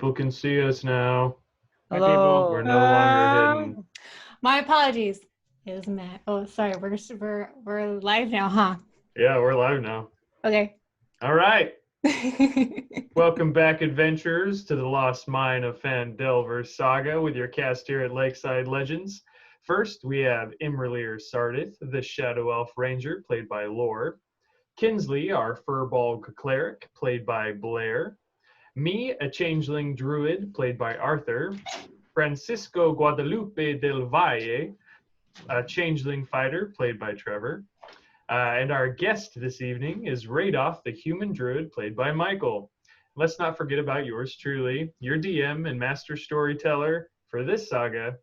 People can see us now. Hello. We're no longer hidden. My apologies. It was Matt. Oh, sorry. We're live now, huh? Yeah, we're live now. Okay. All right. Welcome back, adventurers, to the Lost Mine of Phandelver saga with your cast here at Lakeside Legendz. First, we have imra'lyr Sardith, the Shadow Elf Ranger, played by Lore. Kinsley, our firbolg cleric, played by Blair. Me, a changeling druid, played by Arthur. Francisco Guadalupe del Valle, a changeling fighter, played by Trevor. And our guest this evening is Radoff, the human druid, played by Michael. Let's not forget about yours truly, your DM and master storyteller for this saga,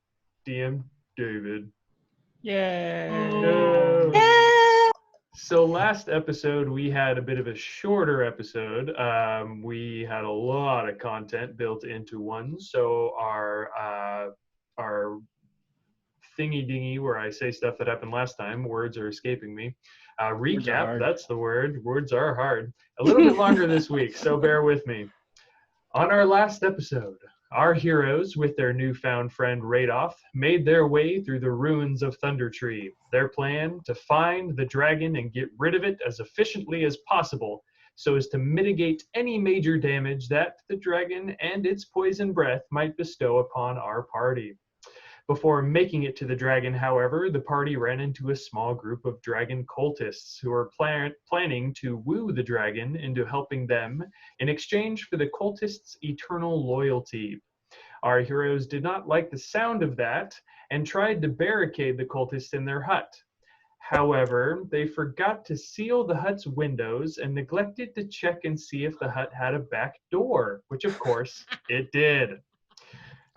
DM David. Yay! So last episode, we had a bit of a shorter episode. We had a lot of content built into one. So our thingy dingy where I say stuff that happened last time, words are escaping me. Recap, that's the word. Words are hard. A little bit longer this week, so bear with me. On our last episode, our heroes, with their newfound friend Radoff, made their way through the ruins of Thundertree. Their plan, to find the dragon and get rid of it as efficiently as possible, so as to mitigate any major damage that the dragon and its poison breath might bestow upon our party. Before making it to the dragon, however, the party ran into a small group of dragon cultists who were planning to woo the dragon into helping them in exchange for the cultists' eternal loyalty. Our heroes did not like the sound of that and tried to barricade the cultists in their hut. However, they forgot to seal the hut's windows and neglected to check and see if the hut had a back door, which of course it did.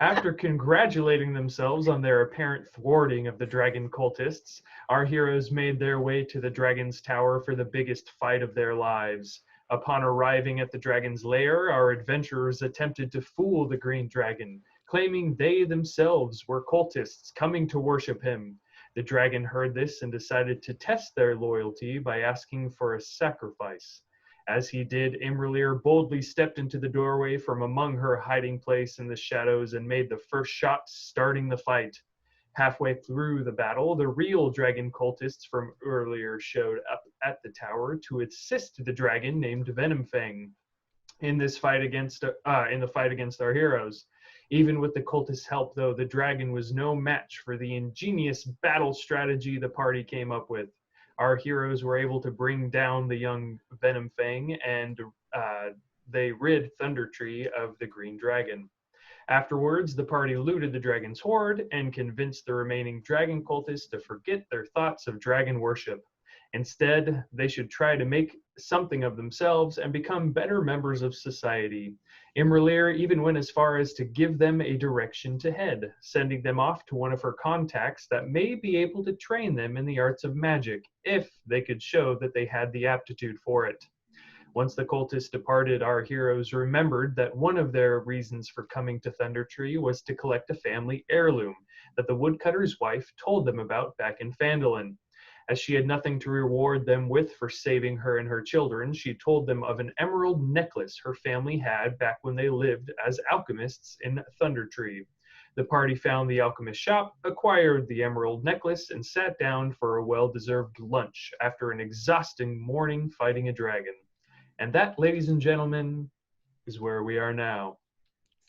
After congratulating themselves on their apparent thwarting of the dragon cultists, our heroes made their way to the dragon's tower for the biggest fight of their lives. Upon arriving at the dragon's lair, our adventurers attempted to fool the green dragon, claiming they themselves were cultists coming to worship him. The dragon heard this and decided to test their loyalty by asking for a sacrifice. As he did, imra'lyr boldly stepped into the doorway from among her hiding place in the shadows and made the first shot, starting the fight. Halfway through the battle, the real dragon cultists from earlier showed up at the tower to assist the dragon named Venomfang in the fight against our heroes. Even with the cultists' help, though, the dragon was no match for the ingenious battle strategy the party came up with. Our heroes were able to bring down the young Venomfang, and they rid Thundertree of the green dragon. Afterwards, the party looted the dragon's hoard and convinced the remaining dragon cultists to forget their thoughts of dragon worship. Instead, they should try to make something of themselves and become better members of society. imra'lyr even went as far as to give them a direction to head, sending them off to one of her contacts that may be able to train them in the arts of magic, if they could show that they had the aptitude for it. Once the cultists departed, our heroes remembered that one of their reasons for coming to Thundertree was to collect a family heirloom that the woodcutter's wife told them about back in Phandelver. As she had nothing to reward them with for saving her and her children, she told them of an emerald necklace her family had back when they lived as alchemists in Thundertree. The party found the alchemist shop, acquired the emerald necklace, and sat down for a well-deserved lunch after an exhausting morning fighting a dragon. And that, ladies and gentlemen, is where we are now.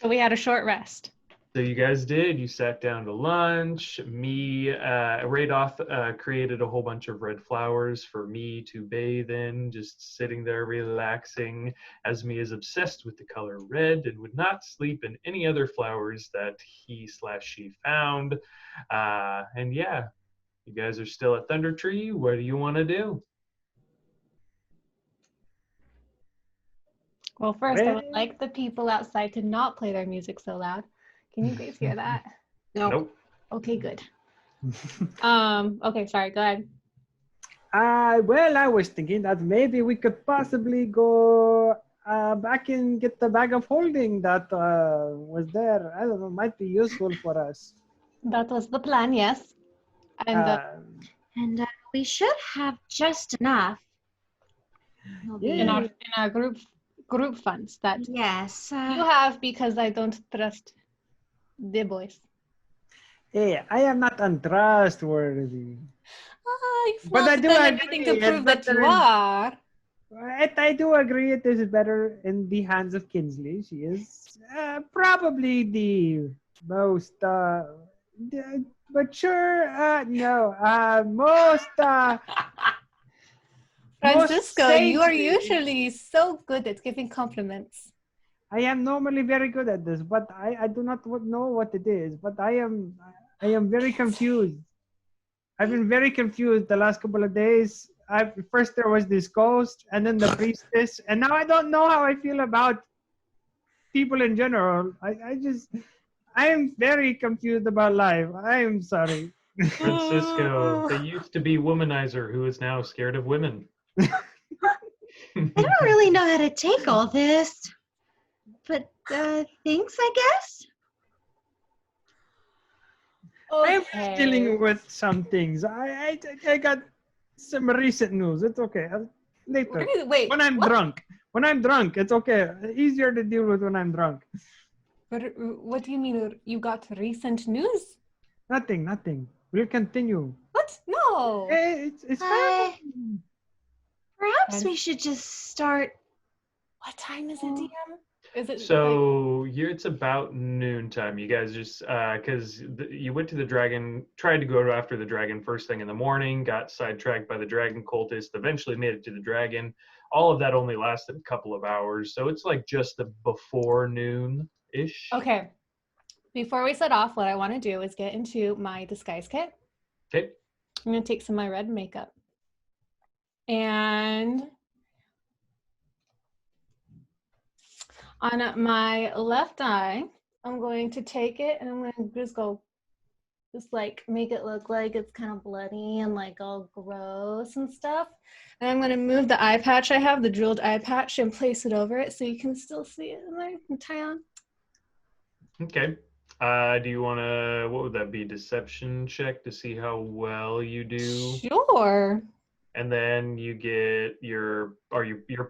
So we had a short rest. So you guys did. You sat down to lunch. Radoff created a whole bunch of red flowers for me to bathe in, just sitting there relaxing, as me is obsessed with the color red and would not sleep in any other flowers that he/she found. And yeah, you guys are still at Thundertree. What do you want to do? Well, first, I would like the people outside to not play their music so loud. Can you guys hear that? Nope. Okay, good. Okay, sorry, go ahead. Well, I was thinking that maybe we could possibly go back and get the bag of holding that was there. I don't know, might be useful for us. That was the plan, yes. And we should have just enough. In our group group funds that Yes. you have because I don't trust the boys. Hey, I am not untrustworthy. You've But not I do done agree. anything to It's prove that better you are. I do agree it is better in the hands of Kinsley. She is probably the most, but sure, no, most, most Francisco, you are saintly. usually so good at giving compliments. I am normally very good at this, but I do not know what it is. But I am very confused. I've been very confused the last couple of days. First there was this ghost, and then the priestess, and now I don't know how I feel about people in general. I am very confused about life. I am sorry. Francisco, the used to be womanizer who is now scared of women. I don't really know how to take all this. But thanks, I guess. I am just dealing with some things. I got some recent news. It's okay. Later. Wait, When I'm what? drunk. When I'm drunk, it's okay. Easier to deal with when I'm drunk. What do you mean you got recent news? Nothing. We'll continue. What? No. Hey, it's fine. Perhaps we should just start. What time is it, DM? Is it So it's about noontime. You guys just because you went to the dragon, tried to go after the dragon first thing in the morning, got sidetracked by the dragon cultist, eventually made it to the dragon. All of that only lasted a couple of hours, so it's like just the before noon-ish. Okay. Before we set off, what I want to do is get into my disguise kit. Okay. I'm going to take some of my red makeup. And on my left eye, I'm going to take it and I'm going to just like make it look like it's kind of bloody and like all gross and stuff. And I'm going to move the eye patch I have, the drilled eye patch, and place it over it so you can still see it in there and tie on. Okay. Do you want to, what would that be, deception check to see how well you do? Sure. And then you get you're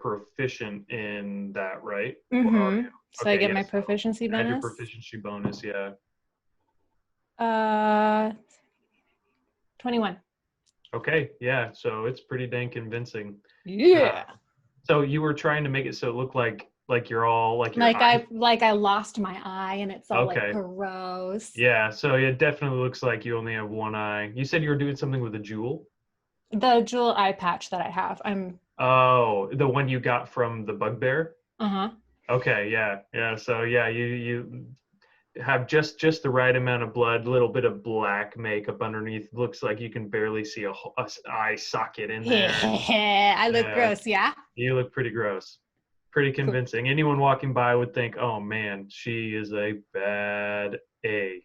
proficient in that, right? Mm-hmm. So I Okay, get yeah, my so proficiency add your bonus. proficiency bonus, yeah. 21. Okay, yeah, so it's pretty dang convincing. Yeah. So you were trying to make it so it looked like you're all like your I lost my eye and it's all Okay. like gross. Yeah, so it definitely looks like you only have one eye. You said you were doing something with a jewel? The jewel eye patch that I have. Oh, the one you got from the bugbear? Uh-huh. Okay, yeah. So yeah, you have just the right amount of blood, a little bit of black makeup underneath. Looks like you can barely see a eye socket in there. I look gross, yeah? You look pretty gross. Pretty convincing. Cool. Anyone walking by would think, oh man, she is a bad A.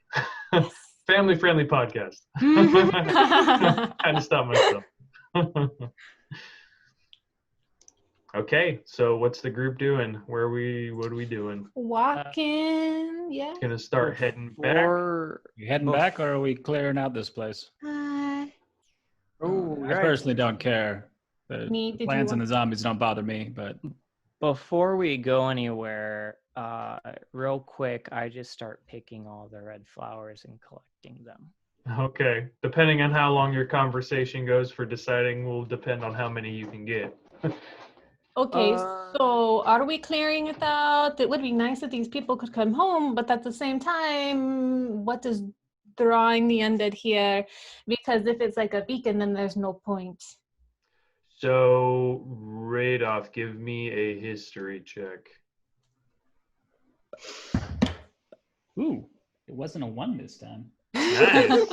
Yes. Family-friendly podcast. Had to stop myself. Okay, so what's the group doing? What are we doing? Walking, yeah. Gonna start heading back. You heading back, or are we clearing out this place? Uh, I personally don't care. The plants and the zombies don't bother me, but before we go anywhere, real quick, I just start picking all the red flowers and collecting them. Okay, depending on how long your conversation goes for deciding will depend on how many you can get. Okay, so are we clearing it out? It would be nice if these people could come home, but at the same time, what is drawing the undead here? Because if it's like a beacon, then there's no point. So, Radoff, give me a history check. Ooh, it wasn't a 1 this time. Nice.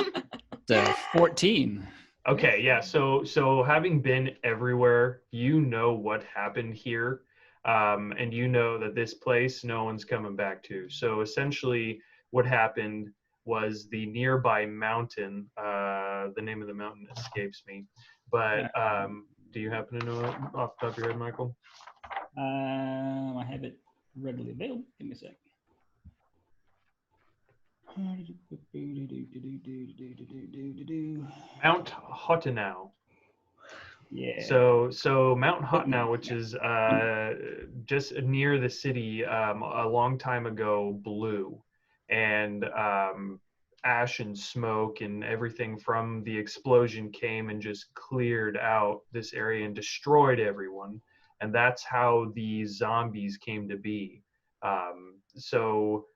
It's 14. Okay, yeah. So having been everywhere, you know what happened here, and you know that this place no one's coming back to. So essentially, what happened was the nearby mountain. The name of the mountain escapes me, but do you happen to know it off the top of your head, Michael? I have it readily available. Give me a sec. Mount Hotenau. Yeah. So Mount Hotnow, which is just near the city, a long time ago blew, and ash and smoke and everything from the explosion came and just cleared out this area and destroyed everyone. And that's how the zombies came to be. So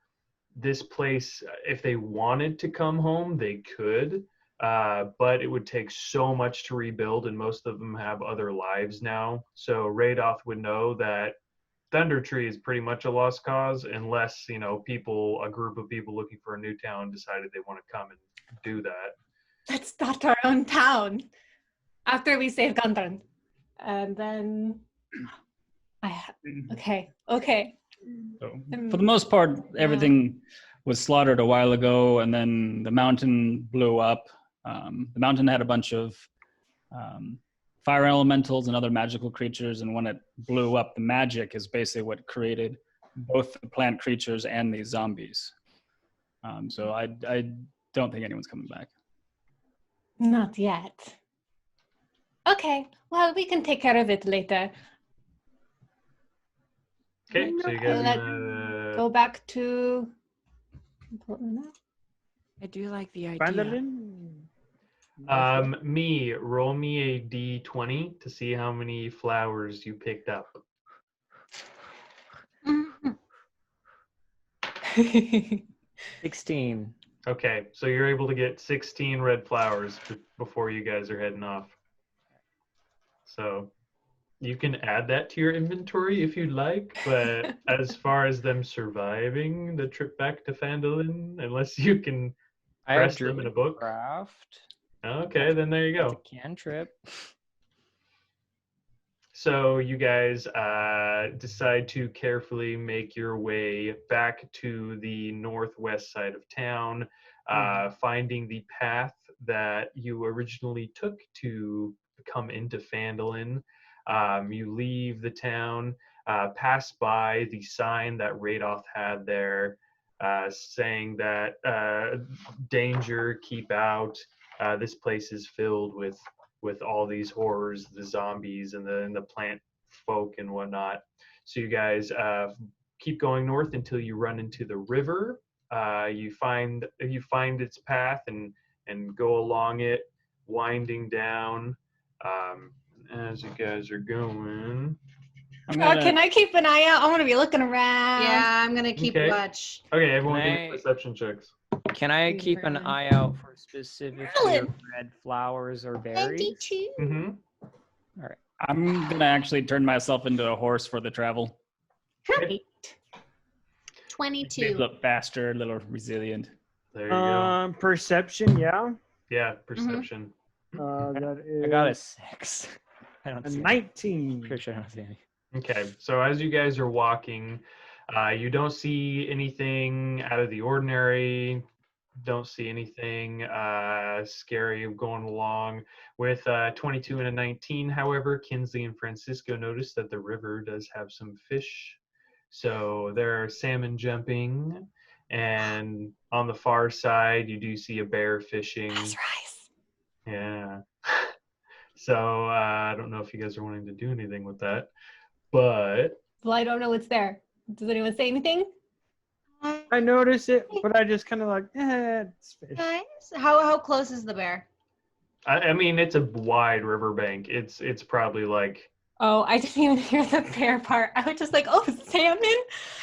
this place, if they wanted to come home, they could. But it would take so much to rebuild, and most of them have other lives now. So Radoth would know that Thunder Tree is pretty much a lost cause, unless a group of people looking for a new town decided they want to come and do that. Let's start our own town after we save Gundren, and then okay. So, for the most part, everything was slaughtered a while ago, and then the mountain blew up. The mountain had a bunch of fire elementals and other magical creatures, and when it blew up, the magic is basically what created both the plant creatures and these zombies. So I don't think anyone's coming back. Not yet. Okay, well, we can take care of it later. Okay, so you guys Let's gonna go back to... I do like the idea. Phandelver? roll me a d20 to see how many flowers you picked up. 16. Okay, so you're able to get 16 red flowers before you guys are heading off. So you can add that to your inventory if you'd like, but as far as them surviving the trip back to Phandelver, unless you can I press have them in a book. Craft. Okay, then there you go. It's a cantrip. So you guys decide to carefully make your way back to the northwest side of town, finding the path that you originally took to come into Phandelver. You leave the town, pass by the sign that Radoth had there, saying that danger, keep out. This place is filled with all these horrors, the zombies and the plant folk and whatnot. So you guys keep going north until you run into the river. You find its path and go along it, winding down. As you guys are going. Can I keep an eye out? I want to be looking around. Yeah, I'm gonna keep Okay. watch. Okay, everyone Can give me I- perception checks. Can I keep an eye out for specifically red flowers or berries? 22. Mm-hmm. I'm gonna actually turn myself into a horse for the travel. Great. 22. Look faster, a little resilient. There you go. Perception, yeah. Yeah, perception. That is I got a 6. I don't a see 19. Pretty sure I don't see any. Okay, so as you guys are walking, you don't see anything out of the ordinary. Don't see anything scary going along. With 22 and a 19, however, Kinsley and Francisco notice that the river does have some fish. So there are salmon jumping, and on the far side, you do see a bear fishing. That's rice. Yeah. So I don't know if you guys are wanting to do anything with that, but Well, I don't know what's there. Does anyone say anything? I notice it, but I just kind of like, it's fish. Guys, how close is the bear? I mean, it's a wide riverbank. It's probably like Oh, I didn't even hear the bear part. I was just like, oh, salmon?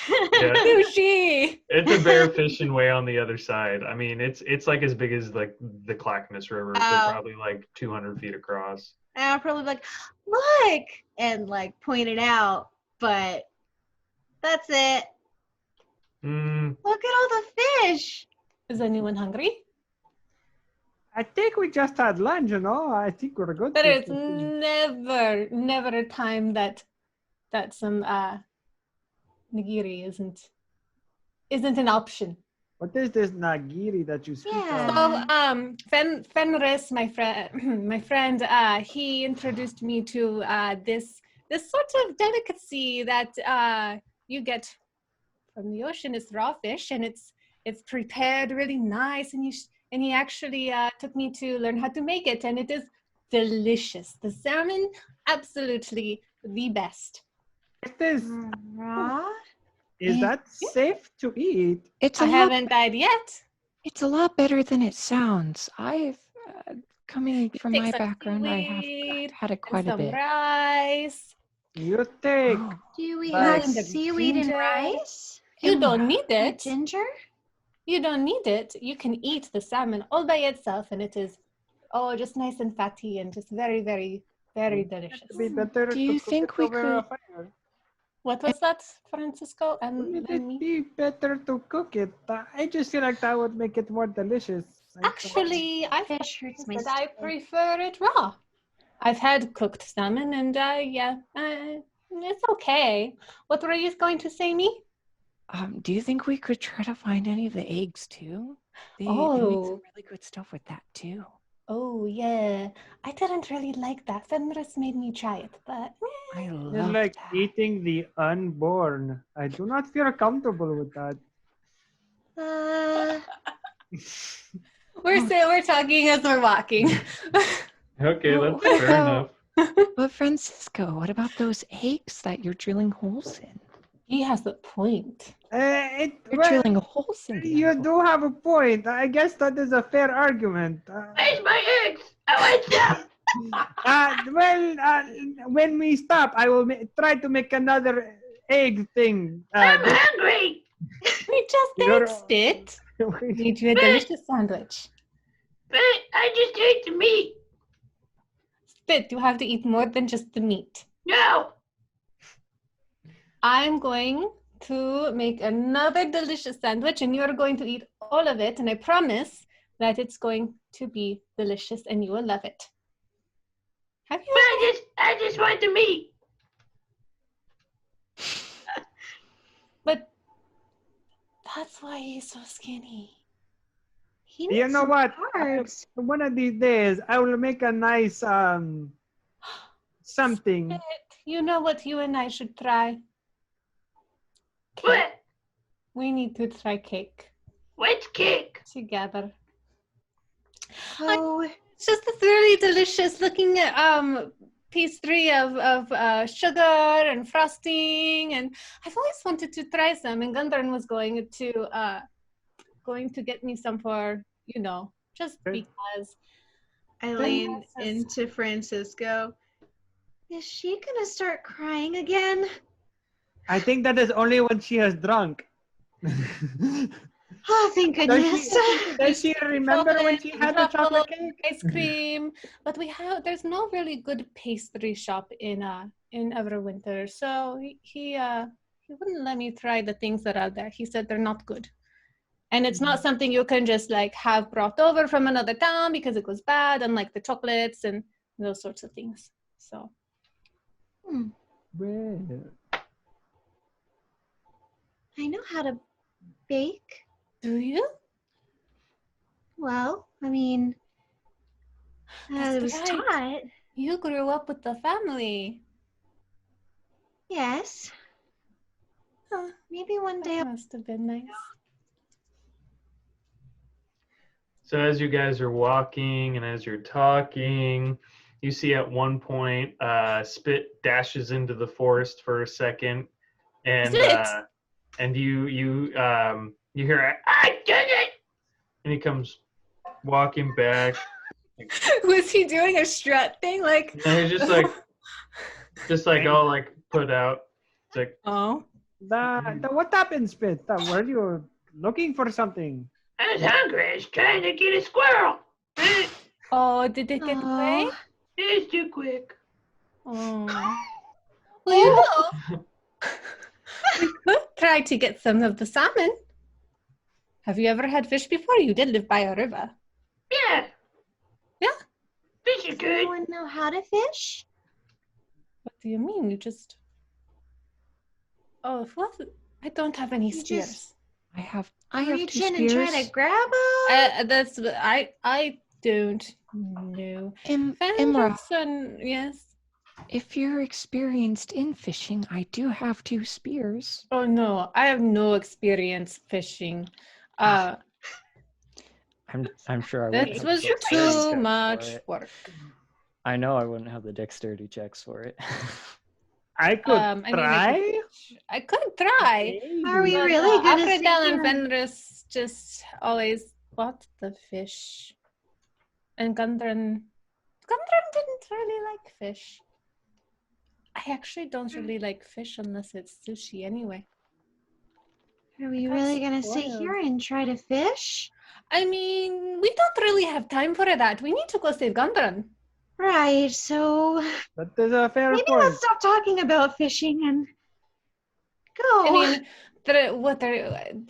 Yeah. Sushi. it's a bear fishing way on the other side. I mean, it's like as big as like the Clackamas River. So Oh. probably like 200 feet across. And I'll probably be like, look, and like point it out, but that's it. Mm, Look at all the fish. Is anyone hungry? I think we just had lunch, I think we're good. There is never a time that some nigiri isn't an option. What is this nagiri that you speak Yeah. of? So Fenris, my friend, he introduced me to this sort of delicacy that you get from the ocean. It's raw fish, and it's prepared really nice, and he actually took me to learn how to make it, and it is delicious. The salmon, absolutely the best. Raw? Is that safe to eat? It's I haven't died yet. It's a lot better than it sounds. Coming from Take my some background, I have seaweed had it and quite a some bit. rice. You take. Oh, Do we Like have seaweed and ginger. rice? You don't need Or it. ginger? You don't need it. You can eat the salmon all by itself, and it is, just nice and fatty and just very, very, very delicious. It'd be better Do to you cook think it we over a could- fire. What was that, Francisco? Wouldn't it be better to cook it? I just feel like that would make it more delicious. Actually, I Fish hurts my I stomach. prefer it raw. I've had cooked salmon, and it's okay. What were you going to say, me? do you think we could try to find any of the eggs too? They make some Oh. really good stuff with that too. Oh, yeah. I didn't really like that. Fenris made me try it, but I It's love like that. eating the unborn. I do not feel comfortable with that. we're talking as we're walking. Okay, Well, that's what fair about- enough. But Francisco, what about those eggs that you're drilling holes in? He has a point. You're Well, drilling holes in the you unborn. do have a point. I guess that is a fair argument. Where's my eggs? I want some. When we stop, I will try to make another egg thing. I'm hungry. We just You're- fixed it. Made you a delicious sandwich. But I just ate the meat. Spit, you have to eat more than just the meat. No. I'm going to make another delicious sandwich, and you're going to eat all of it, and I promise that it's going to be delicious and you will love it. Have you But I just want the meat. But that's why he's so skinny. He You needs know some what? carbs. One of these days, I will make a nice something. Spit, you know what you and I should try? Cake. What? We need to try cake What's cake? together. Oh, It's just this really delicious looking pastry of sugar and frosting, and I've always wanted to try some. And Gundren was going to get me some for just Okay. because. I lean into Francisco. is she gonna start crying again? I think that is only when she has drunk. Oh, thank goodness. Does she remember when she had the chocolate cake? Ice cream, but there's no really good pastry shop in Everwinter, so he wouldn't let me try the things that are there. He said they're not good, and it's not something you can just like have brought over from another town because it was bad, unlike the chocolates and those sorts of things. So Well, I know how to bake. do you? Well, I mean, I That's was right. taught. You grew up with the family. Yes. Huh, Maybe one day. that must have been nice. So as you guys are walking and as you're talking, you see at one point Spit dashes into the forest for a second, and you hear I did it. and he comes walking back. Was he doing a strut thing? Like, And he's just like all like put out. It's like, oh. what happened, Spit? Were you looking for something? I was hungry. I was trying to get a squirrel. Oh, did it get away? Oh, It's too quick. Oh. Well, you know, we could try to get some of the salmon. Have you ever had fish before? You did live by a river. Yeah. Yeah. Fish are does good. anyone know how to fish? What do you mean? You just... Oh, what? I don't have any You just spears. I have two Reach in spears. and try to grab them? I don't know. Imra, Fenderson, yes. if you're experienced in fishing, I do have 2 spears. Oh no, I have no experience fishing. I'm sure I That wouldn't was have the too experience for much it. work. I know I wouldn't have the dexterity checks for it. I could I mean, try. I could try. Are we But, really gonna Aphrodite sit and here? Fenris just always bought the fish. And Gundren didn't really like fish. I actually don't really like fish unless it's sushi anyway. Are we Got really gonna sit spoiled. here and try to fish? I mean, we don't really have time for that. We need to go save Gundren. Right, so That is a fair maybe point. let's stop talking about fishing and go. I mean,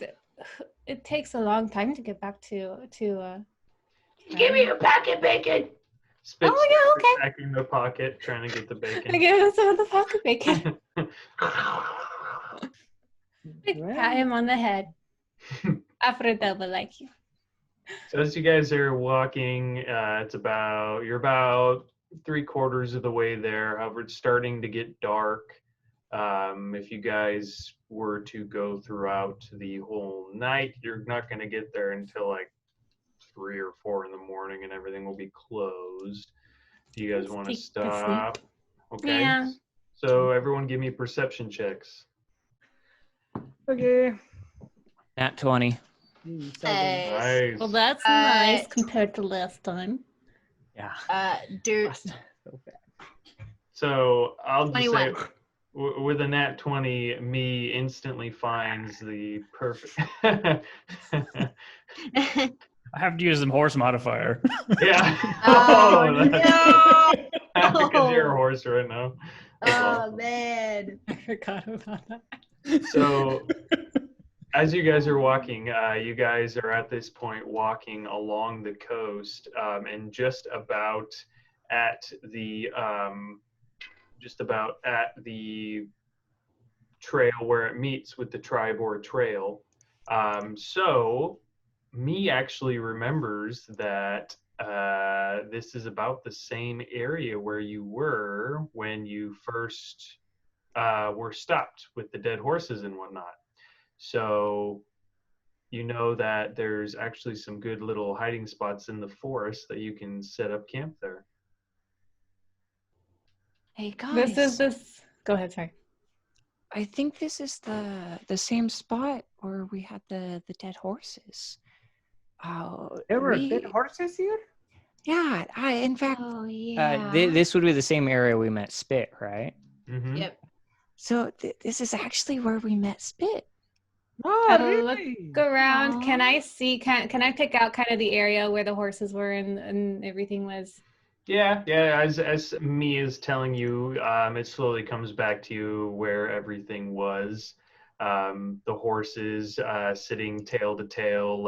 it takes a long time to get back to Give me your pocket bacon. Spit's Oh, yeah, okay. back in the pocket, trying to get the I bacon. give him some of the pocket bacon. Well. Pat him on the head. Aphrodite will like you. So as you guys are walking, you're about 3/4 of the way there. However, it's starting to get dark. If you guys were to go throughout the whole night, you're not going to get there until like 3 or 4 in the morning, and everything will be closed. Do you guys want to Take a stop? Okay. Yeah. So everyone, give me perception checks. Okay. Nat 20. Nice. Well, that's Uh, nice compared to last time. Yeah. Dude, So bad. So I'll just say, 21. with a nat 20, me instantly finds the perfect. I have to use the horse modifier. Yeah. Oh, that's because you're a horse right now. oh man. I forgot about that. So, as you guys are walking, you guys are at this point walking along the coast, and just about at the trail where it meets with the Tribor Trail. So, me actually remembers that this is about the same area where you were when you first were stopped with the dead horses and whatnot. So you know that there's actually some good little hiding spots in the forest that you can set up camp there. Hey guys, Go ahead, sorry. I think this is the same spot where we had the dead horses. There were dead horses here? Yeah, in fact, Oh yeah. This would be the same area we met Spit, right? Mm-hmm. Yep. so this is actually where we met Spit. Oh, I'll really? look around. Can Aw. I see? Can I pick out kind of the area where the horses were and everything was? Yeah. As me is telling you, it slowly comes back to you where everything was. The horses sitting tail to tail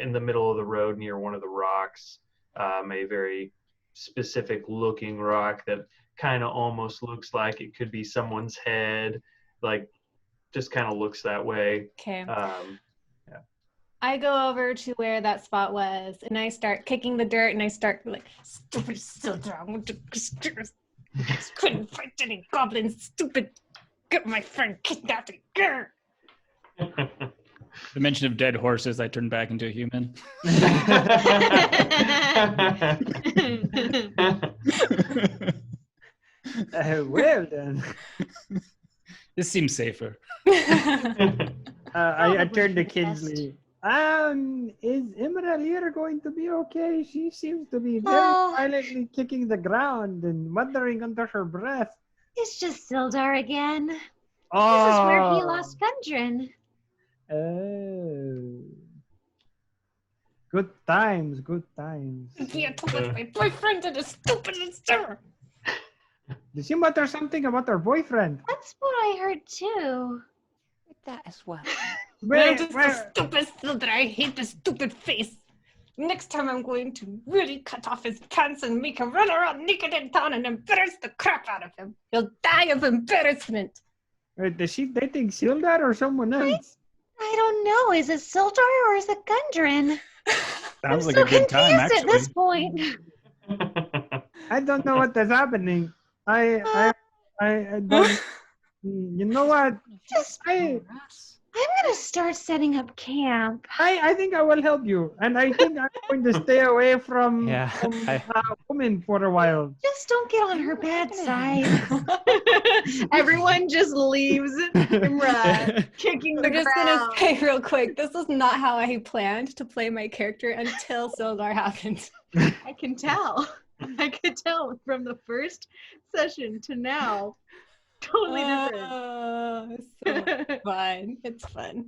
in the middle of the road near one of the rocks, a very specific looking rock that kind of almost looks like it could be someone's head, like just kind of looks that way. Okay. Yeah. I go over to where that spot was, and I start kicking the dirt, and I start like, stupid soldier, I want to couldn't fight any goblins, stupid. Get my friend kidnapped. Grr. The mention of dead horses, I turned back into a human. Well then. This seems safer. I Probably turned to the best. Kinsley. Is imra'lyr going to be okay? She seems to be very Oh. violently kicking the ground and muttering under her breath. It's just Sildar again. This is where he Oh. lost Gundren. Oh. Good times, good times. Yeah, told my boyfriend and his stupid sister. Did she mutter something about her boyfriend? That's what I heard too. That as well. I'm just a stupid soldier. I hate this stupid face. Next time I'm going to really cut off his pants and make him run around naked in town and embarrass the crap out of him. He'll die of embarrassment. Wait, is she dating Sildar or someone else? I don't know. Is it Sildar or is it Gundren? I'm Sounds like so a good time, confused at this point. I don't know what is happening. I don't. You know what? Just, I I'm gonna start setting up camp. I think I will help you, and I think I'm going to stay away from, Yeah, women for a while. Just don't get on her bad side. Everyone just leaves Imra kicking the I'm just ground. gonna say real quick, this is not how I planned to play my character until Sildar happened. I can tell. I could tell from the first session to now. Totally different. It's so fun. It's fun.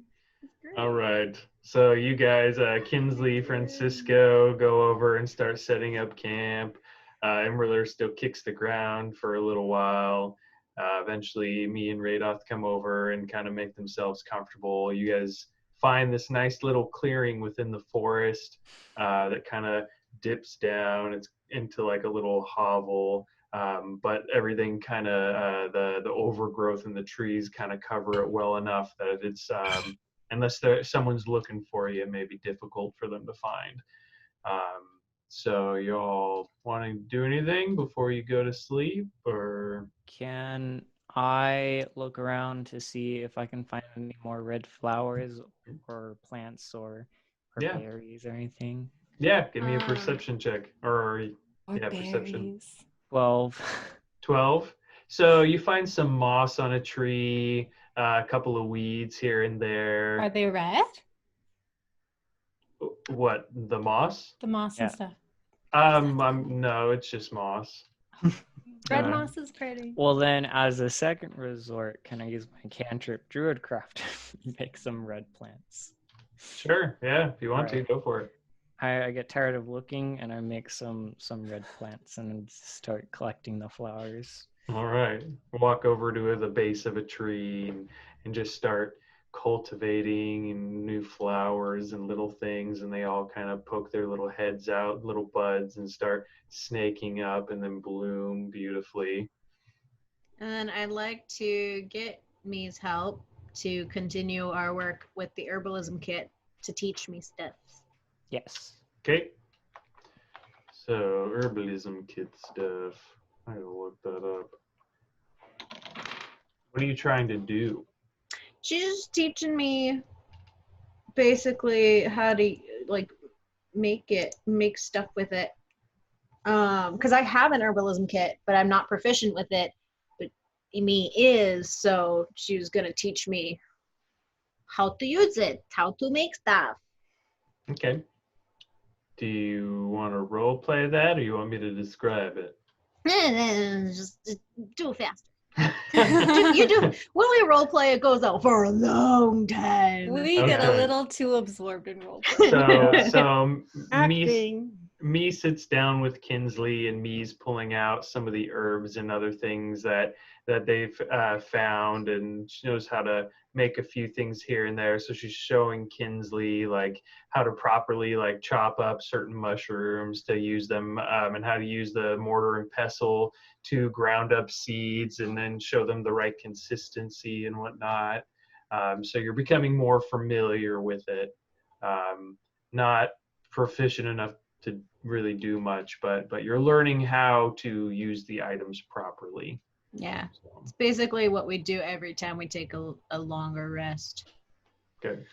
All right. So you guys, Kinsley, Francisco, go over and start setting up camp. imra'lyr still kicks the ground for a little while. Eventually, me and Radoth come over and kind of make themselves comfortable. You guys find this nice little clearing within the forest that kind of dips down. It's into like a little hovel, but everything kind of the overgrowth in the trees kind of cover it well enough that it's unless someone's looking for you, it may be difficult for them to find. So y'all want to do anything before you go to sleep, or? Can I look around to see if I can find any more red flowers or plants or Yeah. berries or anything? Yeah, give me a perception check. Perception. Berries. 12. 12. So you find some moss on a tree, a couple of weeds here and there. Are they red? What, the moss? The moss and stuff. No, it's just moss. Red moss is pretty. Well, then, as a second resort, can I use my cantrip Druidcraft and make some red plants? Sure, yeah, if you want to, go for it. I get tired of looking, and I make some red plants and start collecting the flowers. All right. Walk over to the base of a tree and just start cultivating new flowers and little things, and they all kind of poke their little heads out, little buds, and start snaking up and then bloom beautifully. And I'd like to get Me's help to continue our work with the herbalism kit to teach me stuff. Yes. Okay. So herbalism kit stuff. I gotta look that up. What are you trying to do? She's just teaching me basically how to like make stuff with it. Because I have an herbalism kit, but I'm not proficient with it. But me is, so she was gonna teach me how to use it, how to make stuff. Okay. Do you want to role play that, or you want me to describe it? Just do it faster. You do. When we role play, it goes out for a long time. We get a little too absorbed in roleplay. So Acting. Me sits down with Kinsley, and Me's pulling out some of the herbs and other things that they've found, and she knows how to make a few things here and there. So she's showing Kinsley like how to properly like chop up certain mushrooms to use them, and how to use the mortar and pestle to ground up seeds and then show them the right consistency and whatnot. So you're becoming more familiar with it. Not proficient enough to really do much, but you're learning how to use the items properly. Yeah, it's basically what we do every time we take a longer rest. Good.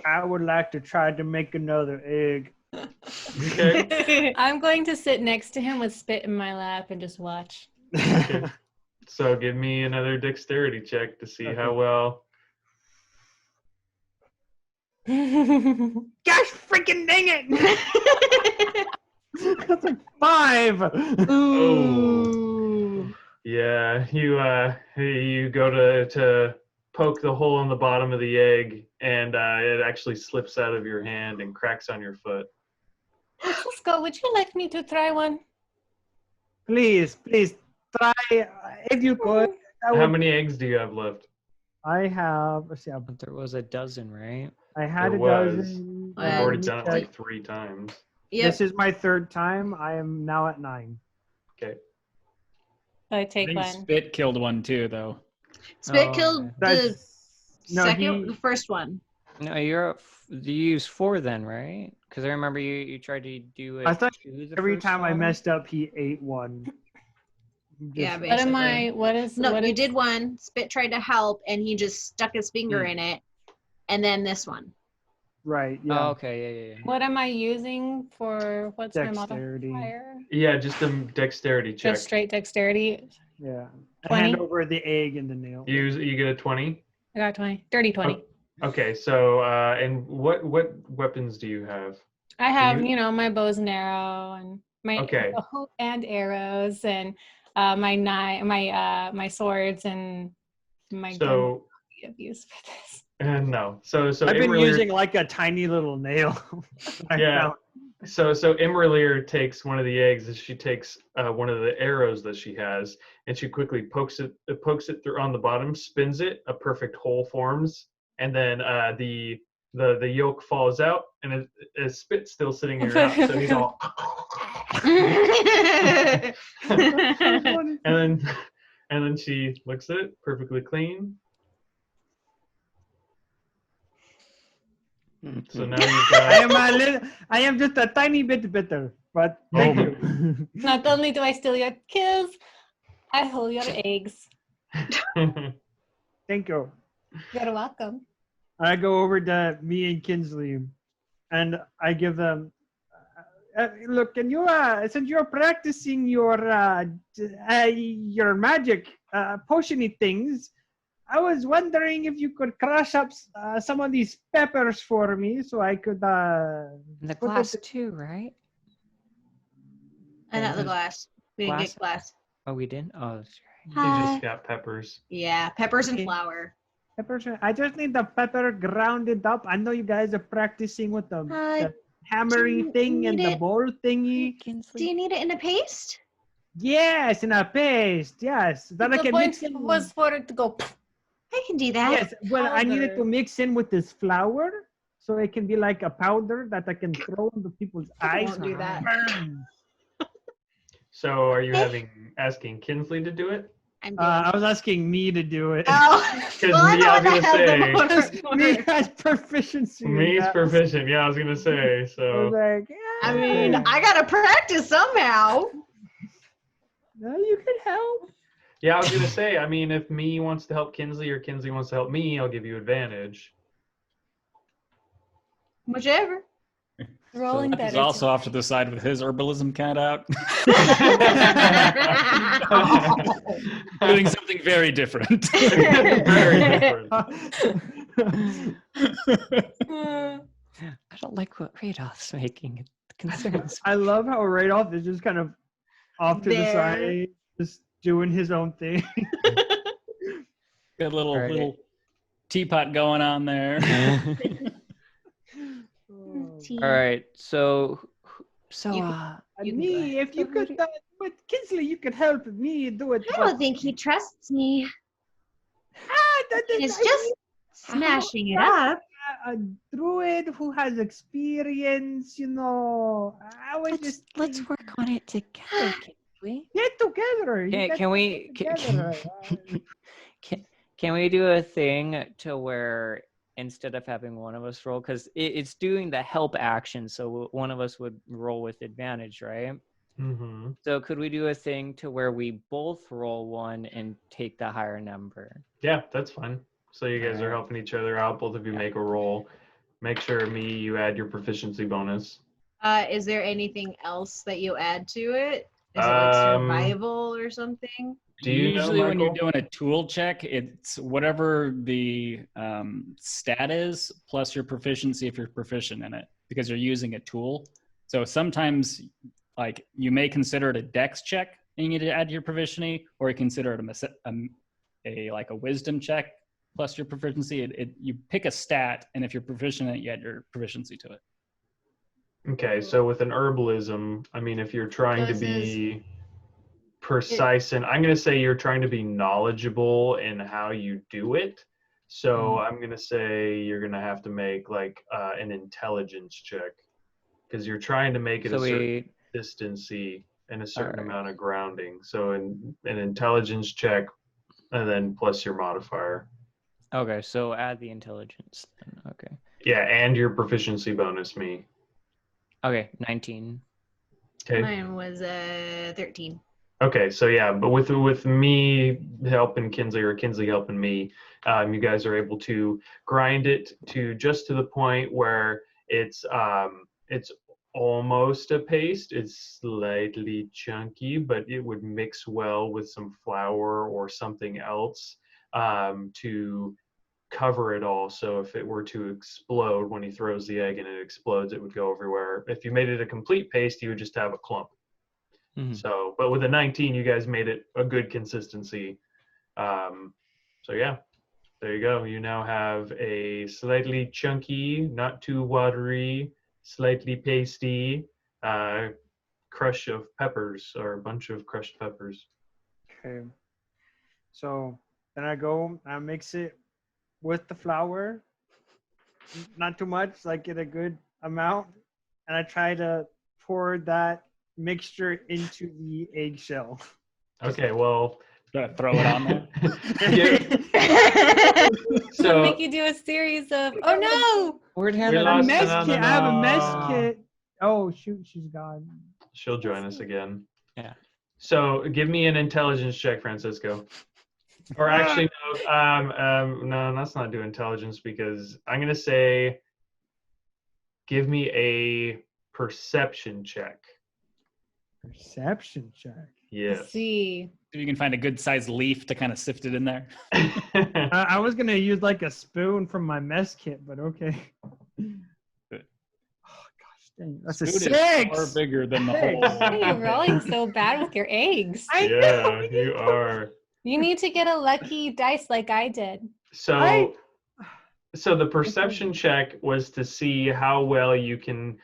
I would like to try to make another egg. Okay. I'm going to sit next to him with spit in my lap and just watch. Okay. So give me another dexterity check to see how well. Gosh freaking dang it! That's like 5. Oh. Yeah, you go to poke the hole in the bottom of the egg, and it actually slips out of your hand and cracks on your foot. Francisco, would you like me to try one? Please try if you could. How many eggs do you have left? I have. Let's see. But there was a dozen, right? I had There a was. dozen. I've already done it like 3 times. Yep. This is my 3rd time. I am now at 9. Okay. I I take think one. Spit killed one too, though. Spit Oh, killed okay. the first one. No, you used 4 then, right? Because I remember you tried to do it. I thought to the every first time I one. messed up, he ate one. Yeah, Just- What am basically. I? What is? No, what you is- did one. Spit tried to help, and he just stuck his finger in it. And then this one. Right. Yeah. Oh, okay, yeah. What am I using for? What's Dexterity. my modifier? Yeah, just a dexterity check. Just straight dexterity. Yeah. 20? Hand over the egg and the nail. You get a 20. I got 20. Dirty 20. Okay, so and what weapons do you have? I have, you- my bows and arrow and my Okay. bow and arrows and my knife, my swords and my gun So of use for this. no, so I've been imra'lyr- using like a tiny little nail. I Yeah. found. So imra'lyr takes one of the eggs and she takes one of the arrows that she has and she quickly pokes it through on the bottom, spins it, a perfect hole forms, and then the yolk falls out and it's spit still sitting in your mouth. So he's all and then she looks at it, perfectly clean. So now you've got I am just a tiny bit bitter, but thank you. Not only do I steal your kills, I hold your eggs. Thank you. You're welcome. I go over to me and Kinsley, and I give them. Look, can you? Since you're practicing your magic potion-y things, I was wondering if you could crush up some of these peppers for me, so I could. The put glass it- too, right? And not the glass. We didn't get glass. Oh, we didn't? Oh, that's right. you Hi. just got peppers. Yeah, peppers and Okay. flour. Peppers. I just need the pepper grounded up. I know you guys are practicing with the hammery do you thing and need the it? bowl thingy. Do you need it in a paste? Yes, in a paste. Yes, that I The can point mix in. was for it to go. I can do that. Yes, well, I need it to powder. mix in with this flour, so it can be like a powder that I can throw into people's I eyes. won't do that. Burn. So are you asking Kinsley to do it? I'm doing I was asking me to do it. Oh, Because well, I'm me, the I one was that gonna has the say, motor. Me has proficiency. in me's that. proficient. Yeah, I was gonna say. I was So like, I yeah, mean, I gotta practice somehow. no, you can help. yeah, I was gonna say. I mean, if me wants to help Kinsley or Kinsley wants to help me, I'll give you advantage. Whichever. Rolling He's better. also off to the side with his herbalism cat out, doing something very different. Very different. I don't like what Radoth's making. It concerns I love how Radolf is just kind of off to the There. side, just doing his own thing. Got a little Alright. little teapot going on there. All right, so You- And You can go me, if you could, but Kinsley, you could help me do it. I don't think he trusts me. He's just smashing it up. A druid who has experience, I would just Let's work on it together, can we? get together. You can, guys can we get together. can we do a thing to where instead of having one of us roll, because it's doing the help action, so one of us would roll with advantage, right? Mm-hmm. So could we do a thing to where we both roll one and take the higher number? Yeah, that's fine. So you guys are Alright. helping each other out. Both of you make a roll. Make sure you add your proficiency bonus. Is there anything else that you add to it? Is it like survival or something? Do you know, Usually when you're Michael? doing a tool check, it's whatever the stat is plus your proficiency if you're proficient in it, because you're using a tool. So sometimes like you may consider it a dex check and you need to add your proficiency, or you consider it a wisdom check plus your proficiency. You pick a stat, and if you're proficient in it, you add your proficiency to it. Okay, so with an herbalism, I mean, if you're trying to be precise, and I'm going to say you're trying to be knowledgeable in how you do it. So I'm going to say you're going to have to make like an intelligence check, because you're trying to make it So a certain we distancy and a certain Alright. amount of grounding. So an intelligence check, and then plus your modifier. okay, so add the intelligence then. Okay. Yeah, and your proficiency bonus, me. Okay, 19. Okay. Mine was 13. Okay, so yeah, but with me helping Kinsley or Kinsley helping me, you guys are able to grind it to just to the point where it's almost a paste. It's slightly chunky, but it would mix well with some flour or something else to cover it all. So if it were to explode when he throws the egg and it explodes, it would go everywhere. If you made it a complete paste, you would just have a clump. So, but with a 19, you guys made it a good consistency. So yeah, there you go. You now have a slightly chunky, not too watery, slightly pasty crush of peppers, or a bunch of crushed peppers. Okay. So then I mix it with the flour, not too much, like in a good amount, and I try to pour that mixture into the eggshell. Okay, well, throw it on there. So make you do a series of. Oh no! I have a mess kit. Oh shoot, she's gone. She'll join us again. Yeah. So give me an intelligence check, Francisco. Or actually, no, let's not do intelligence, because I'm gonna say, give me a perception check. Perception check. Yes. Let's see. So you can find a good sized leaf to kind of sift it in there. I was gonna use like a spoon from my mess kit, but okay. Good. Oh gosh, dang, that's a Spoon is 6. far bigger than the whole. Why are you rolling so bad with your eggs? Yeah, you are. You need to get a lucky dice like I did. So the perception check was to see how well you can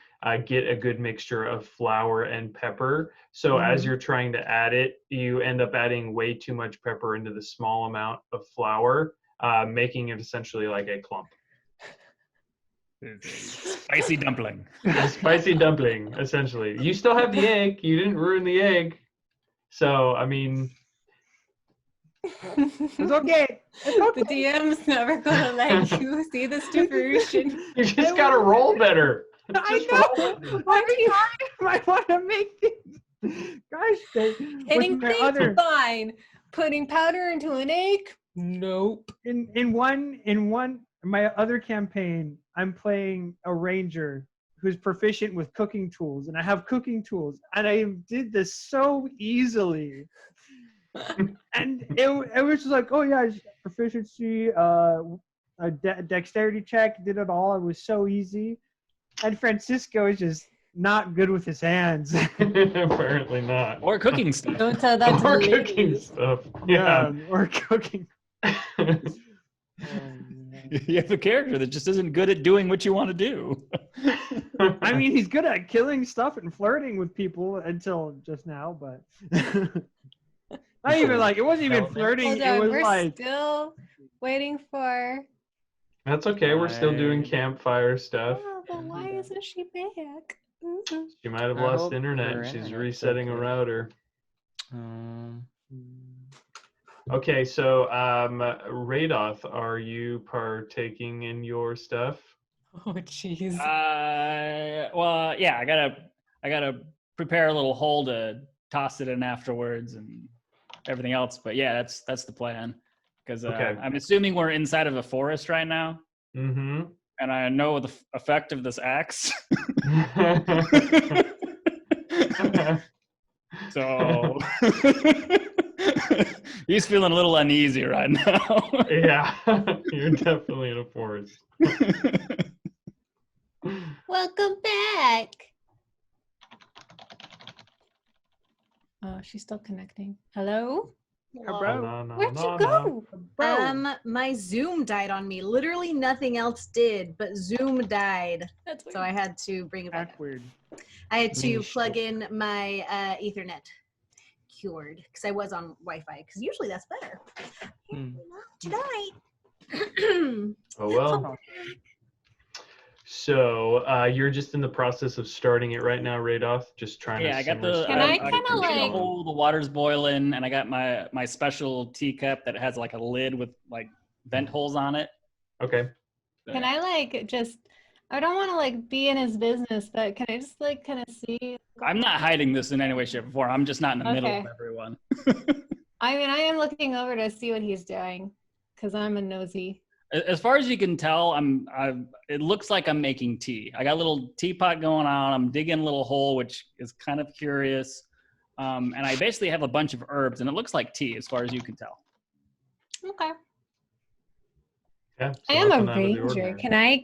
get a good mixture of flour and pepper. So as you're trying to add it, you end up adding way too much pepper into the small amount of flour, making it essentially like a clump. Spicy dumpling. A spicy dumpling, essentially. You still have the egg. You didn't ruin the egg. So, I mean... It's okay. The DM's never gonna let you see this diversion. You just gotta roll better. I know. I want to make things. Gosh, Hitting things fine. Putting powder into an egg? Nope. In my other campaign, I'm playing a ranger who's proficient with cooking tools, and I have cooking tools, and I did this so easily. And it was just like, oh yeah, proficiency, a dexterity check, did it all. It was so easy. And Francisco is just not good with his hands. Apparently not. Or cooking stuff. Don't tell that to Or the cooking ladies. stuff. Yeah. Or cooking. You have a character that just isn't good at doing what you want to do. I mean, he's good at killing stuff and flirting with people until just now, but not even like, it wasn't even flirting. Hold It on, was we're like, still waiting for. That's okay. We're still doing campfire stuff. Oh, but why isn't she back? She might have I lost hope her internet. She's internet's resetting a okay. router. Okay, so Radoth, are you partaking in your stuff? Oh, jeez. Well, yeah, I gotta prepare a little hole to toss it in afterwards and everything else. But yeah, that's the plan. Because Okay. I'm assuming we're inside of a forest right now. Mm-hmm. And I know the effect of this axe. So he's feeling a little uneasy right now. Yeah, you're definitely in a forest. Welcome back. Oh, she's still connecting. Hello? bro. Where'd you go? My Zoom died on me. Literally nothing else did, but Zoom died. That's weird. So I had to bring it back. That's weird. I had to plug in my Ethernet cured because I was on Wi-Fi because usually that's better. Tonight. Oh well. So you're just in the process of starting it right now, Radoth. Just trying to. Yeah, I got simmer the. stuff. Can I kinda like- the water's boiling, and I got my special teacup that has like a lid with like vent holes on it. Okay. Can I like just I don't want to like be in his business, but can I just like kind of see? I'm not hiding this in any way, shape, or form. I'm just not in the middle of Okay. everyone. I mean, I am looking over to see what he's doing because I'm a nosy. As far as you can tell, it looks like I'm making tea. I got a little teapot going on. I'm digging a little hole, which is kind of curious. And I basically have a bunch of herbs, and it looks like tea as far as you can tell. Okay. Yeah, so I am a nothing out of the ranger. ordinary.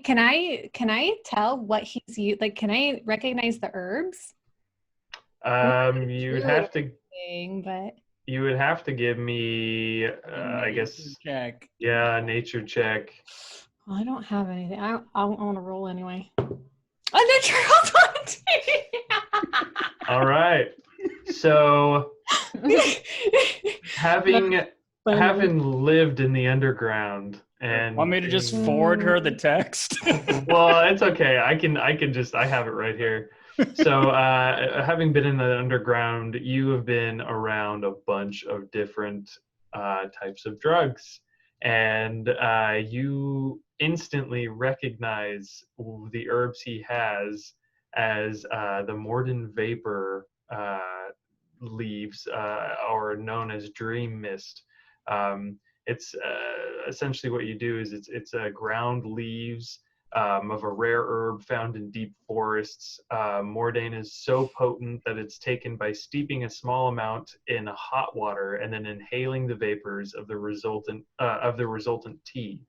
Can I tell what he's used? Like, can I recognize the herbs? You would have to. But You would have to give me, I guess. Check. Yeah, nature check. well, I don't have anything. I want to roll anyway. Oh, natural 20. All right. So, having lived in the underground and Want me to just forward her the text? well, it's okay. I have it right here. So, having been in the underground, you have been around a bunch of different types of drugs, and you instantly recognize the herbs he has as the Morden vapor leaves, or known as dream mist. It's essentially what you do is it's ground leaves of a rare herb found in deep forests. Mordane is so potent that it's taken by steeping a small amount in hot water and then inhaling the vapors of the resultant tea.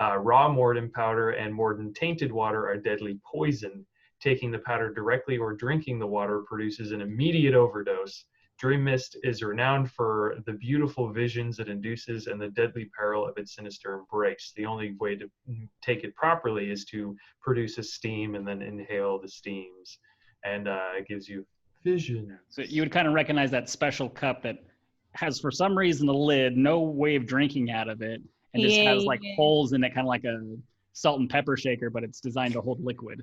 Raw Morden powder and Morden tainted water are deadly poison. Taking the powder directly or drinking the water produces an immediate overdose. Dream Mist is renowned for the beautiful visions it induces and the deadly peril of its sinister embrace. The only way to take it properly is to produce a steam and then inhale the steams. And it gives you vision. So you would kind of recognize that special cup that has, for some reason, a lid, no way of drinking out of it, and just has like holes in it, kind of like a salt and pepper shaker, but it's designed to hold liquid.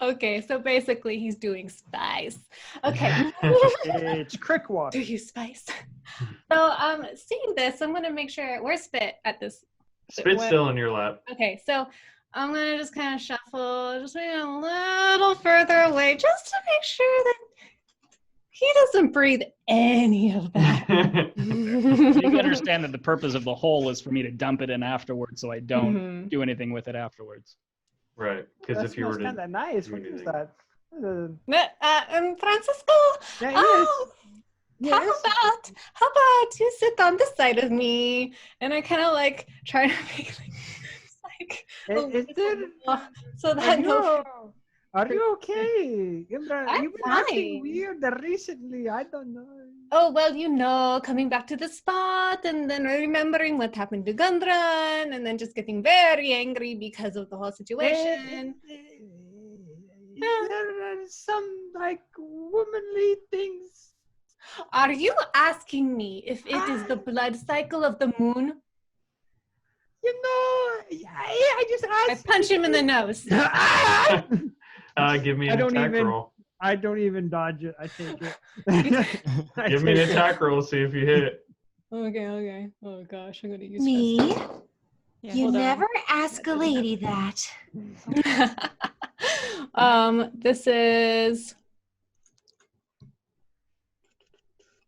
Okay, so basically he's doing spice. Okay. It's crick water. Do you spice? So seeing this, I'm gonna make sure where's Spit at this. Spit's still in your lap. Okay, so I'm gonna just kind of shuffle, just maybe a little further away, just to make sure that he doesn't breathe any of that. You can understand that the purpose of the hole is for me to dump it in afterwards, so I don't do anything with it afterwards. Right, because if you were to kind of nice. What is that? Francisco. Yeah, Oh, yes. how about you sit on this side of me? And I kind of like try to make like Is there? so that Are you okay? I'm You've been acting fine. weird recently. I don't know. Oh, well, coming back to the spot and then remembering what happened to Gundren and then just getting very angry because of the whole situation. There are some like womanly things. Are you asking me if it is the blood cycle of the moon? You know, I just asked. I punch him in the nose. Give me an attack roll. I don't even dodge it. I take it. Give me an attack roll, see if you hit it. Okay. Oh gosh, I'm gonna use Me? Yeah, You hold on. never ask a lady that. This is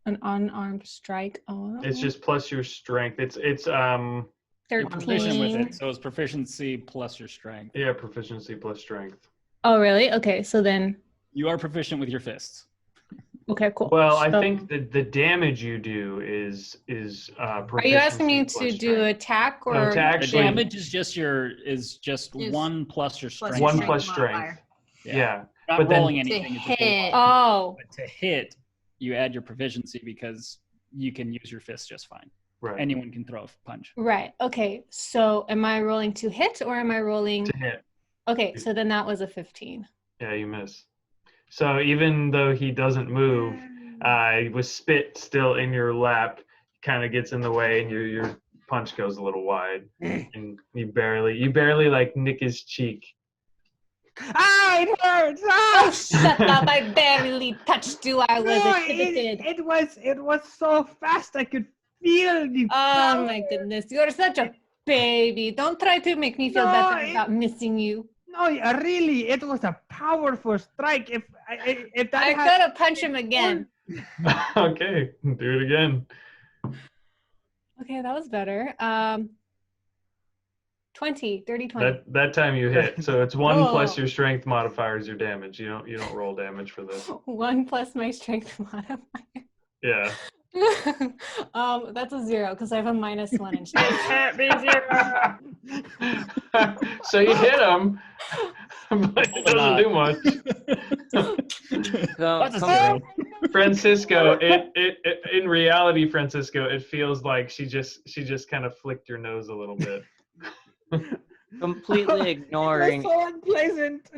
an unarmed strike. Oh, It's just plus your strength. It's You're proficient with 13. it, so it's proficiency plus your strength. yeah, proficiency plus strength. Oh, really? Okay, so then. You are proficient with your fists. Okay, cool. Well, I So- think that the damage you do is Are you asking me to do attack or No, to The actually damage is just Is 1 plus your plus strength. one strength plus modifier. strength. Yeah. Not but then- rolling To anything. it's just a hit. Oh, But to hit, you add your proficiency because you can use your fists just fine. Right. Anyone can throw a punch. right. Okay, so am I rolling to hit or am I rolling? To hit. Okay, so then that was a 15. Yeah, you miss. So even though he doesn't move, with spit still in your lap, kind of gets in the way, and your punch goes a little wide, and you barely like nick his cheek. Ah, it hurts! Oh, Ah! shut up! I barely touched you. I was No, inhibited. it was so fast. I could feel the. Oh my goodness, you're such a baby. Don't try to make me feel No, better it- about missing you. No, really, it was a powerful strike. If that I had gotta punch him again. Okay, do it again. Okay, that was better. 20, 30, 20. That time you hit. So it's 1 plus Oh. your strength modifier is your damage. You don't roll damage for this. 1 plus my strength modifier. Yeah. That's a 0 because I have a -1 in strength. can't be 0. So you hit him, but it doesn't do much. That's a So, zero. Francisco, it in reality, Francisco, it feels like she just kind of flicked your nose a little bit. completely ignoring That's so unpleasant.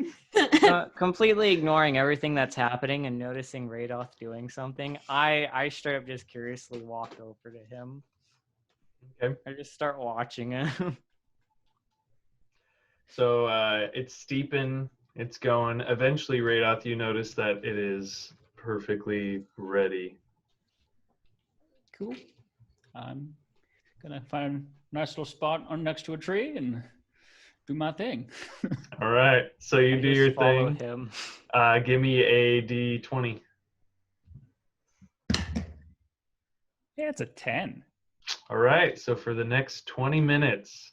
completely ignoring everything that's happening and noticing Radoth doing something, I straight up just curiously walk over to him. Okay. I just start watching him. So it's steeping, it's going. Eventually, Radoth, you notice that it is perfectly ready. Cool. I'm gonna find a nice little spot next to a tree and do my thing. All right. So you I do just your follow thing. him. Give me a D20. Yeah, it's a 10. All right. So for the next 20 minutes,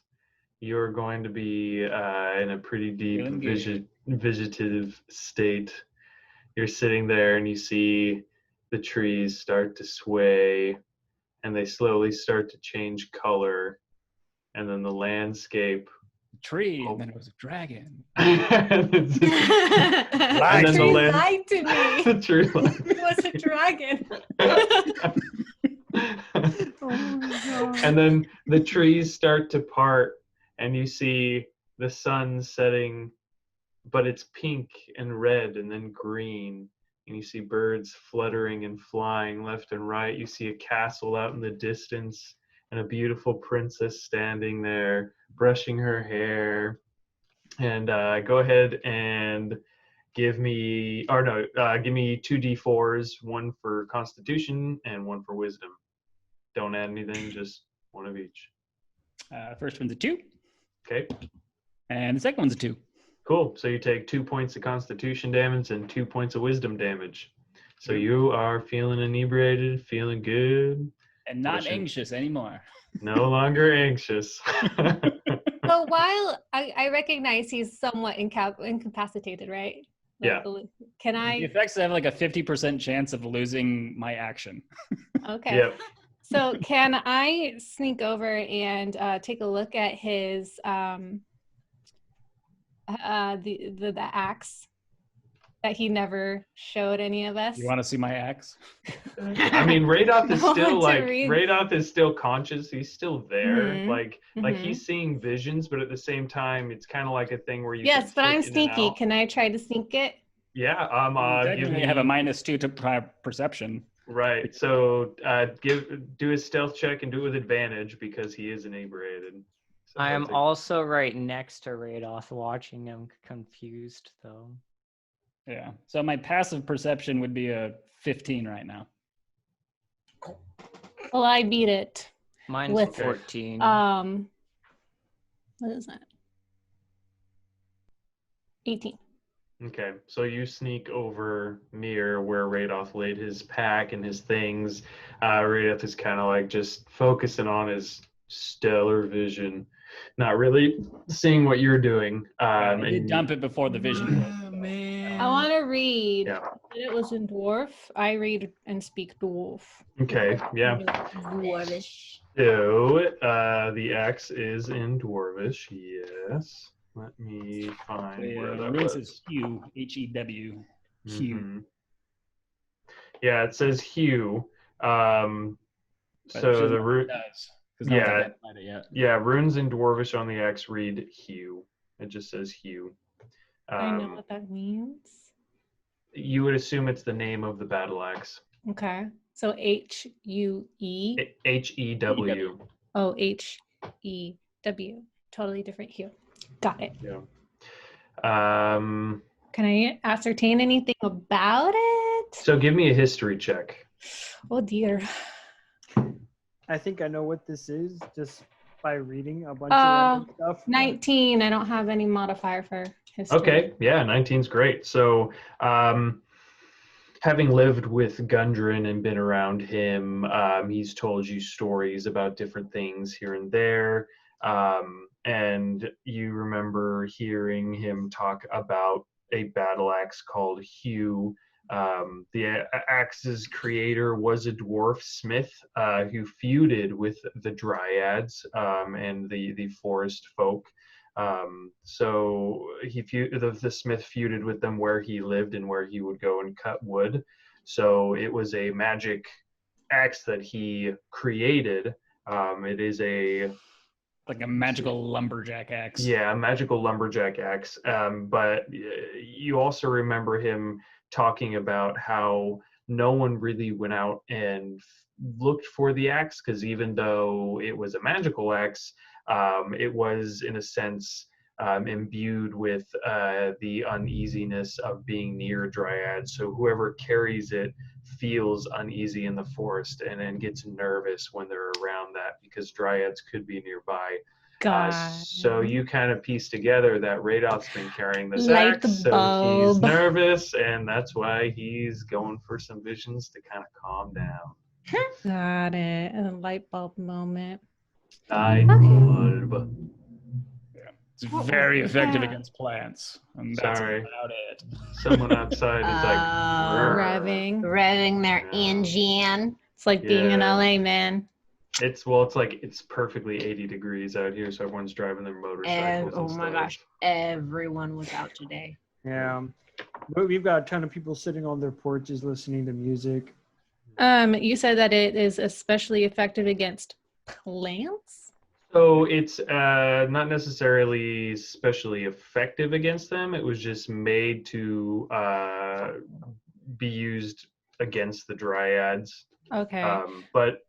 you're going to be in a pretty deep Feeling good. vegetative state. You're sitting there and you see the trees start to sway and they slowly start to change color. And then the landscape. Tree, and then it was a dragon. And then the Tree land- lied to me. The tree lied. It was a dragon. And then the trees start to part and you see the sun setting, but it's pink and red and then green, and you see birds fluttering and flying left and right. You see a castle out in the distance and a beautiful princess standing there brushing her hair. And go ahead and give me 2 D4s, 1 for Constitution and 1 for Wisdom. Don't add anything, just 1 of each. First one's a 2, Okay, and the second one's a 2. cool. So you take 2 points of Constitution damage and 2 points of Wisdom damage. So you are feeling inebriated, feeling good, And not Pushing. anxious anymore. no longer anxious. So while I recognize he's somewhat incapacitated, right? Yeah. Can The I? effects have like a 50% chance of losing my action. Okay. Yep. So can I sneak over and take a look at his the axe that he never showed any of us? You want to see my axe? I mean, Radoth is I still want to read. Radoth is still conscious. He's still there. Mhm. Like Mhm. he's seeing visions, but at the same time, it's kind of like a thing where you. Yes, can but I'm flick in and sneaky. out. Can I try to sneak it? Yeah. Give Technically, me, I have a -2 to perception. Right. So do a stealth check and do it with advantage because he is inebriated. So I am that's also right next to Radoth, watching him confused though. Yeah. So my passive perception would be a 15 right now. Well, I beat it. Mine's With- 14. What is that? 18. Okay, so you sneak over near where Radoth laid his pack and his things. Radoth is kind of like just focusing on his stellar vision, not really seeing what you're doing. I did And dump it before the vision. I want to read. Yeah. It was in dwarf. I read and speak dwarf. Okay, yeah. Dwarvish. So the X is in Dwarvish, yes. Let me find where that Runes was. is Hew, Hew. Hew. Mhm. Yeah, it says Hue. But So it the what root. it does, 'cause I don't think Yeah. I've tried it yet. Yeah, runes in Dwarvish on the X read Hue. It just says Hue. I know what that means. You would assume it's the name of the battle axe. Okay. So H-U-E. Hew. Oh, H-E-W. Totally different hue. Got it. Yeah. Can I ascertain anything about it? So give me a history check. Oh dear. I think I know what this is just by reading a bunch of random stuff. 19. I don't have any modifier for history. Okay, yeah, 19's great. So, having lived with Gundren and been around him, he's told you stories about different things here and there. And you remember hearing him talk about a battle axe called Hugh. The axe's creator was a dwarf smith who feuded with the dryads and the forest folk. So the smith feuded with them where he lived and where he would go and cut wood. So it was a magic axe that he created. It is like a magical lumberjack axe. Yeah, a magical lumberjack axe. But you also remember him talking about how no one really went out and looked for the axe, because even though it was a magical axe, it was in a sense imbued with the uneasiness of being near dryads. So whoever carries it feels uneasy in the forest and then gets nervous when they're around that, because dryads could be nearby. So you kind of piece together that Radoth's been carrying this axe, so he's nervous, and that's why he's going for some visions to kind of calm down. Got it. A light bulb moment. Light bulb. It's very effective against plants. And that's Sorry. about it. Someone outside is like revving their engine. It's like being in LA, man. It's perfectly 80 degrees out here, so everyone's driving their motorcycles. Oh my gosh, everyone was out today. Yeah. We've got a ton of people sitting on their porches listening to music. You said that it is especially effective against plants? So it's not necessarily especially effective against them. It was just made to be used against the dryads. Okay. But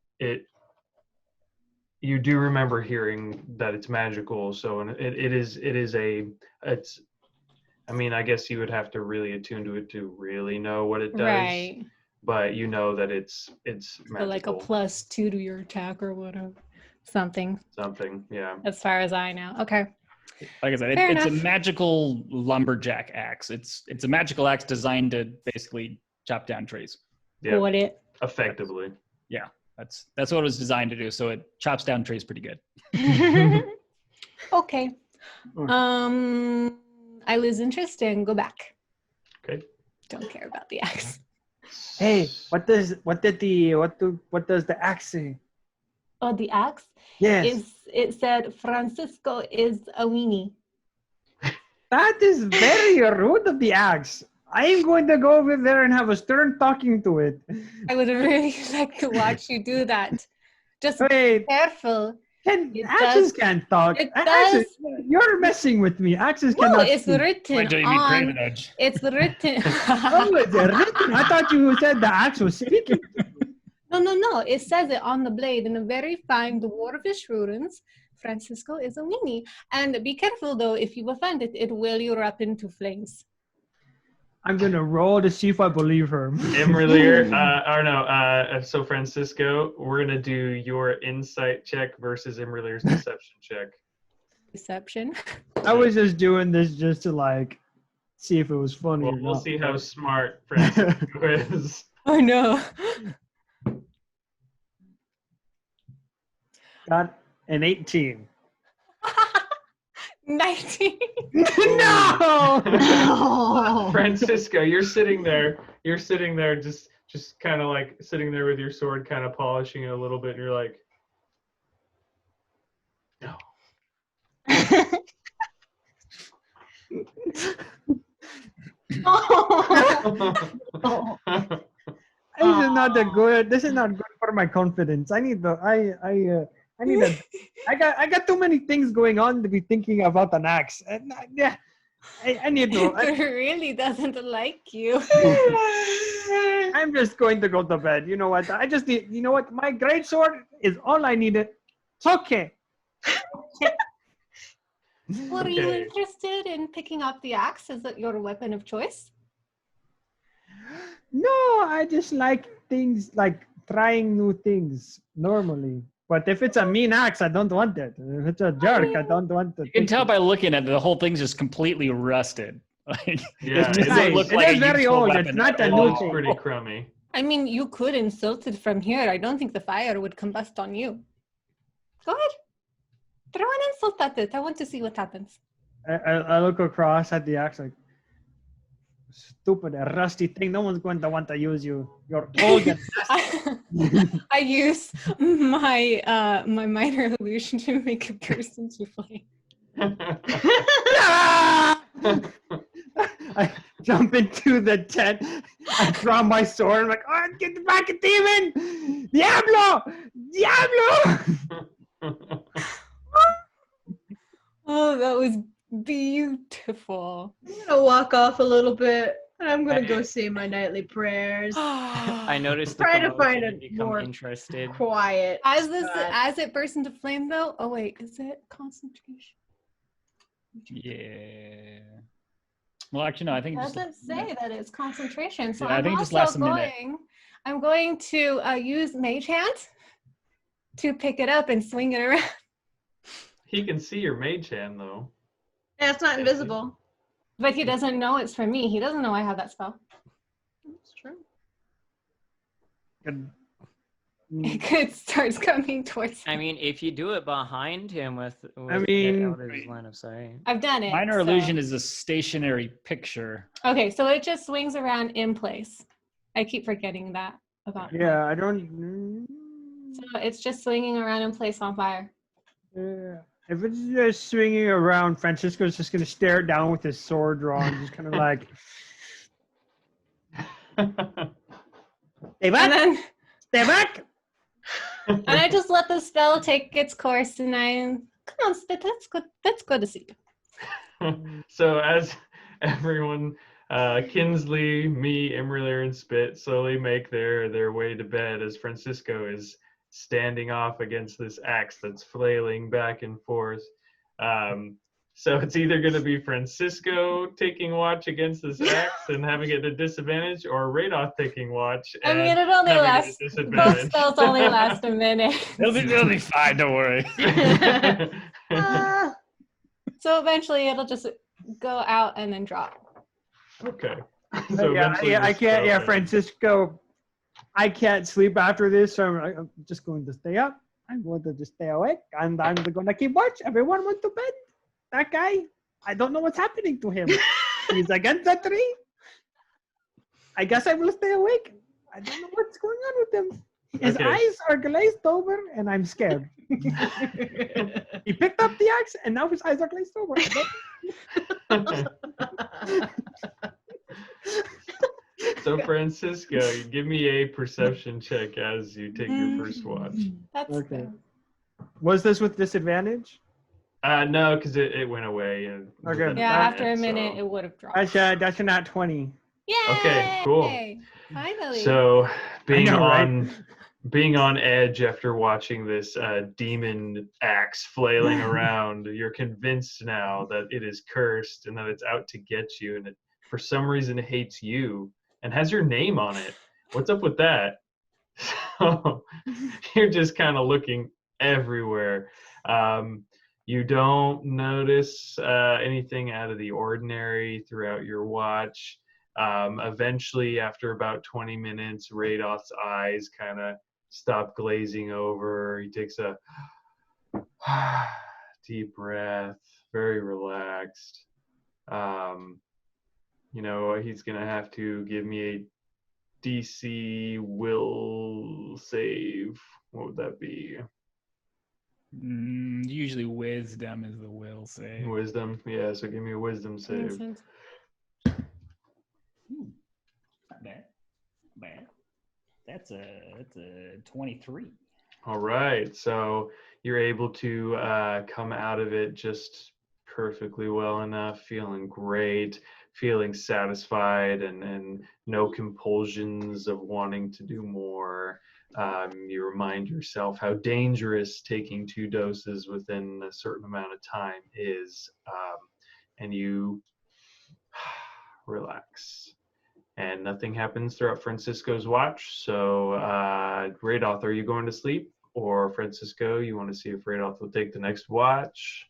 you do remember hearing that it's magical. So I mean, I guess you would have to really attune to it to really know what it does. Right. But you know that it's magical. So like a +2 to your attack or whatever. Something, yeah. As far as I know. Okay. Like I said, it's a magical lumberjack axe. It's a magical axe designed to basically chop down trees. Yeah. What it? Effectively. Yeah. That's what it was designed to do. So it chops down trees pretty good. Okay. I lose interest and go back. Okay. Don't care about the axe. Hey, what does the axe say? Oh, the axe? Yes. It said Francisco is a weenie. That is very rude of the axe. I am going to go over there and have a stern talking to it. I would really like to watch you do that. Just be careful. Axes can't talk. Axes, you're messing with me. Axes cannot No, it's speak. written on. It's written. Oh, it's written. I thought you said the axe was speaking. No. It says it on the blade in a very fine dwarvish runes. Francisco is a weenie. And be careful, though. If you offend it, it will erupt into flames. I'm going to roll to see if I believe her. imra'lyr, so Francisco, we're going to do your insight check versus imra'lyr's deception check. Deception? I was just doing this just to, see if it was funny or not. We'll see how smart Francisco is. Oh, no. Got an 18. 19. No! Francisco, you're sitting there just kind of sitting there with your sword kind of polishing it a little bit, and you're like, no. This is not good for my confidence. I got too many things going on to be thinking about an axe. And I need to. It really doesn't like you. I'm just going to go to bed. You know what? I just need. You know what? My great sword is all I needed. It's okay. Were you interested in picking up the axe? Is it your weapon of choice? No, I just like things like trying new things normally. But if it's a mean axe, I don't want it. If it's a jerk, I don't want it. You can tell by looking at it, the whole thing's just completely rusted. Like, Yeah, it it's doesn't nice. look It like is a very useful old. It's weapon not at a it new all. looks thing. pretty crummy. I mean, you could insult it from here. I don't think the fire would combust on you. Go ahead. Throw an insult at it. I want to see what happens. I look across at the axe like, stupid, a rusty thing. No one's going to want to use you. You're old and I use my my minor illusion to make a person to flame. I jump into the tent. I draw my sword. I'm like, oh, get back, a demon! Diablo! Diablo! Oh, that was beautiful. I'm gonna walk off a little bit, and I'm gonna go say my nightly prayers. I noticed the Trying to find commotion a and become more interested. Quiet. As this spot. as it bursts into flame though. Oh wait, is it concentration? Yeah. Well, actually, no. I think It it just, doesn't say that it's concentration. So Yeah, I I'm think it just also lasts a minute. I'm going to use Mage Hand to pick it up and swing it around. He can see your mage hand though. Yeah, it's not invisible. But he doesn't know it's from me. He doesn't know I have that spell. That's true. It starts coming towards I him. mean, if you do it behind him with mean- out of his line of sight. I've done it. minor so- illusion is a stationary picture. Okay, so it just swings around in place. I keep forgetting that about. Yeah, I don't. So it's just swinging around in place on fire. Yeah. If it's just swinging around, Francisco's just gonna stare it down with his sword drawn, just kind of like, stay And back, then stay back. and I just let the spell take its course, and come on, Spit, let's go to sleep. So as everyone, Kinsley, me, imra'lyr, and Spit slowly make their way to bed as Francisco is standing off against this axe that's flailing back and forth. So it's either going to be Francisco taking watch against this axe and having it at a disadvantage, or Radoth taking watch. I mean, and it only having it at a lasts. Both disadvantage. spells only last a minute. It'll be fine. Don't worry. So eventually, it'll just go out and then drop. Okay. So Yeah, eventually yeah, I this can't. spell Yeah, ends. Francisco, I can't sleep after this, so I'm just going to stay up. I'm going to just stay awake, and I'm going to keep watch. Everyone went to bed. That guy, I don't know what's happening to him. He's against the tree. I guess I will stay awake. I don't know what's going on with him. His Okay. eyes are glazed over, and I'm scared. He picked up the axe, and now his eyes are glazed over. So Francisco, you give me a perception check as you take your first watch. That's Okay. good. Was this with disadvantage? No, because it went away. Okay. Yeah, after a so- minute, it would have dropped. That's a nat 20. Yay! Okay, cool. Finally. So being know, right? on edge after watching this demon axe flailing around, you're convinced now that it is cursed and that it's out to get you, and it for some reason hates you and has your name on it. What's up with that? So you're just kind of looking everywhere. You don't notice anything out of the ordinary throughout your watch. Eventually, after about 20 minutes, Radoth's eyes kind of stop glazing over. He takes a deep breath, very relaxed. He's going to have to give me a DC will save. What would that be? Usually wisdom is the will save. Wisdom. Yeah, so give me a wisdom save. Not bad. Bad. That's a 23. All right, so you're able to come out of it just perfectly well enough, feeling great, feeling satisfied, and no compulsions of wanting to do more. You remind yourself how dangerous taking 2 doses within a certain amount of time is, and you relax. And nothing happens throughout Francisco's watch. So, Radoth, are you going to sleep? or Francisco, you want to see if Radolf will take the next watch?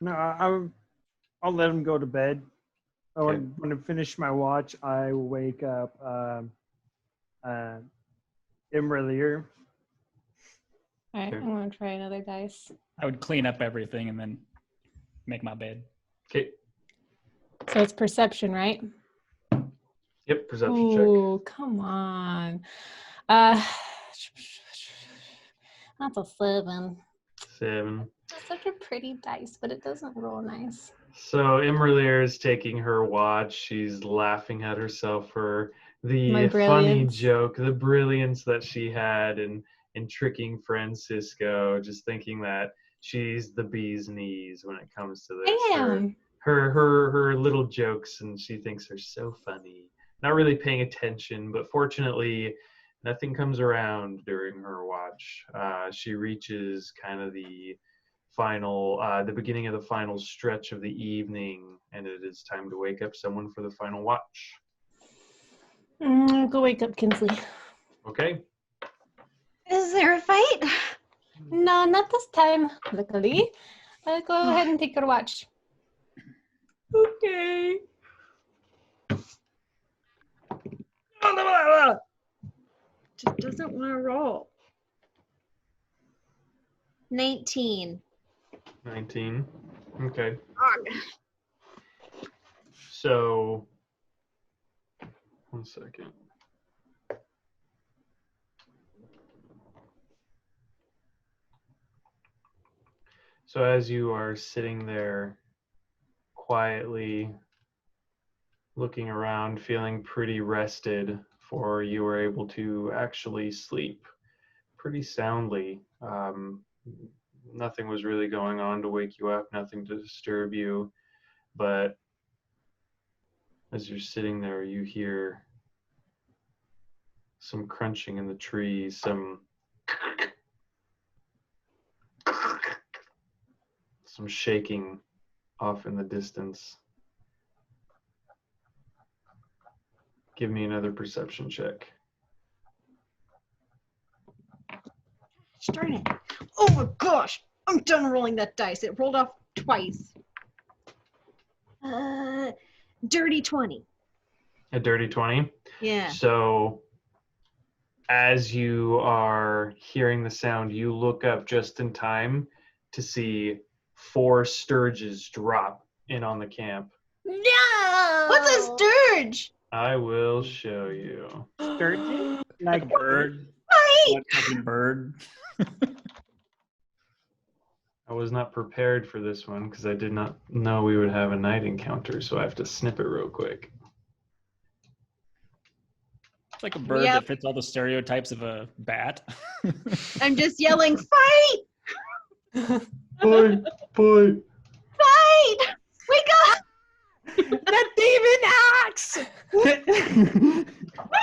No, I'll let him go to bed. Okay. When I finish my watch, I wake up imra'lyr. All right, Okay. I'm gonna try another dice. I would clean up everything and then make my bed. Okay. So it's perception, right? Yep, perception check. Ooh, come on. That's a 7. 7. That's such a pretty dice, but it doesn't roll nice. So imra'lyr is taking her watch. She's laughing at herself for My the funny brilliance. joke, the brilliance that she had in tricking Francisco, just thinking that she's the bee's knees when it comes to this. Damn. Her little jokes, and she thinks they're so funny. Not really paying attention, but fortunately, nothing comes around during her watch. She reaches kind of the beginning of the final stretch of the evening, and it is time to wake up someone for the final watch. Go wake up Kinsley. Okay. Is there a fight? No, not this time, luckily. Go ahead and take your watch. Okay. Just doesn't want to roll. 19. 19. Okay. Ugh. So, 1 second. So as you are sitting there quietly looking around, feeling pretty rested, for you were able to actually sleep pretty soundly. Nothing was really going on to wake you up, nothing to disturb you, but as you're sitting there, you hear some crunching in the trees, some shaking off in the distance. Give me another perception check. Darn it. Oh my gosh. I'm done rolling that dice. It rolled off twice. Dirty 20. A dirty 20? Yeah. So as you are hearing the sound, you look up just in time to see 4 sturges drop in on the camp. No! What's a sturge? I will show you. Sturgeon? Like Bird. Fight! Like fucking bird. I was not prepared for this one because I did not know we would have a night encounter, so I have to snip it real quick. It's like a bird Yep. that fits all the stereotypes of a bat. I'm just yelling, fight! Fight! Fight! Fight! Wake up! the demon axe.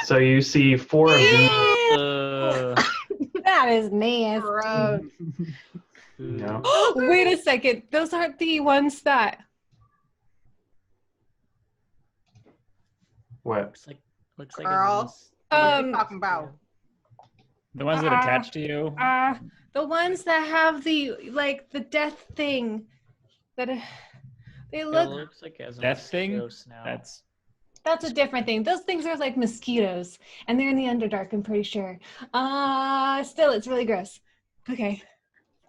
So you see 4 of them. That is nasty. Gross. No. Wait a second. Those aren't the ones that. What? Looks like Girl. it's What are you Um, talking about? The ones that attach to you. The ones that have the death thing. That they it look. looks like it has a Death thing? mosquito snout. That's a different thing. Those things are like mosquitoes, and they're in the Underdark. I'm pretty sure. Still, it's really gross. Okay.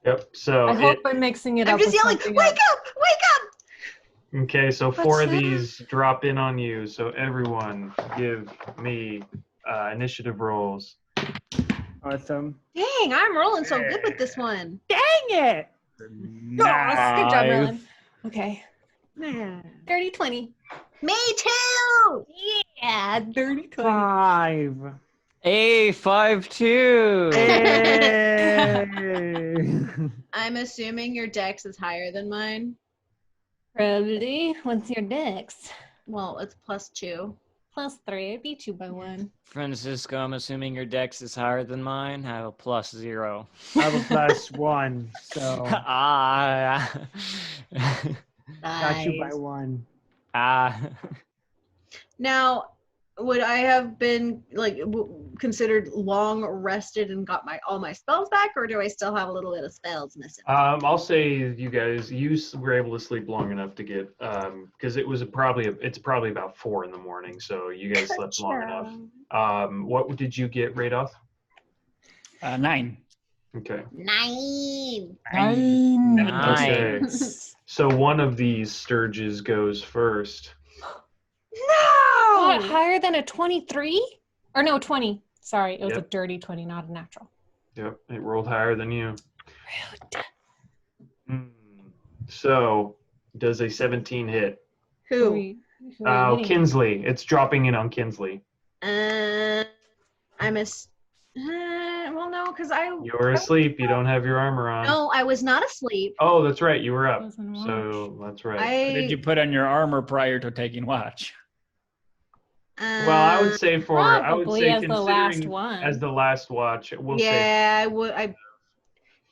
Yep. So I hope I'm mixing it I'm up. just with yelling, something wake else. up! Wake up! okay, so What's 4 of that? these drop in on you. So everyone, give me initiative rolls. Awesome. Dang, I'm rolling so good with this one. Dang it! Yes, good job, Merlin. Okay. Man. 30-20. Me too! Yeah, 30-20. 5. A5-2. Hey. I'm assuming your dex is higher than mine. Probably. What's your dex? Well, it's +2. +3. I beat you by 1. Francisco, I'm assuming your dex is higher than mine. I have a +0. I have a +1, so got you by Nice. 1. Ah. Now, would I have been like considered long rested and got all my spells back, or do I still have a little bit of spells missing? I'll say you guys were able to sleep long enough to get because it's probably about 4 a.m, so you guys slept long enough. What did you get, Radoff? 9. Okay. 9. Okay. So one of these sturges goes first. No! What, higher than a 23? Or no, 20. Sorry, it was a dirty 20, not a natural. Yep, it rolled higher than you. Rude. So, does a 17 hit? Who? Oh, Kinsley. It's dropping in on Kinsley. I missed. Well, no, because You're asleep. You don't have your armor on. No, I was not asleep. Oh, that's right. You were up. So that's right. Did you put on your armor prior to taking watch? Well, I would say Probably as the last considering one. as the last watch, we'll say Yeah, I would.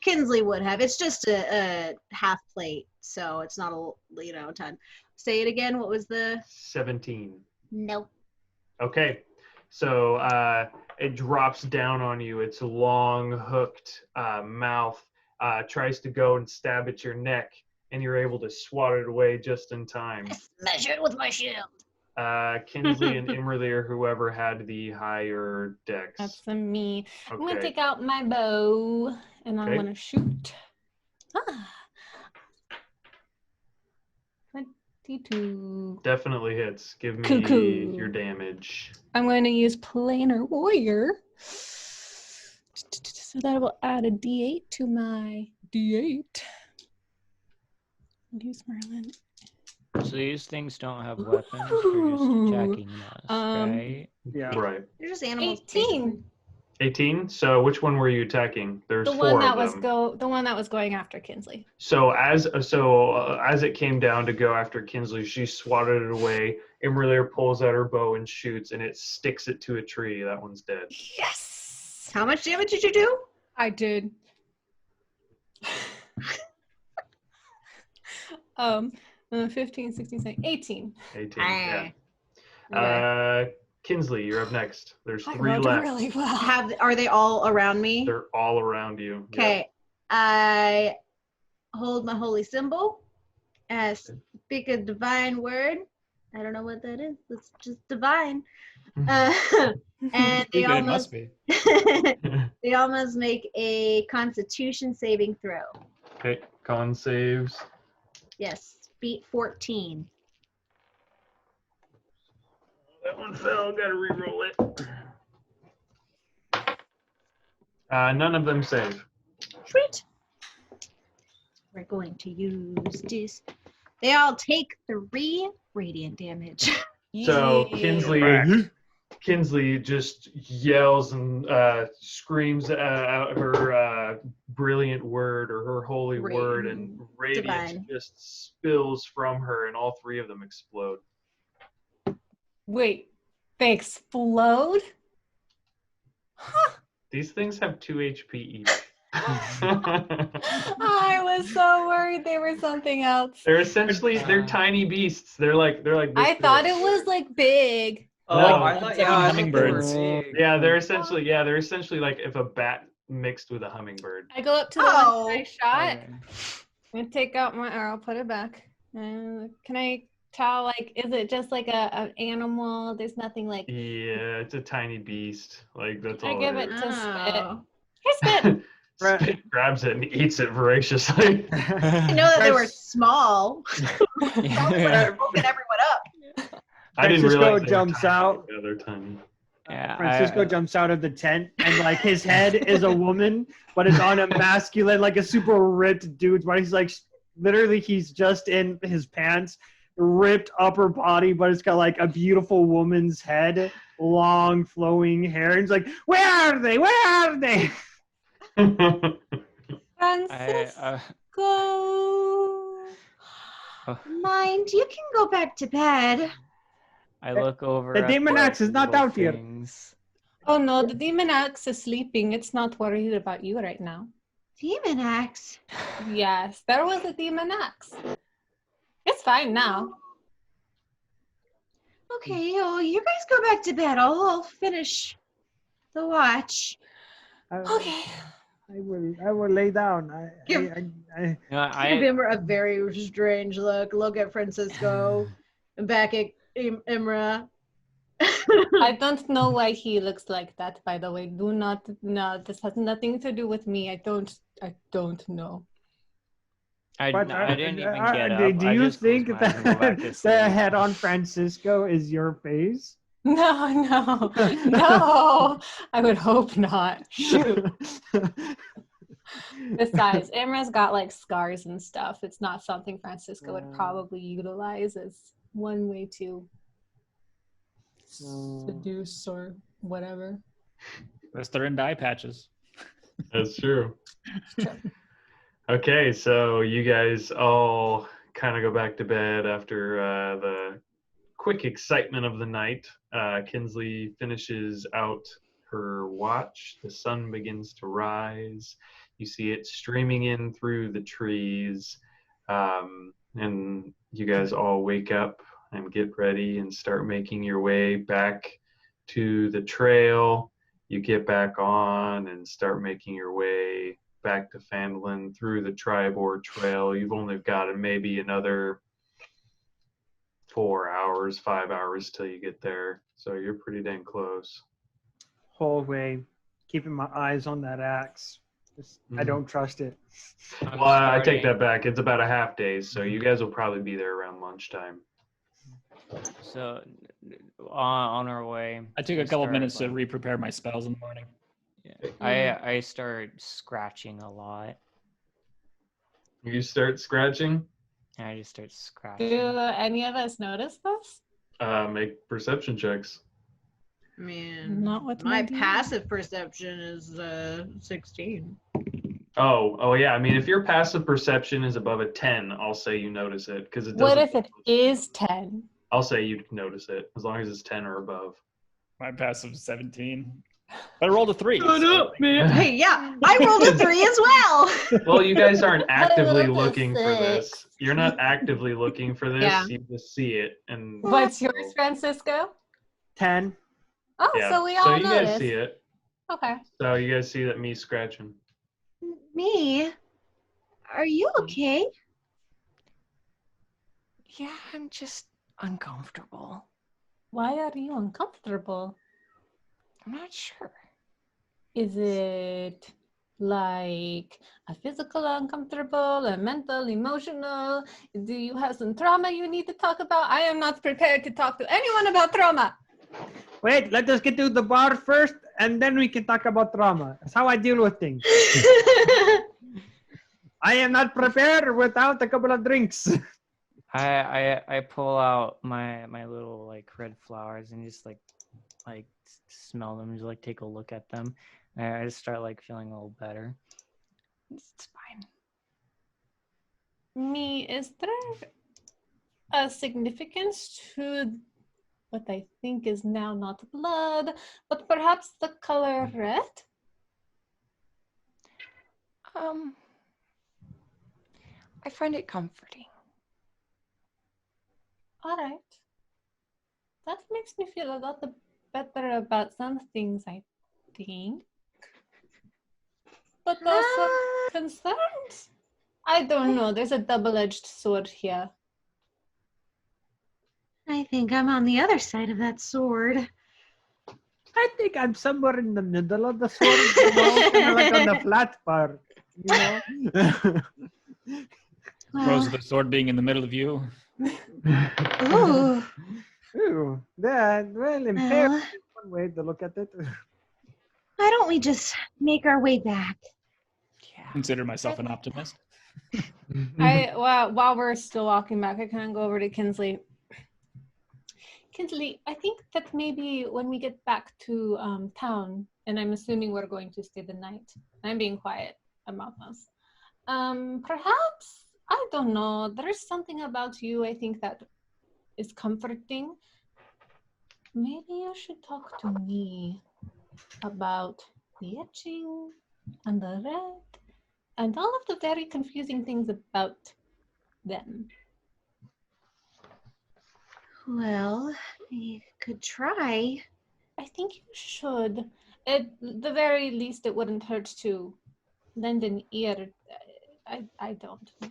Kinsley would have. It's just a half plate, so it's not a ton. Say it again. What was the 17. Nope. Okay, so it drops down on you. Its long, hooked mouth tries to go and stab at your neck, and you're able to swat it away just in time. Smash it with my shield. Kinsley and imra'lyr, whoever had the higher dex. That's me. I'm going to Okay. take out my bow, and I'm Okay. going to shoot. 22. Definitely hits. Give me Cuckoo. your damage. I'm going to use Planar Warrior. So that will add a d8 to my d8. Use Merlin. So these things don't have weapons. They're just attacking us, right? Yeah. Right. They're just animals. 18. 18. So which one were you attacking? There's The 4 one that of was them. the one that was going after Kinsley. So as it came down to go after Kinsley, she swatted it away. imra'lyr pulls out her bow and shoots, and it sticks it to a tree. That one's dead. Yes. How much damage did you do? I did. 15, 16, 17, 18. 18. Ah. Yeah. Kinsley, you're up next. There's I 3 rolled left. really well. Are they all around me? They're all around you. Okay. I hold my holy symbol. Speak a divine word. I don't know what that is. It's just divine. And they It must be. they all must make a Constitution saving throw. Okay. Con saves. Yes, beat 14. That one fell. Gotta re-roll it. None of them save. Sweet. We're going to use this. They all take 3 radiant damage. So Yeah. Kinsley just yells and screams out her brilliant word or her holy word, and radiance Divine. just spills from her, and all 3 of them explode. Wait, they explode? Huh. These things have 2 HP each. I was so worried they were something else. They're tiny beasts. They're like this I thought big. it was like big. No. I thought It's like they were hummingbirds. big. Yeah, they're essentially like if a bat mixed with a hummingbird. I go up to the one that I shot. Okay. I'm gonna take out my arrow, put it back. Can I tell, like, is it just like an animal? There's nothing like. Yeah, it's a tiny beast. Like that's I all. give it it is. to Spit. Oh. Here, Spit. Spit grabs it and eats it voraciously. I know that they were small. Yeah. They're broken everyone up. I didn't Francisco realize they were jumps tiny. out. Yeah, they're tiny. Yeah, Francisco jumps out of the tent, and like his head is a woman, but it's on a masculine, like a super ripped dude's body. He's like, literally, he's just in his pants, ripped upper body, but it's got like a beautiful woman's head, long flowing hair. And he's like, "Where are they? Where are they?" Francisco. Mind, you can go back to bed. I look over. The at demon axe is not little out yet. things. Oh no, the demon axe is sleeping. It's not worried about you right now. Demon axe. Yes, there was a demon axe. It's fine now. Okay, well, you guys go back to bed. I'll finish the watch. Okay. I will lay down. Give- I Give him a very strange look. Look at Francisco and back at Imra. I don't know why he looks like that, by the way. No, this has nothing to do with me. I don't know. I didn't even get up. Do I you just closed think my eyes and go back to that the sleep. head on Francisco is your face? No, no. I would hope not. Shoot. Besides, Imra's got like scars and stuff. It's not something Francisco would probably utilize as one way to seduce or whatever. Unless they're in eye patches. That's true. Okay, so you guys all kind of go back to bed after the quick excitement of the night. Kinsley finishes out her watch. The sun begins to rise. You see it streaming in through the trees. And you guys all wake up and get ready and start making your way back to the trail. You get back on and start making your way back to Phandelver through the Tribord Trail. You've only got maybe another 4 hours, 5 hours till you get there. So you're pretty dang close. Whole way, keeping my eyes on that axe. I don't trust it. Well, I take that back. It's about a half day, so you guys will probably be there around lunchtime. So on our way, I took a couple minutes to re-prepare my spells in the morning. Yeah. I start scratching a lot. You start scratching? I just start scratching. Do any of us notice this? Make perception checks. Man, Not with my my passive perception is 16. Oh yeah. I mean, if your passive perception is above a 10, I'll say you notice it because it doesn't. What if it is 10? I'll say you notice it as long as it's 10 or above. My passive is 17. But I rolled a 3. Shut up, man. Hey, yeah, I rolled a 3 as well. Well, you guys aren't actively I rolled a looking for this. 6. You're not actively looking for this. Yeah. You just see it. And What's yours, Francisco? 10. Oh, yeah. so we all So you notice. guys see it. Okay. So you guys see that me scratching. Me? Are you okay? Yeah, I'm just uncomfortable. Why are you uncomfortable? I'm not sure. Is it like a physical uncomfortable, a mental, emotional? Do you have some trauma you need to talk about? I am not prepared to talk to anyone about trauma. Wait, let us get to the bar first, and then we can talk about trauma. That's how I deal with things. I am not prepared without a couple of drinks. I pull out my little like red flowers and just like smell them, just like take a look at them. And I just start like feeling a little better. It's fine. Me, is there a significance to what I think is now not blood, but perhaps the color red? I find it comforting. All right. That makes me feel a lot better about some things, I think. But also concerned? I don't know. There's a double-edged sword here. I think I'm on the other side of that sword. I think I'm somewhere in the middle of the sword, you know, kind of like on the flat part, you know. Pros of the sword being in the middle of you. Ooh. Ooh, that, well, impaired is one way to look at it. Why don't we just make our way back? Yeah. Consider myself an optimist. While we're still walking back, I kind of go over to Kinsley. Kinsley, I think that maybe when we get back to town, and I'm assuming we're going to stay the night. I'm being quiet about this. Perhaps, I don't know, there's something about you I think that is comforting. Maybe you should talk to me about the etching and the red and all of the very confusing things about them. Well, I could try. I think you should. At the very least, it wouldn't hurt to lend an ear. I don't know.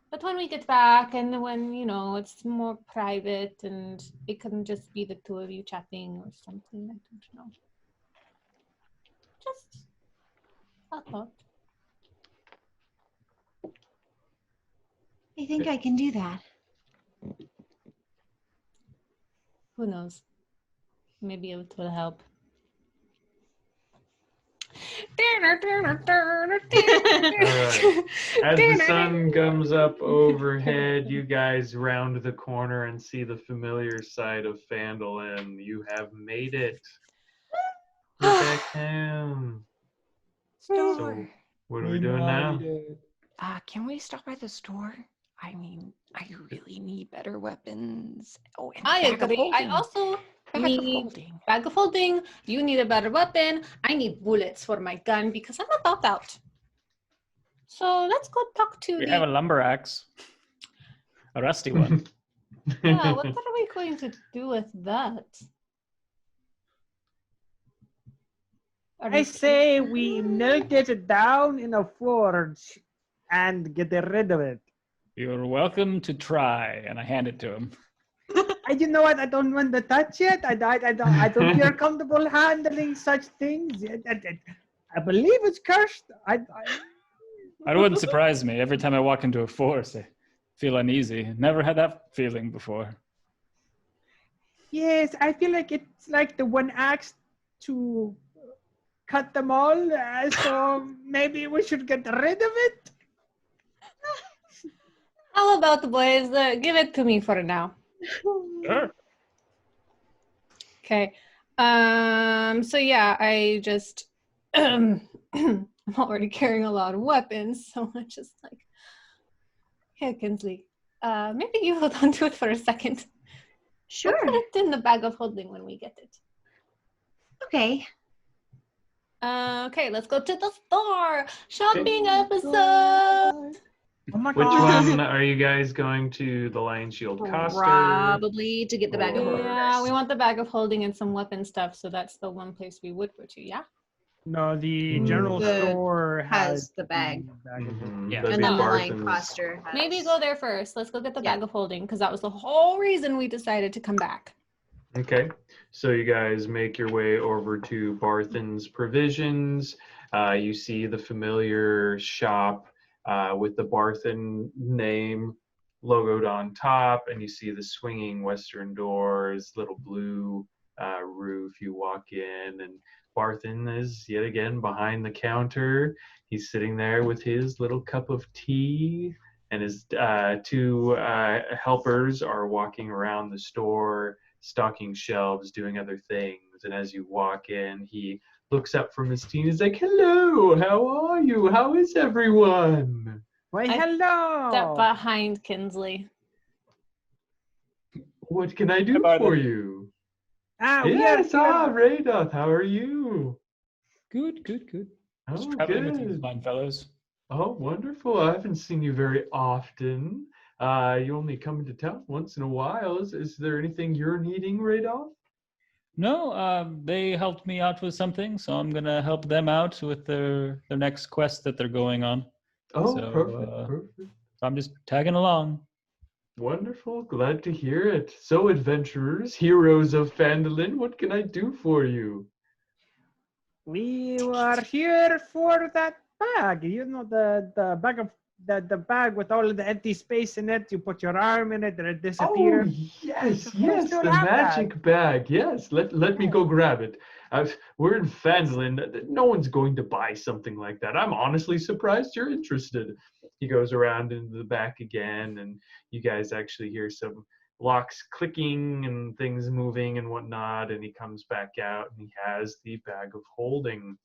But when we get back and when, it's more private and it can just be the two of you chatting or something, I don't know. Just a thought. I think I can do that. Who knows? Maybe it will help. As the sun comes up overhead, you guys round the corner and see the familiar side of Phandelver. You have made it. You're back home. So, what are we doing now? Can we stop by the store? I mean, I really need better weapons. Oh, and I bag of agree. I holding. also Bag of need holding. bag of holding. You need a better weapon. I need bullets for my gun because I'm about out. So let's go talk to We have a lumber axe. A rusty one. Yeah, what are we going to do with that? I say we melt it down in a forge and get rid of it. You're welcome to try. And I hand it to him. You know what? I don't want to touch it. I don't feel comfortable handling such things. I believe it's cursed. It wouldn't surprise me. Every time I walk into a forest, I feel uneasy. Never had that feeling before. Yes, I feel like it's like the one axe to cut them all. So maybe we should get rid of it. How about the boys? Give it to me for now. Sure. Okay. So yeah, I just I'm already carrying a lot of weapons, so I'm just like, here, Kinsley. Maybe you hold on to it for a second. Sure. We'll put it in the bag of holding when we get it. Okay. Okay, let's go to the store. Shopping episode. Oh my Which God. one are you guys going to? The Lion Shield Coster? Probably to get the bag of holding. Yeah, we want the bag of holding and some weapon stuff, so that's the one place we would go to, yeah? No, the general The- store has the bag. Mhm. Yeah. That'd And be then the Lion Barthen's. Coster has... Maybe go there first. Let's go get the Yeah. bag of holding, because that was the whole reason we decided to come back. Okay, so you guys make your way over to Barthen's Provisions. You see the familiar shop with the Barthen name logoed on top, and you see the swinging western doors, little blue roof. You walk in, and Barthen is yet again behind the counter. He's sitting there with his little cup of tea, and his two helpers are walking around the store, stocking shelves, doing other things. And as you walk in, he looks up from his tea and he's like, "Hello, how are you? How is everyone?" Why, I hello. Step behind Kinsley. "What can I do Hi, for Barthen. you?" We "Yes, are here. Radoth, how are you?" Good. "Oh, Just traveling with you, good. fine fellows. Oh, wonderful. I haven't seen you very often. You only come into town once in a while. Is there anything you're needing, Radoth?" No, they helped me out with something, so I'm gonna help them out with their next quest that they're going on. "Oh, So, perfect. So I'm just tagging along. Wonderful. Glad to hear it. So, adventurers, heroes of Phandelver, what can I do for you?" We were here for that bag. You know, the bag of the bag with all of the empty space in it. You put your arm in it and it "Oh, disappears. yes, We yes, still the have that. magic bag. Yes, let me go grab it. We're in Phandelver. No one's going to buy something like that. I'm honestly surprised you're interested." He goes around into the back again, and you guys actually hear some locks clicking and things moving and whatnot, and he comes back out and he has the bag of holding.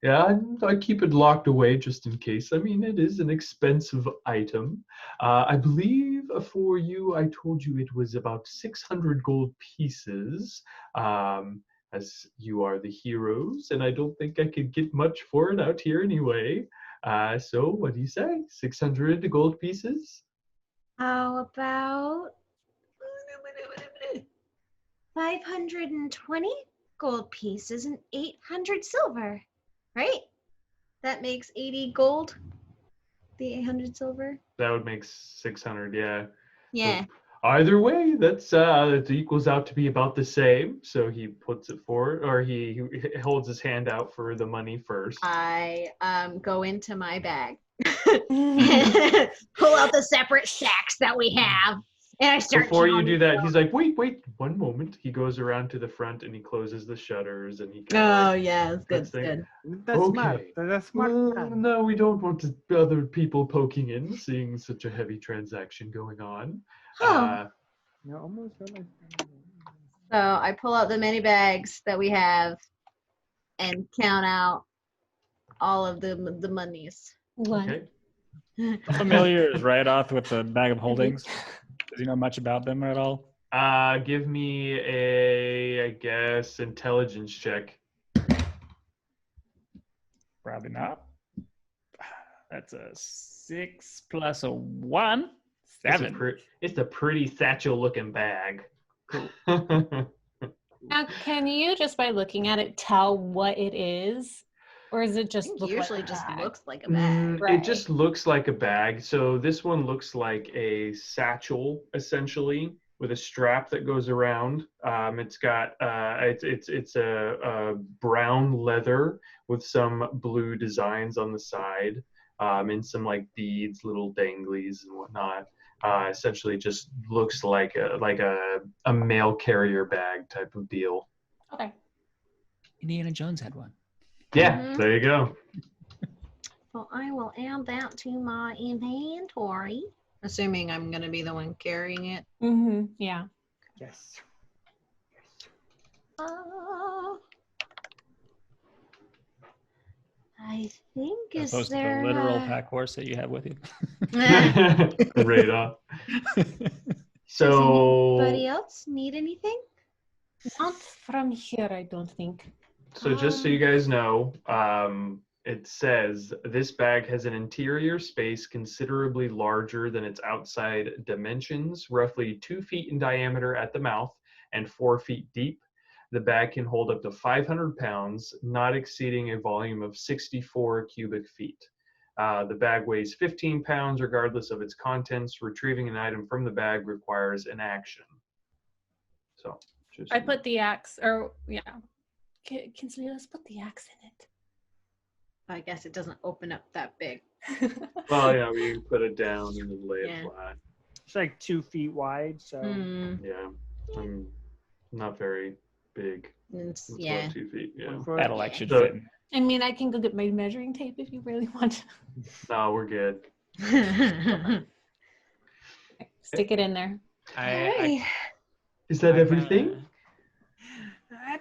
Yeah, I keep it locked away just in case. I mean, it is an expensive item. I believe for you, I told you it was about 600 gold pieces, as you are the heroes, and I don't think I could get much for it out here anyway. So what do you say? 600 gold pieces? How about 520 gold pieces and 800 silver, right? That makes 80 gold. The 800 silver. That would make 600, yeah. Yeah. Either way, that's it equals out to be about the same. So he puts it forward, or he holds his hand out for the money first. I go into my bag, pull out the separate sacks that we have, and I start. Before you do that, he's like, wait, one moment. He goes around to the front and he closes the shutters and he. Oh yeah, it's good. That's good. That's Okay. smart. That's smart. man. No, we don't want other people poking in, seeing such a heavy transaction going on. Oh. Yeah, almost felt like. So I pull out the many bags that we have, and count out all of the monies. One. Okay. Familiar is right off with the bag of holdings. Does he know much about them at all? Give me a, I guess, intelligence check. Probably not. That's a 6 plus a 1. 7. It's a pretty satchel-looking bag. Cool. Now, can you just by looking at it tell what it is, or is it just look Usually like a just bag? looks like a bag. Right. It just looks like a bag. So this one looks like a satchel, essentially, with a strap that goes around. It's got it's a brown leather with some blue designs on the side, and some like beads, little danglies and whatnot. Essentially, just looks like a mail carrier bag type of deal. Okay. Indiana Jones had one. Yeah, there you go. Well, I will add that to my inventory. Assuming I'm going to be the one carrying it. Mm-hmm. Yeah. Yes. I think As is opposed to there the literal pack horse that you have with you. Right on. Does So, anybody else need anything? Not from here, I don't think. so just so you guys know, it says this bag has an interior space considerably larger than its outside dimensions, roughly 2 feet in diameter at the mouth and 4 feet deep. The bag can hold up to 500 pounds, not exceeding a volume of 64 cubic feet. The bag weighs 15 pounds regardless of its contents. Retrieving an item from the bag requires an action. So, just I put the axe, or yeah. Kinsley, let's put the axe in I guess it doesn't open up that big. it. well, yeah, we can put it down and then lay it flat. It's like 2 feet wide, so. Yeah, I'm not very big. It's, It's yeah. about 2 feet. Yeah. Cadillac should So- fit. I mean, I can go get my measuring tape if you really want. No, we're good. Stick it in there. I Is that I'm everything? That,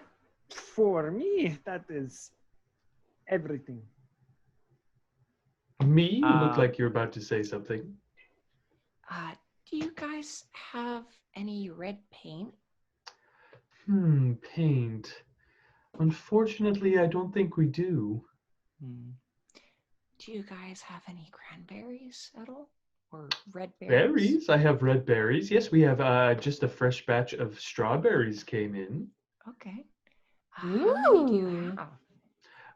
for me, that is everything. Me? You look Um, like you're about to say something. Do you guys have any red paint? Paint. Unfortunately, I don't think we do. Do you guys have any cranberries at all? Or red berries? Berries? I have red berries. Yes, we have just a fresh batch of strawberries came in. Okay. How many do you Ooh. have?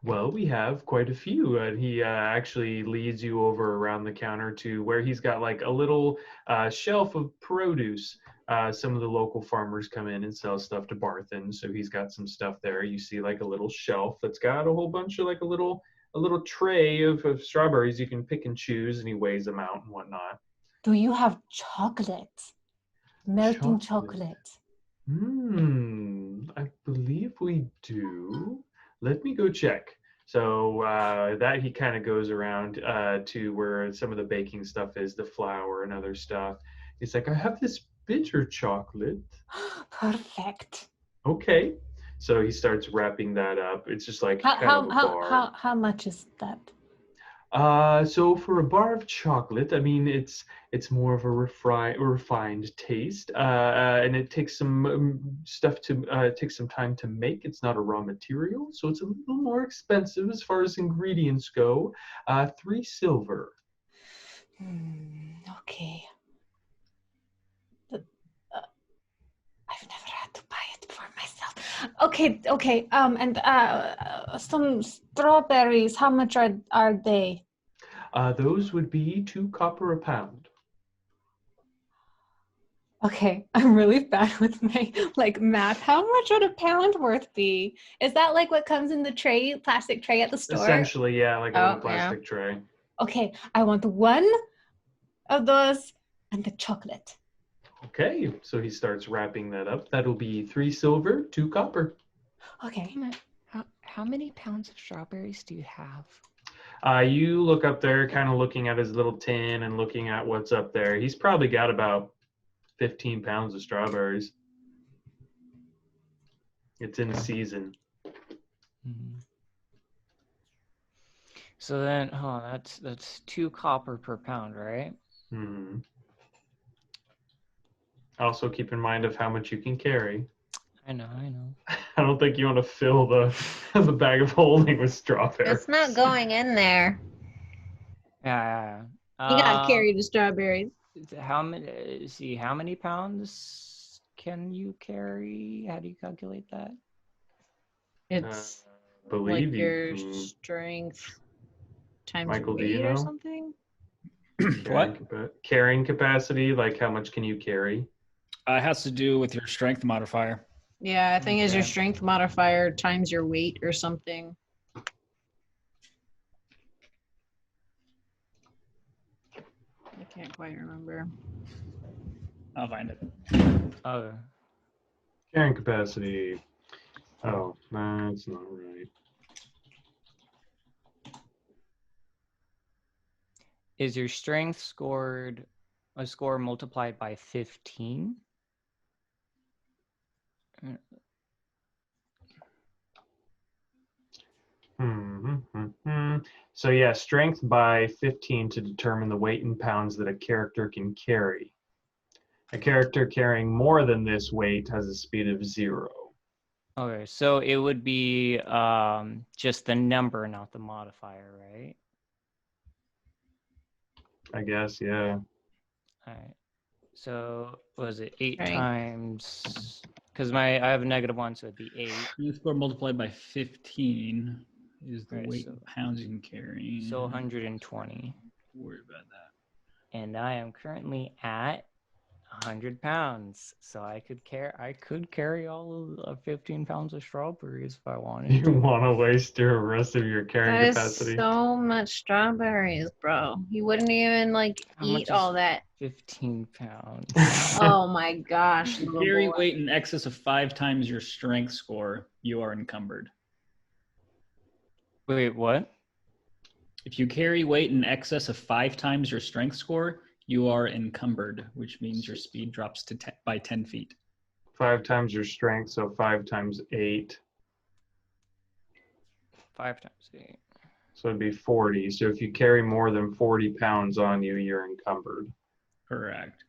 Well, we have quite a few, and he actually leads you over around the counter to where he's got like a little shelf of produce. Some of the local farmers come in and sell stuff to Barthen, so he's got some stuff there. You see like a little shelf that's got a whole bunch of like a little tray of strawberries you can pick and choose, and he weighs them out and whatnot. Do you have chocolate? Melting chocolate. I believe we do. Let me go check. So that he kind of goes around to where some of the baking stuff is, the flour and other stuff. He's like, I have this bitter chocolate. Perfect. Okay. So he starts wrapping that up. It's just like kind of a bar. How much is that? So for a bar of chocolate, I mean, it's more of a refined taste, and it takes some takes some time to make. It's not a raw material, so it's a little more expensive as far as ingredients go. 3 silver. Okay. Okay, okay. And some strawberries. How much are they? Those would be 2 copper a pound. Okay, I'm really bad with my math. How much would a pound worth be? Is that like what comes in the tray, plastic tray at the store? Essentially, yeah, like a Oh, little plastic tray. Okay, I want one of those and the chocolate. Okay, so he starts wrapping that up. That'll be 3 silver, 2 copper. Okay. How many pounds of strawberries do you have? You look up there, kind of looking at his little tin and looking at what's up there. He's probably got about 15 pounds of strawberries. It's in season. Mm-hmm. So then, that's 2 copper per pound, right? Hmm. Also, keep in mind of how much you can carry. I know. I don't think you want to fill the bag of holding with strawberries. It's not going in there. Yeah. You gotta carry the strawberries. How many pounds can you carry? How do you calculate that? It's Believe like you your can- strength times Michael, do weight you know? or something. Carrying capacity, like how much can you carry? It has to do with your strength modifier. Yeah, I think it's your Okay. strength modifier times your weight or something. I can't quite remember. I'll find it. Okay. Carrying capacity. Oh, that's not right. Is your strength scored a score multiplied by 15? So yeah, strength by 15 to determine the weight in pounds that a character can carry. A character carrying more than this weight has a speed of 0. Okay, so it would be just the number, not the modifier, right? I guess, yeah. All right. So was it 8 Right. times? Because I have a -1, so it'd be 8. You score multiplied by 15 is the Right, weight so- in pounds you can carry. So 120. Don't worry about that. And I am currently at 100 pounds, so I could carry all of 15 pounds of strawberries if I wanted You to. want to waste the rest of your carrying That is capacity? so much strawberries, bro. You wouldn't even How much eat all is- that. 15 pounds. Oh my gosh. If you little carry boy. weight in excess of 5 times your strength score, you are encumbered. Wait, what? If you carry weight in excess of 5 times your strength score, you are encumbered, which means your speed drops to by 10 feet. 5 times your strength, so 5 times 8. 5 times 8. So it'd be 40. So if you carry more than 40 pounds on you, you're encumbered. Correct.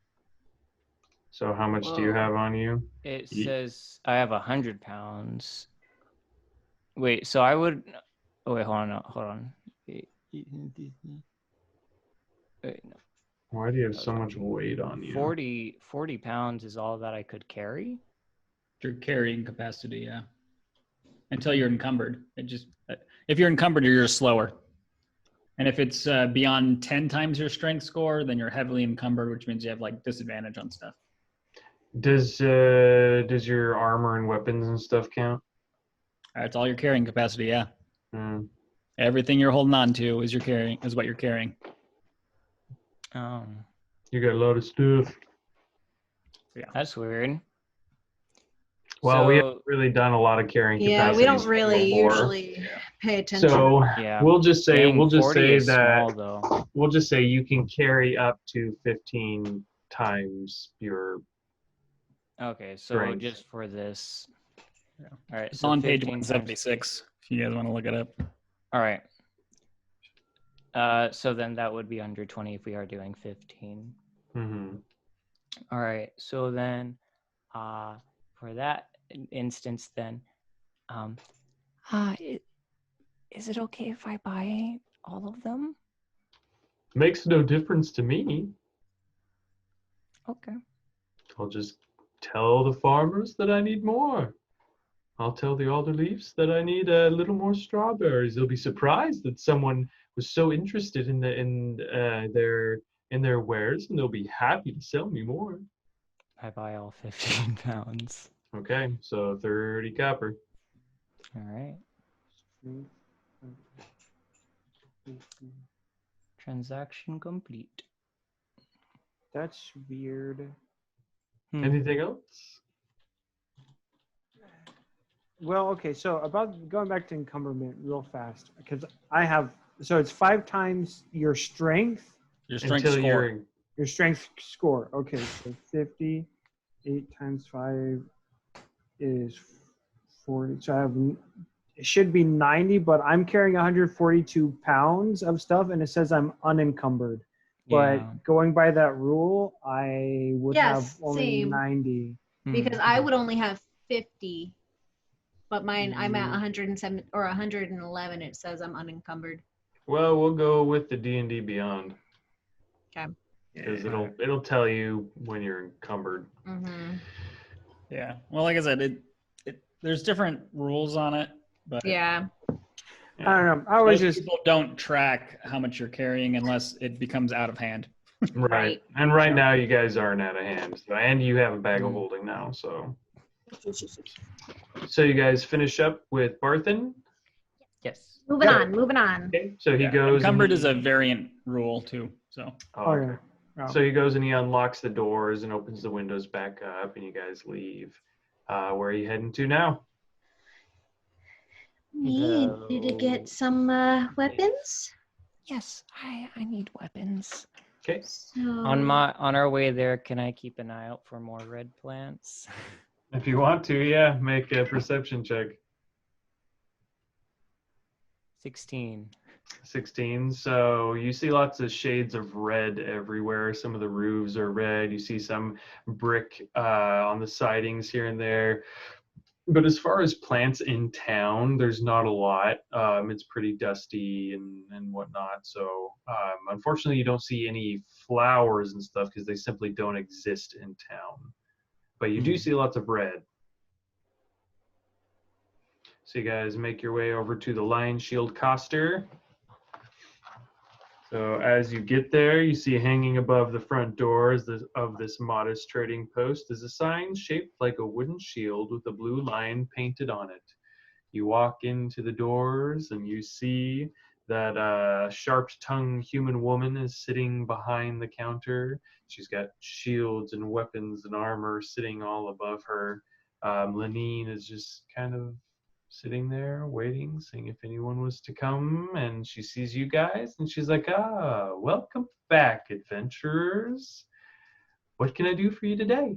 So how much do you Whoa. have on you? It Ye- says I have 100 pounds. Wait, so I would. Oh, wait, hold on. Wait, no. Why do you have so much weight on you? 40 pounds is all that I could carry? Your carrying capacity, yeah. Until you're encumbered. If you're encumbered, you're slower. And if it's beyond 10 times your strength score, then you're heavily encumbered, which means you have like disadvantage on stuff. Does your armor and weapons and stuff count? That's all your carrying capacity, yeah. Hmm. Everything you're holding on to is what you're carrying. You got a lot of stuff. Yeah. That's weird. Well, we So- haven't really done a lot of carrying Yeah, capacity. we don't really usually pay attention. So Yeah. we'll just say Dang, 40 is that small, though. we'll just say you can carry up to 15 times your. Okay, so Strength. just for this. Yeah. All right. It's so on page 15 times- 176, if you guys want to look it up. All right. So then that would be 120 if we are doing 15. Mm-hmm. All right. So then, for that instance, then, Is it okay if I buy all of them? Makes no difference to me. Okay. I'll just tell the farmers that I need more. I'll tell the alder leaves that I need a little more strawberries. They'll be surprised that someone was so interested in their wares, and they'll be happy to sell me more. I buy all 15 pounds. Okay, so 30 copper. All right. Transaction complete. That's weird. Anything else? Well, okay, so about going back to encumberment real fast, because I have, so it's 5 times your strength. Your strength Until score. you're Your strength score. Okay, so 50, 8 times 5 is 40. So I have, it should be 90, but I'm carrying 142 pounds of stuff, and it says I'm unencumbered. Yeah. But going by that rule, I would have Yes, only same. 90. Because I would only have 50, but mine I'm at Mm. 107 or 111. It says I'm unencumbered. well, we'll go with the D&D Beyond Okay. because it'll tell you when you're encumbered. Mm-hmm. Yeah. Well, like I said, there's different rules on it, but I Yeah. don't know. I was most just people don't track how much you're carrying unless it becomes out of hand. Right. And right now you guys aren't out of hand. So, and you have a bag of Mm. holding now, so. So you guys finish up with Barthen. Yes. Moving Yeah. on. Moving on. Okay. So he Yeah, goes. Encumbered and is a variant rule too. So Oh, oh okay. yeah. So he goes and he unlocks the doors and opens the windows back up, and you guys leave. Where are you heading to now? Need to get some weapons. Yes, I need weapons. Okay. So On our way there, can I keep an eye out for more red plants? If you want to, yeah, make a perception check. 16. 16. So you see lots of shades of red everywhere. Some of the roofs are red. You see some brick on the sidings here and there. But as far as plants in town, there's not a lot. It's pretty dusty and whatnot. So unfortunately, you don't see any flowers and stuff because they simply don't exist in town. But you do see lots of red. So you guys make your way over to the Lion Shield Coster. So as you get there, you see hanging above the front doors of this modest trading post is a sign shaped like a wooden shield with a blue lion painted on it. You walk into the doors and you see that a sharp-tongued human woman is sitting behind the counter. She's got shields and weapons and armor sitting all above her. Lenine is just kind of sitting there waiting, seeing if anyone was to come, and she sees you guys and she's like, welcome back, adventurers. What can I do for you today?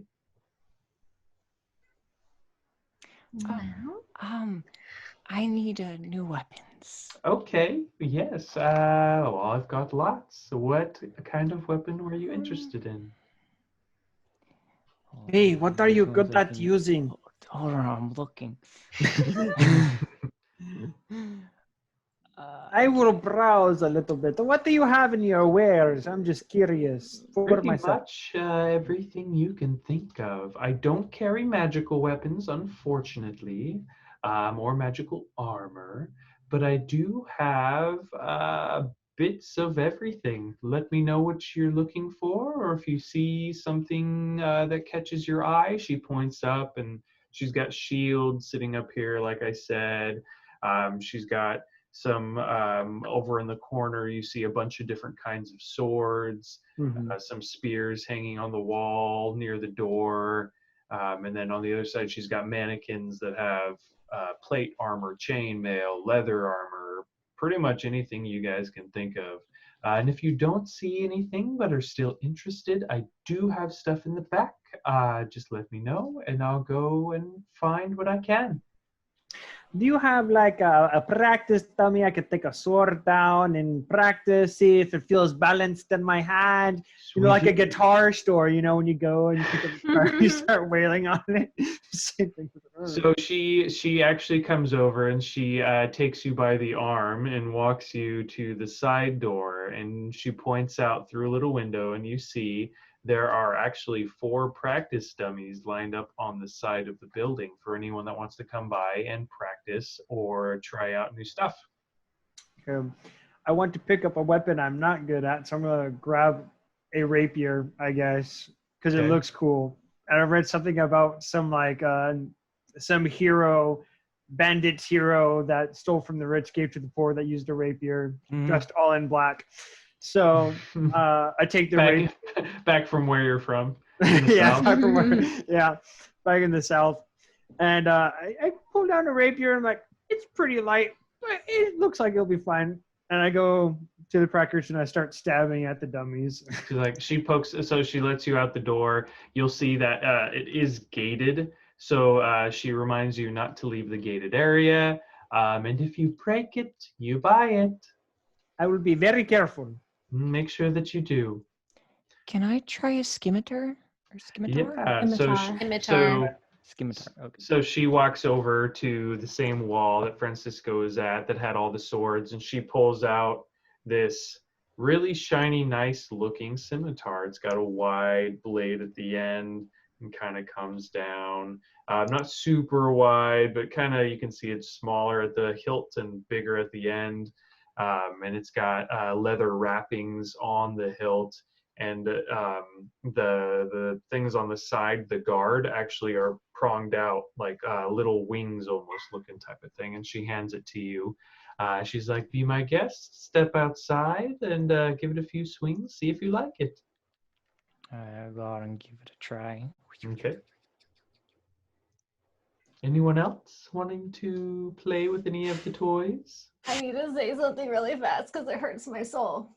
Well, I need new weapons. Okay, yes, well, I've got lots. What kind of weapon were you interested in? Hey, what are you Which good ones I at can- using? Hold on, I'm looking. I will browse a little bit. What do you have in your wares? I'm just curious for Pretty myself. much everything you can think of. I don't carry magical weapons, unfortunately, or magical armor, but I do have bits of everything. Let me know what you're looking for, or if you see something that catches your eye. She points up, and she's got shields sitting up here, like I said. She's got some over in the corner, you see a bunch of different kinds of swords, some spears hanging on the wall near the door. And then on the other side, she's got mannequins that have plate armor, chainmail, leather armor, pretty much anything you guys can think of. And if you don't see anything but are still interested, I do have stuff in the back. Just let me know and I'll go and find what I can. Do you have like a practice dummy I could take a sword down and practice, see if it feels balanced in my hand? You know, like a guitar store, you know, when you go and you pick up the guitar, you start wailing on it. Same thing with the So she actually comes over and she takes you by the arm and walks you to the side door, and she points out through a little window, and you see there are actually 4 practice dummies lined up on the side of the building for anyone that wants to come by and practice or try out new stuff. I want to pick up a weapon I'm not good at, so I'm gonna grab a rapier, I guess, because it Okay. looks cool. And I read something about some some hero, bandit hero that stole from the rich, gave to the poor, that used a rapier, dressed all in black. So I take the rapier. Back from where you're from. In the Yeah, South. back from where, back in the south. And I pull down a rapier. And I'm like, it's pretty light, but it looks like it'll be fine. And I go to the practice and I start stabbing at the dummies. She pokes, so she lets you out the door. You'll see that it is gated. So she reminds you not to leave the gated area. And if you break it, you buy it. I will be very careful. Make sure that you do. Can I try a scimitar? Or scimitar? Yeah. Scimitar. Okay. So she walks over to the same wall that Francisco is at that had all the swords, and she pulls out this really shiny, nice looking scimitar. It's got a wide blade at the end and kind of comes down. Not super wide, but kind of, you can see it's smaller at the hilt and bigger at the end. And it's got leather wrappings on the hilt. And the things on the side, the guard, actually are pronged out like little wings almost looking type of thing. And she hands it to you. She's like, be my guest, step outside and give it a few swings, see if you like it. I'll go out and give it a try. Okay. Anyone else wanting to play with any of the toys? I need to say something really fast because it hurts my soul.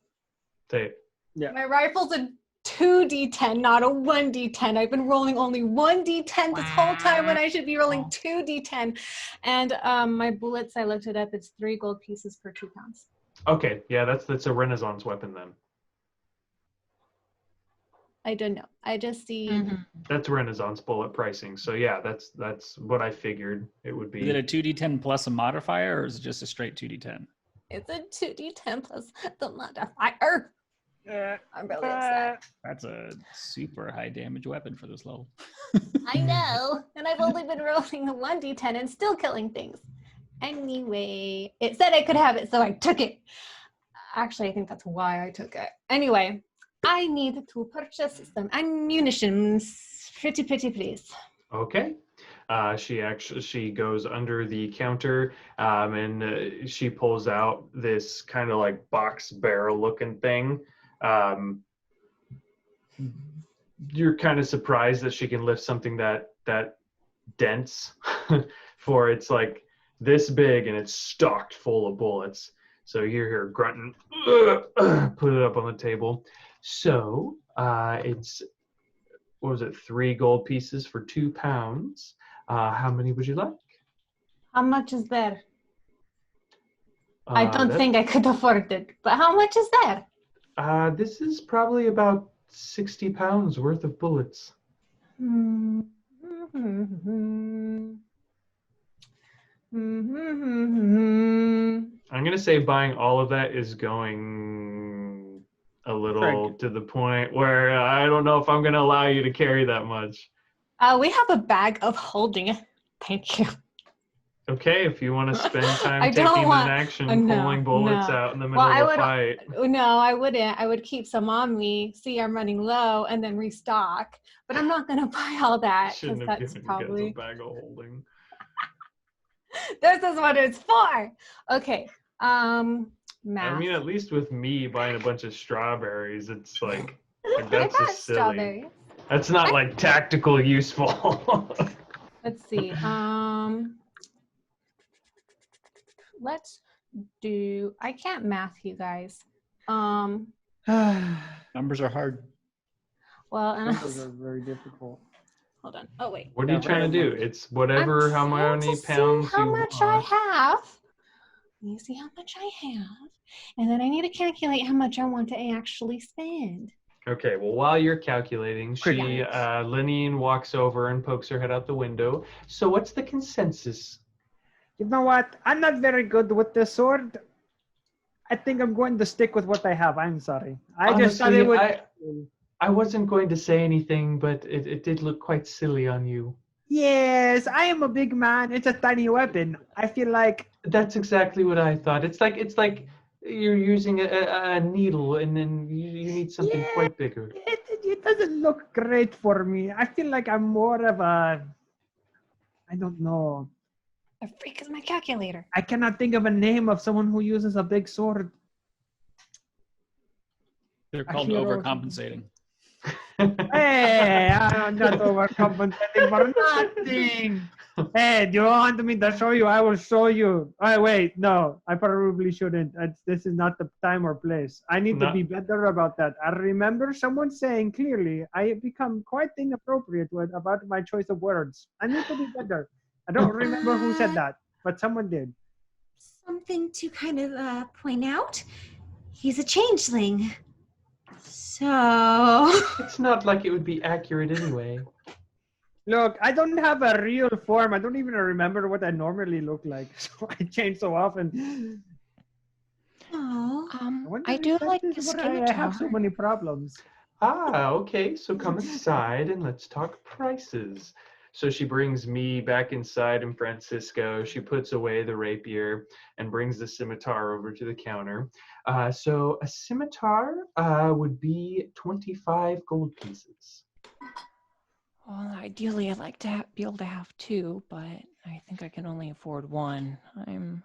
Say it. Yeah. My rifle's a 2d10, not a 1d10. I've been rolling only 1d10 this whole time when I should be rolling 2d10. And my bullets, I looked it up, it's 3 gold pieces per 2 pounds. Okay, yeah, that's a Renaissance weapon then. I don't know. I just see. That's Renaissance bullet pricing. So yeah, that's what I figured it would be. Is it a 2d10 plus a modifier, or is it just a straight 2d10? It's a 2d10 plus the modifier. I'm really upset. That's a super high damage weapon for this level. I know. And I've only been rolling a 1d10 and still killing things. Anyway, it said I could have it, so I took it. Actually, I think that's why I took it. Anyway, I need to purchase some ammunition. Pretty, please. Okay. She goes under the counter and she pulls out this kind of like box barrel looking thing. You're kind of surprised that she can lift something that dense for it's like this big and it's stocked full of bullets. So you hear her grunting, put it up on the table. So it's, what was it, 3 gold pieces for 2 pounds. How many would you like? How much is there? I don't think I could afford it, but how much is there? This is probably about 60 pounds worth of bullets. I'm going to say buying all of that is going a little to the point where I don't know if I'm going to allow you to carry that much. We have a bag of holding. Thank you. Okay, if you want to spend time taking an action pulling bullets out in the middle of a fight. No, I wouldn't. I would keep some on me, see I'm running low, and then restock. But I'm not going to buy all that. Shouldn't have given probably... you guys a bag of holding. This is what it's for. Okay. Math. I mean, at least with me buying a bunch of strawberries, it's like I that's got just silly. Strawberries. That's not like tactical useful. Let's see. Let's do. I can't math, you guys. Numbers are hard. Well, Numbers are very difficult. Hold on. Oh wait. What are you trying to do? It's whatever. How many pounds? How much I have. Let me see how much I have, and then I need to calculate how much I want to actually spend. Okay, well, while you're calculating, Linian walks over and pokes her head out the window. So what's the consensus? You know what? I'm not very good with the sword. I think I'm going to stick with what I have. I'm sorry. I just thought it would... I wasn't going to say anything, but it did look quite silly on you. Yes, I am a big man. It's a tiny weapon. I feel like That's exactly what I thought. It's like you're using a needle, and then you need something Yeah. quite bigger. it doesn't look great for me. I feel like I'm more of a, I don't know. A freak is my calculator. I cannot think of a name of someone who uses a big sword. They're called hero. overcompensating. Hey, I'm not overcompensating for nothing. Hey, do you want me to show you? I will show you. Oh, wait, no, I probably shouldn't. This is not the time or place. I need to be better about that. I remember someone saying clearly I have become quite inappropriate about my choice of words. I need to be better. I don't remember who said that, but someone did. Something to kind of point out. He's a changeling. So... It's not like it would be accurate anyway. Look, I don't have a real form. I don't even remember what I normally look like. So I change so often. Oh. I do like the I have so many problems. Ah, okay. So come inside and let's talk prices. So she brings me back inside and Francisco. She puts away the rapier and brings the scimitar over to the counter. So a scimitar would be 25 gold pieces. Well, ideally, I'd like to be able to have two, but I think I can only afford one. I'm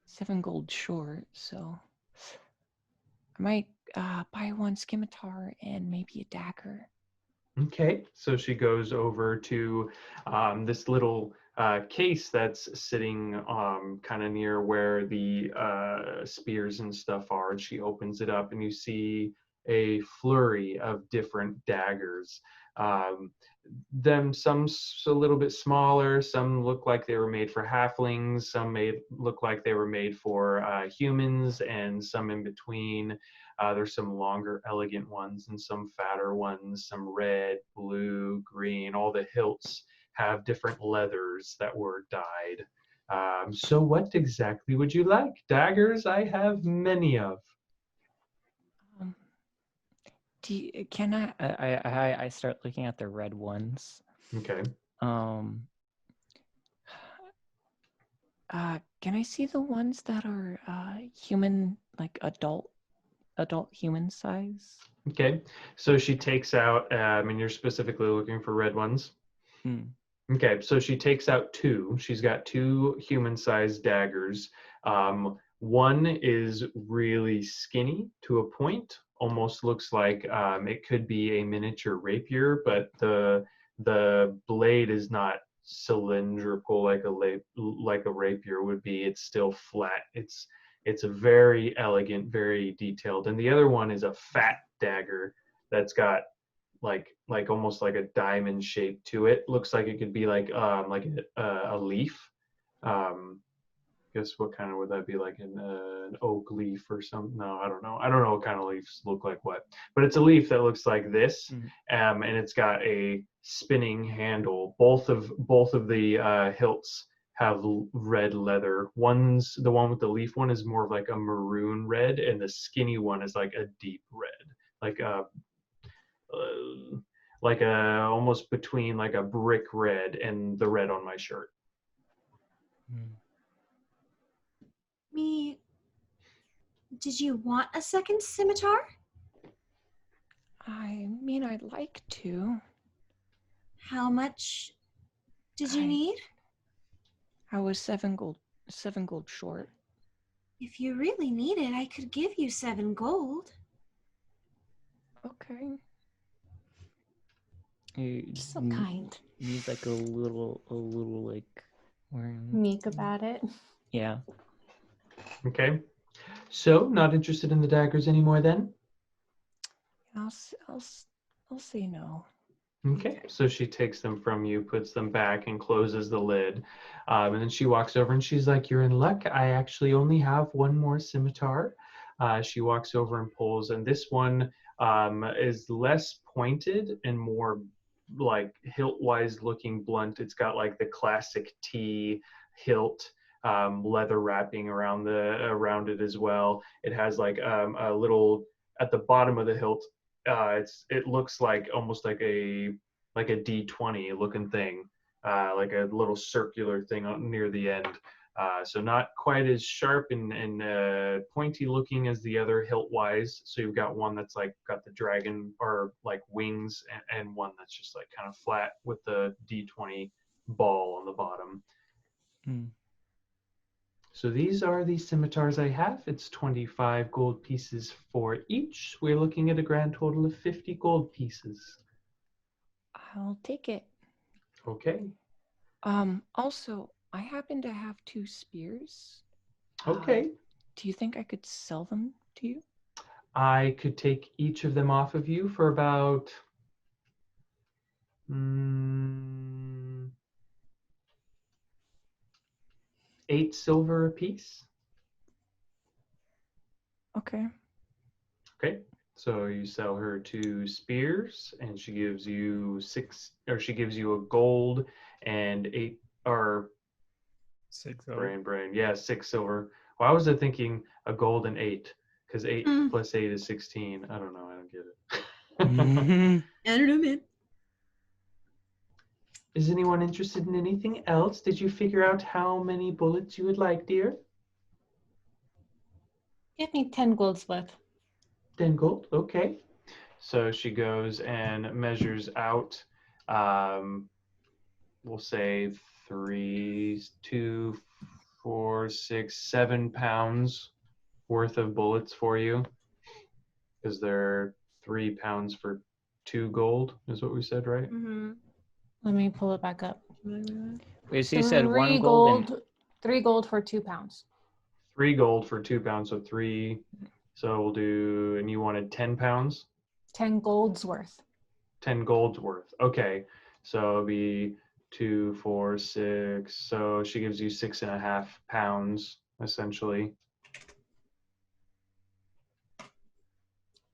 7 gold short, so I might buy one scimitar and maybe a dagger. Okay, so she goes over to this little case that's sitting kind of near where the spears and stuff are. And she opens it up, and you see a flurry of different daggers. Some a little bit smaller, some look like they were made for halflings, some look like they were made for humans, and some in between. There's some longer, elegant ones and some fatter ones, some red, blue, green. All the hilts have different leathers that were dyed. So what exactly would you like? Daggers, I have many of. Can I start looking at the red ones? Okay. Can I see the ones that are human, like adult human size? Okay, so she takes out, and you're specifically looking for red ones. Okay, so she takes out two. She's got two human-sized daggers. One is really skinny to a point, almost looks like it could be a miniature rapier, but the blade is not cylindrical like a rapier would be. It's still flat. It's a very elegant, very detailed. And the other one is a fat dagger that's got like almost like a diamond shape to it. Looks like it could be like a leaf. Guess what kind of would that be, like an oak leaf or something? No, I don't know. I don't know what kind of leaves look like what, but it's a leaf that looks like this, and it's got a spinning handle. Both of the hilts have red leather. The one with the leaf one is more of like a maroon red, and the skinny one is like a deep red, like a almost between like a brick red and the red on my shirt. Did you want a second scimitar? I mean, I'd like to. How much did you need? I was 7 gold short. If you really need it, I could give you 7 gold. Okay. So kind. He's like a little like Meek about it. Yeah. Okay. So, not interested in the daggers anymore then? I'll say no. Okay. So she takes them from you, puts them back, and closes the lid. And then she walks over and she's like, "You're in luck. I actually only have one more scimitar." She walks over and pulls, and this one is less pointed and more like hilt-wise looking blunt. It's got like the classic T hilt. Leather wrapping around it as well. It has like a little at the bottom of the hilt, it looks like almost like a D20 looking thing, like a little circular thing near the end. So not quite as sharp and pointy looking as the other hilt-wise. So you've got one that's like got the dragon or like wings, and one that's just like kind of flat with the D20 ball on the bottom. Hmm. So these are the scimitars I have. It's 25 gold pieces for each. We're looking at a grand total of 50 gold pieces. I'll take it. Okay. Also, I happen to have 2 spears. Okay. Do you think I could sell them to you? I could take each of them off of you for about 8 silver apiece. Okay. Okay. So you sell her 2 spears, and she gives you a gold and 8 or 6 silver. brain. Yeah, 6 silver. Why was I thinking a gold and 8? Because 8 plus 8 is 16. I don't know. I don't get it. I don't know, man. Is anyone interested in anything else? Did you figure out how many bullets you would like, dear? Give me 10 golds worth. 10 gold. Okay. So she goes and measures out, we'll say 3, 2, 4, 6, 7 pounds worth of bullets for you. Because they're 3 pounds for 2 gold, is what we said, right? Mm-hmm. Let me pull it back up. Wait, so you said 1 gold and 3 gold for 2 pounds. 3 gold for 2 pounds, so 3. So we'll do, and you wanted 10 pounds? 10 golds worth. 10 golds worth. Okay. So it'll be 2, 4, 6. So she gives you 6.5 pounds, essentially.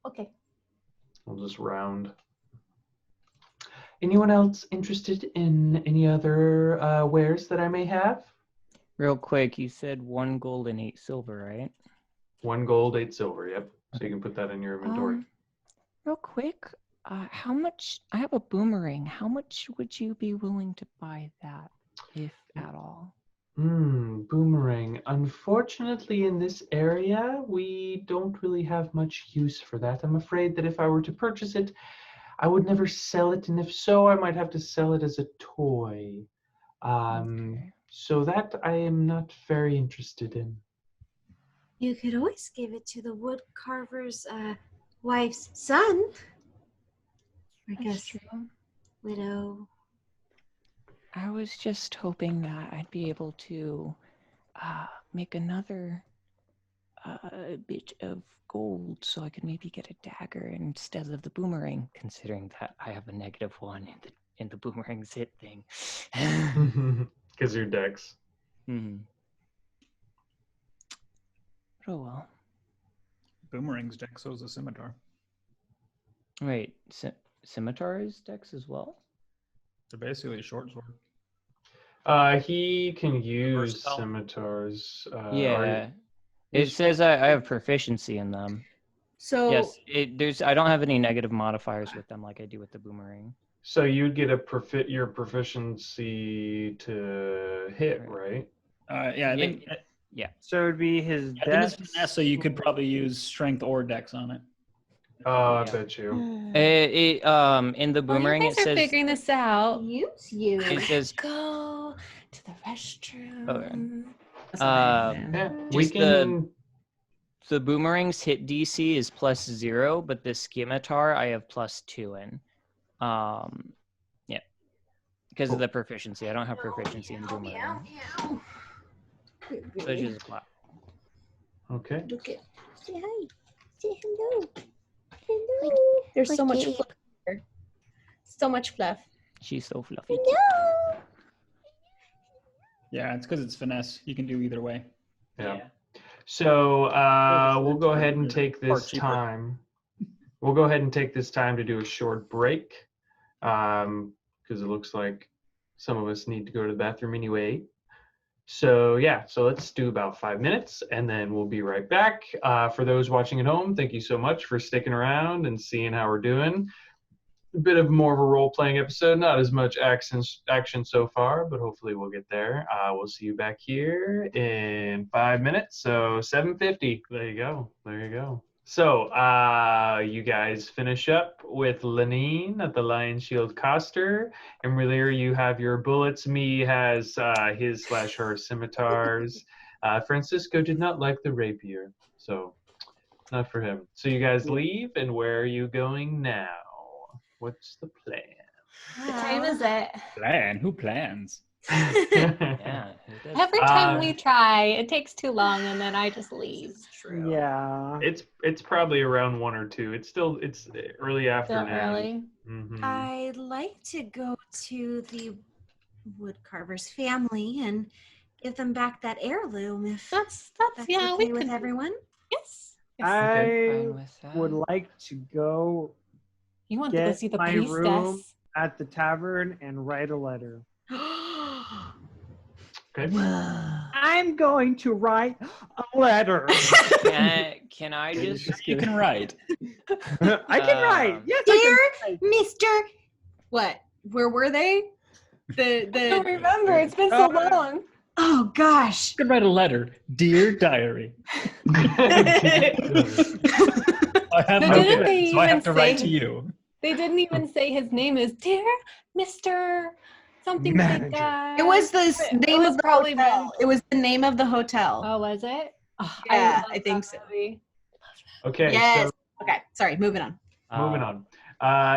Okay. We'll just round. Anyone else interested in any other wares that I may have? real quick, you said 1 gold and 8 silver, right? 1 gold, 8 silver, yep. So you can put that in your inventory. Real quick, how much? I have a boomerang. How much would you be willing to buy that, if at all? Boomerang. Unfortunately, in this area, we don't really have much use for that. I'm afraid that if I were to purchase it, I would never sell it, and if so, I might have to sell it as a toy. Okay. So that I am not very interested in. You could always give it to the wood carver's wife's son. I That's guess true. widow. I was just hoping that I'd be able to make another bit of gold so I could maybe get a dagger instead of the boomerang. Considering that I have a -1 in the boomerang's hit thing. Because your dex. Mm-hmm. Oh well. Boomerang's deck, so is a scimitar. Wait, scimitar is dex as well? They're basically a short sword. He can use Versatile. scimitars. Yeah. It says I have proficiency in them. So Yes, I don't have any negative modifiers with them like I do with the boomerang. So you'd get your proficiency to hit, right? Yeah, I think. So it would be his I think it's dex. finesse, so you could probably use strength or dex on it. I Yeah. bet you. In the boomerang you it guys are says figuring this out. use you. it says Go to the restroom. Okay. Yeah, we Just can. the boomerang's hit DC is +0, but the scimitar I have +2 in. Yeah. Because of the proficiency. I don't have proficiency in boomerang. So it's just a clap. Okay. Look at. Say hi. Say hello. Hello. There's so much fluff here. So much fluff. She's so fluffy. Yeah, it's because it's finesse. You can do either way. Yeah. So we'll go ahead and take Or this cheaper. time. We'll go ahead and take this time to do a short break, because it looks like some of us need to go to the bathroom anyway. So yeah, so let's do about 5 minutes and then we'll be right back. For those watching at home, thank you so much for sticking around and seeing how we're doing. A bit of more of a role-playing episode, not as much action so far, but hopefully we'll get there. We'll see you back here in 5 minutes, so 7:50. There you go. So you guys finish up with Lenine at the Lion Shield Coster. imra'lyr, you have your bullets. Me has his/her scimitars. Francisco did not like the rapier, so not for him. So you guys leave, and where are you going now? What's the plan? What time is it? Plan? Who plans? Yeah. who does Every time we try, it takes too long, and then I just leave. True. Yeah. It's probably around 1 or 2. It's early Still afternoon. early. Mhm. I'd like to go to the woodcarver's family and give them back that heirloom if That's yeah. okay We with could. everyone. Yes. I Fine with that. would like to go You want to go get see the my room priestess? at the tavern and write a letter. Okay. I'm going to write a letter. Can I just You can write. I can write. Yes, Dear I can write. Mr. What? Where were they? I don't remember. It's been so long. Oh gosh. You can write a letter. Dear diary. I have But no didn't pen, they so I have even to write say- to you. They didn't even say his name is Dear Mr. Something Manager. like that. It was the It name was of the probably hotel. meant- It was the name of the hotel. Oh, was it? Oh, Yeah, love I think that so. movie. Okay. Yes. Okay. Sorry. Moving on. Moving on.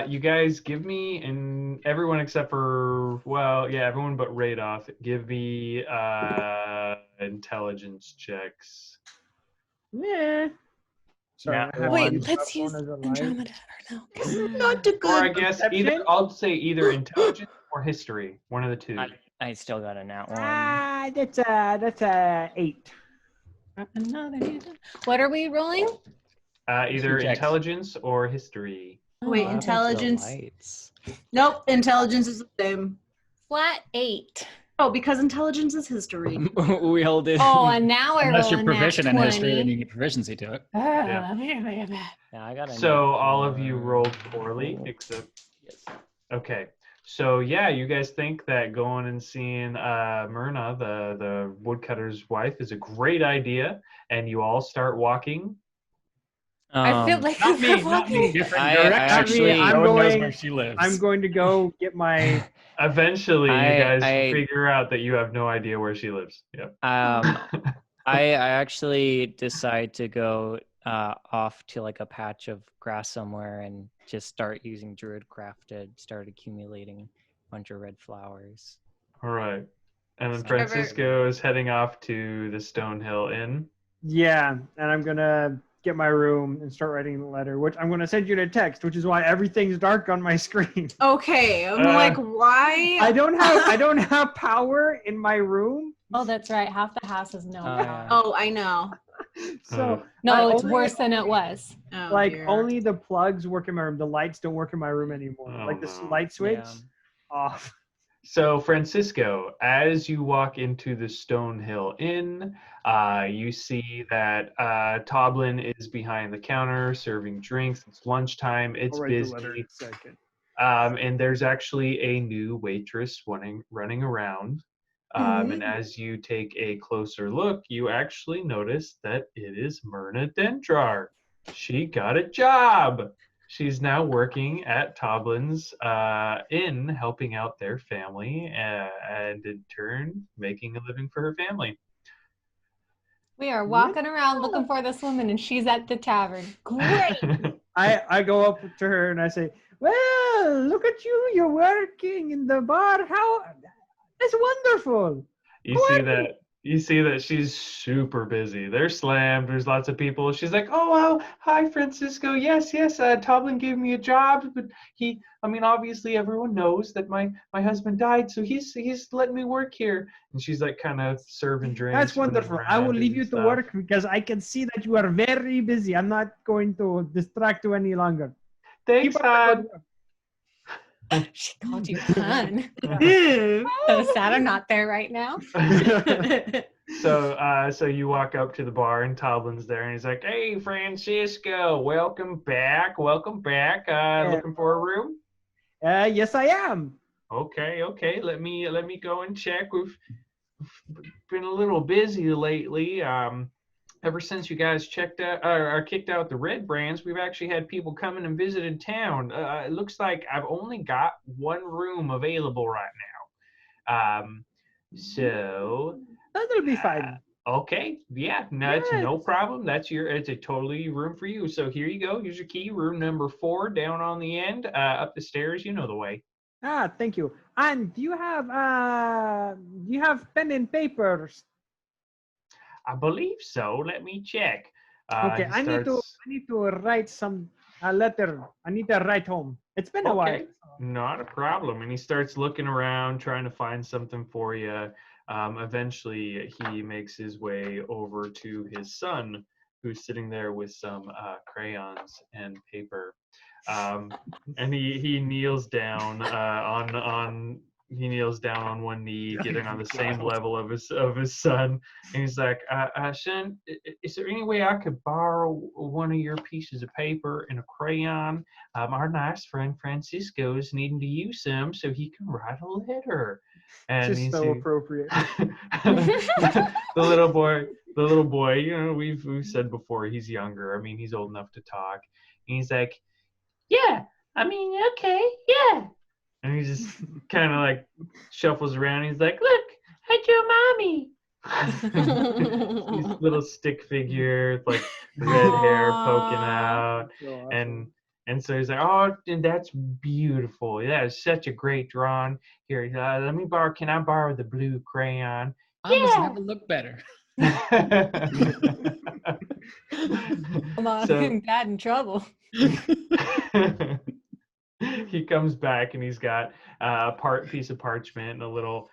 You guys give me, and everyone except for, everyone but Radoff, give me intelligence checks. Yeah. Sorry, Nat I have Wait, my let's phone use as a light. Andromeda. Or no. Not a Or I good. guess Perception? I'll say either intelligence or history. One of the two. I still got a nat one. That's a 8. Another new done. What are we rolling? Either checks. Intelligence or history. Wait, Oh, intelligence. Lights. Nope. Intelligence is the same. Flat 8. Oh, because intelligence is history. We all did. Oh, and now I Unless roll you're a nat proficient in history, then 20. you get proficiency to it. Yeah. Yeah, I got a So nat all of you one. rolled poorly, except Yes. okay. So yeah, you guys think that going and seeing Myrna, the woodcutter's wife, is a great idea, and you all start walking. I feel like Not me, I'm not me. walking. Different I direction. actually- I'm no one knows going- where she lives. I'm going to go get my. Eventually, you I- guys I- figure out that you have no idea where she lives. Yep. I actually decide to go off to like a patch of grass somewhere and just start using druidcraft to start accumulating a bunch of red flowers. All right. And then So- Francisco is heading off to the Stonehill Inn. Yeah, and I'm gonna get my room and start writing the letter, which I'm gonna send you in a text, which is why everything's dark on my screen. Okay. I'm Uh, like, why? I don't have power in my room, Oh, that's right. Half the house is no Oh, power. yeah. Oh, I know. so No, I it's only- worse than it was. Oh, like dear. only the plugs work in my room. The lights don't work in my room anymore. Oh, like the no. light switch Yeah. off. So, Francisco, as you walk into the Stonehill Inn, you see that Toblin is behind the counter serving drinks. It's lunchtime. It's I'll write the letter in busy. a second. And there's actually a new waitress running around. And as you take a closer look, you actually notice that it is Myrna Dendrar. She got a job. She's now working at Toblin's inn, helping out their family, and in turn, making a living for her family. We are walking around looking for this woman, and she's at the tavern. Great. I go up to her and I say, "Well, look at you! You're working in the bar. How? That's wonderful." You see that she's super busy. They're slammed. There's lots of people. She's like, "Oh, well, hi, Francisco. Yes. Toblin gave me a job, but obviously everyone knows that my husband died, so he's letting me work here." And she's like, kind of serving drinks. That's running wonderful. I will around leave and you to stuff. work because I can see that you are very busy. I'm not going to distract you any longer. Thanks, Keep up the hon. good work. She called you hun. So sad I'm not there right now. So you walk up to the bar and Toblin's there and he's like, "Hey, Francisco, welcome back. Welcome back. Looking for a room?" Yes, I am. Okay. Let me go and check. We've been a little busy lately. Ever since you guys checked out or kicked out the red brands, we've actually had people coming and visiting town. It looks like I've only got one room available right now. So That'll be fine. okay, yeah, no, it's no problem. It's a totally room for you. So here you go. Here's your key, room number 4, down on the end, up the stairs. You know the way. Thank you. And do you have pen and papers? I believe so. Let me check. Okay, I need to write a letter. I need to write home. It's been a while. Not a problem. And he starts looking around, trying to find something for you. Eventually, he makes his way over to his son, who's sitting there with some crayons and paper. And he kneels down on one knee, getting on the same level of his son, and he's like, "Son, is there any way I could borrow one of your pieces of paper and a crayon? Our nice friend Francisco is needing to use some so he can write a letter." And Just so appropriate. the little boy, you know, we've said before, he's younger. I mean, he's old enough to talk. And he's like, "Yeah, I mean, okay, yeah." And he just kind of like shuffles around. He's like, "Look, I drew mommy." These little stick figure, like red hair poking out. And so he's like, "Oh, and that's beautiful. That is such a great drawing. Here, can I borrow the blue crayon?" Must never look better. Come on, I'm bad in trouble. He comes back and he's got a piece of parchment and a little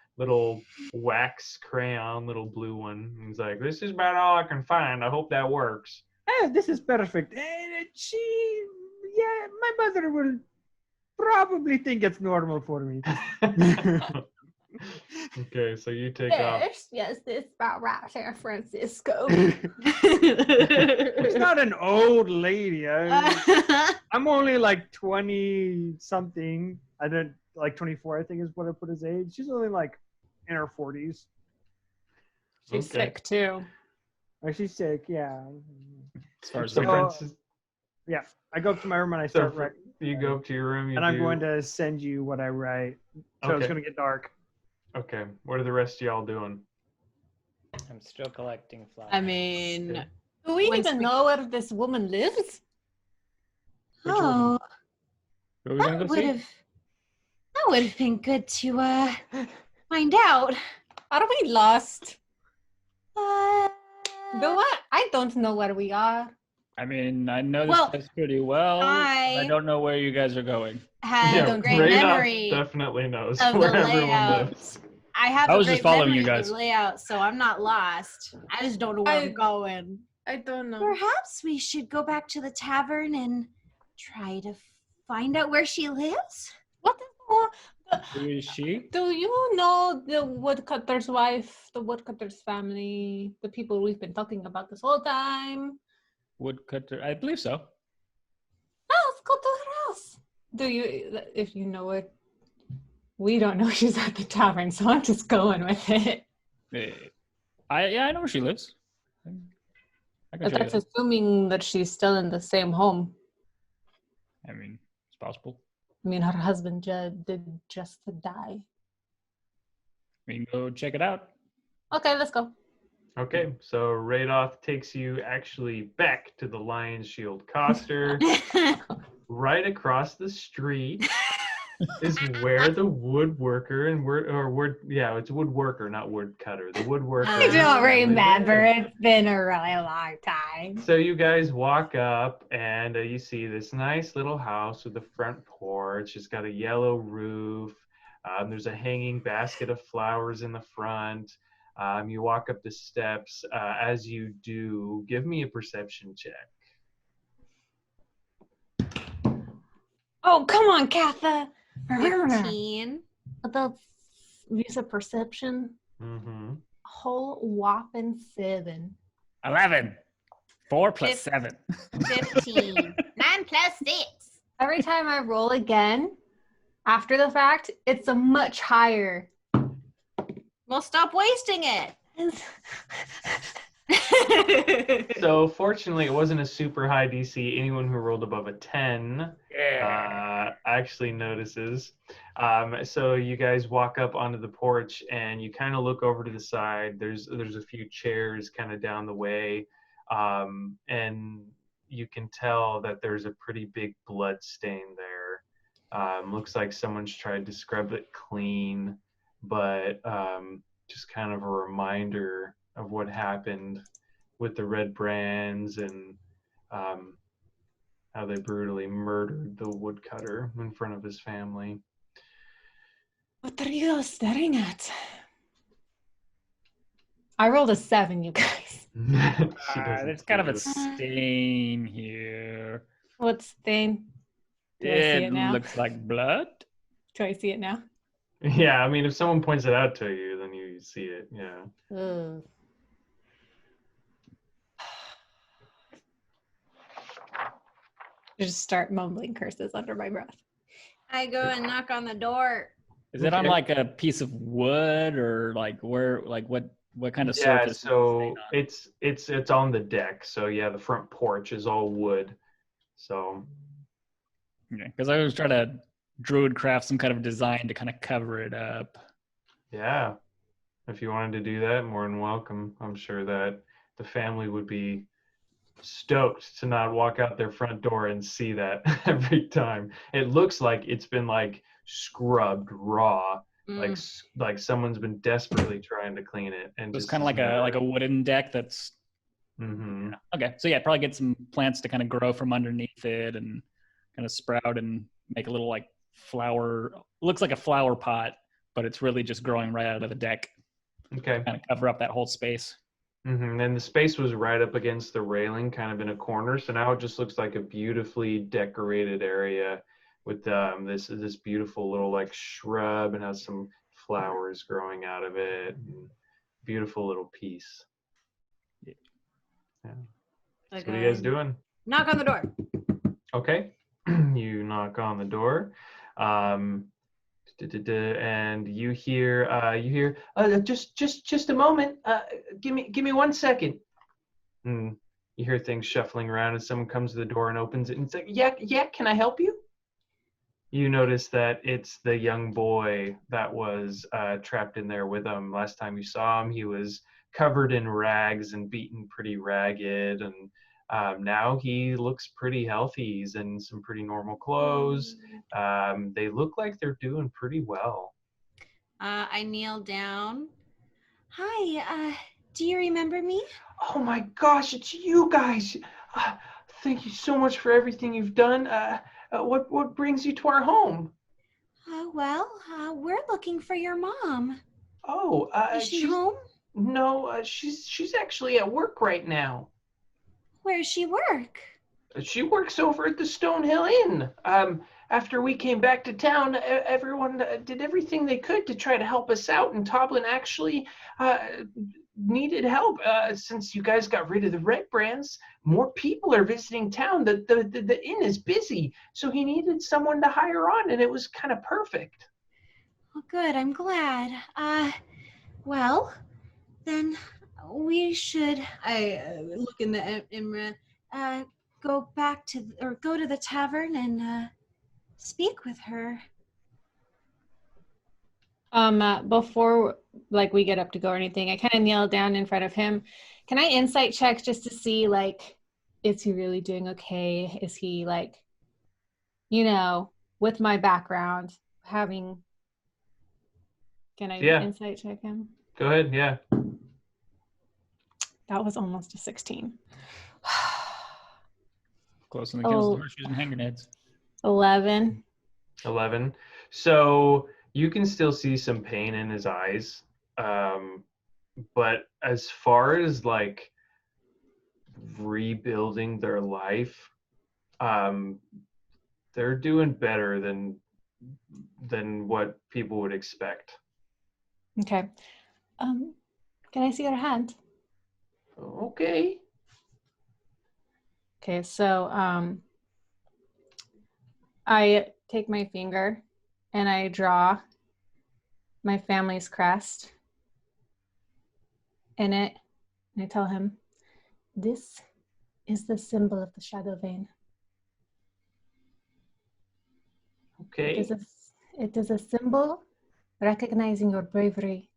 wax crayon, little blue one. And he's like, "This is about all I can find. I hope that works." This is perfect. My mother will probably think it's normal for me. Okay, so you take off. Yes, this is about right, San Francisco. She's not an old lady. I'm only like 20 something. I did like 24, I think is what I put his age. She's only like in her 40s. She's sick too. She's sick, yeah. As far as yeah, I go up to my room and I start writing. You go up to your room. And I'm going to send you what I write. So it's going to get dark. Okay. What are the rest of y'all doing? I'm still collecting flowers. I mean, do we even know where this woman lives? Oh, Who are we gonna go see? That would have been good to find out. Are we lost? Uh, I don't know where we are. I mean, I know this place pretty well. I don't know where you guys are going. Had a great memory. Definitely knows of where the everyone layout. lives. I was just following you guys. Of the layout, so I'm not lost. I just don't know where I'm going. I don't know. Perhaps we should go back to the tavern and try to find out where she lives. What Who is she? Do you know the woodcutter's wife, the woodcutter's family, the people we've been talking about this whole time? Woodcutter, I believe so. Oh, let's go to her house. If you know it? We don't know she's at the tavern, so I'm just going with it. I know where she lives. But that's assuming that she's still in the same home. I mean, it's possible. I mean, her husband did just die. We can go check it out. Okay, let's go. Okay, so Radoth takes you actually back to the Lion's Shield Coster. Right across the street is where the woodworker it's woodworker, not woodcutter. The woodworker. I don't remember. It's been a really long time. So you guys walk up and you see this nice little house with a front porch. It's got a yellow roof. There's a hanging basket of flowers in the front. You walk up the steps. As you do, give me a perception check. Oh, come on, Katha. 15. That's use of perception. Mm-hmm. Whole whopping 7. 11. 4 plus Fif- 7. 15. 9 plus 6. Every time I roll again, after the fact, it's a much higher. Well, stop wasting it. So fortunately, it wasn't a super high DC. Anyone who rolled above a 10 actually notices. So you guys walk up onto the porch and you kind of look over to the side. There's a few chairs kind of down the way, and you can tell that there's a pretty big blood stain there. Looks like someone's tried to scrub it clean, but just kind of a reminder of what happened with the Red Brands and how they brutally murdered the woodcutter in front of his family. What are you staring at? I rolled a 7, you guys. There's kind of a stain here. What stain? Do I see it now? Looks like blood. Do I see it now? Yeah, I mean, if someone points it out to you, then you see it. Yeah. Ugh. Just start mumbling curses under my breath. I go and knock on the door. Is it on like a piece of wood or like where? Like what kind of surface? Yeah, so it's on the deck. So yeah, the front porch is all wood. So. Yeah, because I was trying to druid craft some kind of design to kind of cover it up. Yeah, if you wanted to do that, more than welcome. I'm sure that the family would be stoked to not walk out their front door and see that every time. It looks like it's been like scrubbed raw, like someone's been desperately trying to clean it. And it's kind of like a wooden deck that's. Mm-hmm. Okay, so yeah, probably get some plants to kind of grow from underneath it and kind of sprout and make a little like flower. Looks like a flower pot, but it's really just growing right out of the deck. Okay. Kind of cover up that whole space. Mm-hmm. And the space was right up against the railing, kind of in a corner. So now it just looks like a beautifully decorated area with this beautiful little like shrub and has some flowers growing out of it. Beautiful little piece. Yeah. So what are you guys doing? Knock on the door. Okay. You knock on the door. And you hear just a moment. Give me 1 second. And you hear things shuffling around as someone comes to the door and opens it and it's like, yeah, can I help you? You notice that it's the young boy that was trapped in there with him. Last time you saw him, he was covered in rags and beaten pretty ragged, and now he looks pretty healthy. He's in some pretty normal clothes. They look like they're doing pretty well. I kneel down. Hi, do you remember me? Oh my gosh, it's you guys. Thank you so much for everything you've done. What brings you to our home? Well, we're looking for your mom. Oh, is she home? No, she's actually at work right now. Where does she work? She works over at the Stonehill Inn. After we came back to town, everyone did everything they could to try to help us out, and Toblin actually needed help. Since you guys got rid of the Red Brands, more people are visiting town. The inn is busy, so he needed someone to hire on, and it was kind of perfect. Well, good. I'm glad. Well, then we should. I look in the Imra. Go to the tavern and speak with her. Before like we get up to go or anything, I kind of kneel down in front of him. Can I insight check just to see like, is he really doing okay? Is he like, with my background, can I insight check him? Go ahead, yeah. That was almost a 16. Close on the kills, horseshoes and hand grenades. 11. 11. So you can still see some pain in his eyes. But as far as like rebuilding their life, they're doing better than than what people would expect. Okay. Can I see your hand? Okay. Okay, so I take my finger and I draw my family's crest in it, and I tell him, this is the symbol of the Shadow Vein. Okay. It is a symbol recognizing your bravery,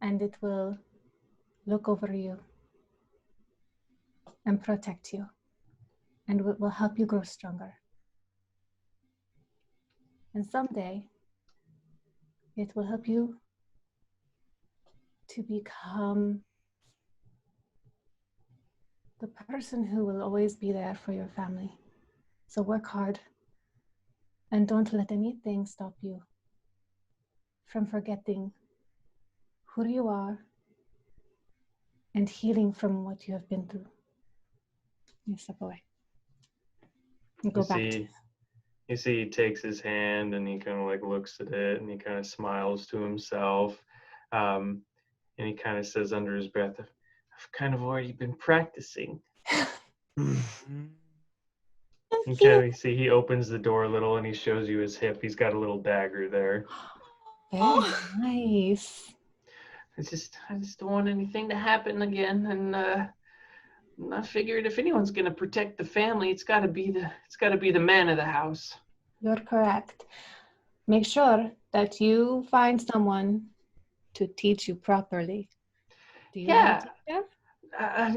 and it will look over you and protect you, and it will help you grow stronger. And someday, it will help you to become the person who will always be there for your family. So work hard and don't let anything stop you from forgetting who you are and healing from what you have been through. You step away. You go back. You see he takes his hand and he kind of like looks at it and he kind of smiles to himself. And he kind of says under his breath, I've kind of already been practicing. You kind of see he opens the door a little and he shows you his hip. He's got a little dagger there. Very nice. I just don't want anything to happen again, and I figured if anyone's gonna protect the family, it's gotta be the man of the house. You're correct. Make sure that you find someone to teach you properly. Do you have a teacher?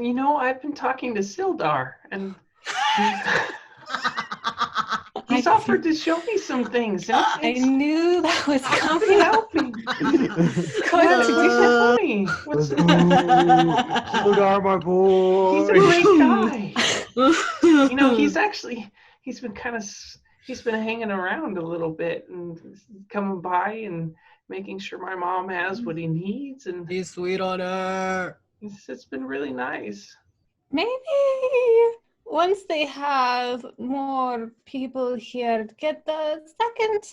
You know, I've been talking to Sildar, and he's offered to show me some things. I knew that was coming. Helping. What's Sildar, my boy. He's a great guy. You know, he's been hanging around a little bit and coming by and making sure my mom has what he needs, and he's sweet on her. It's been really nice. Maybe once they have more people here, get a second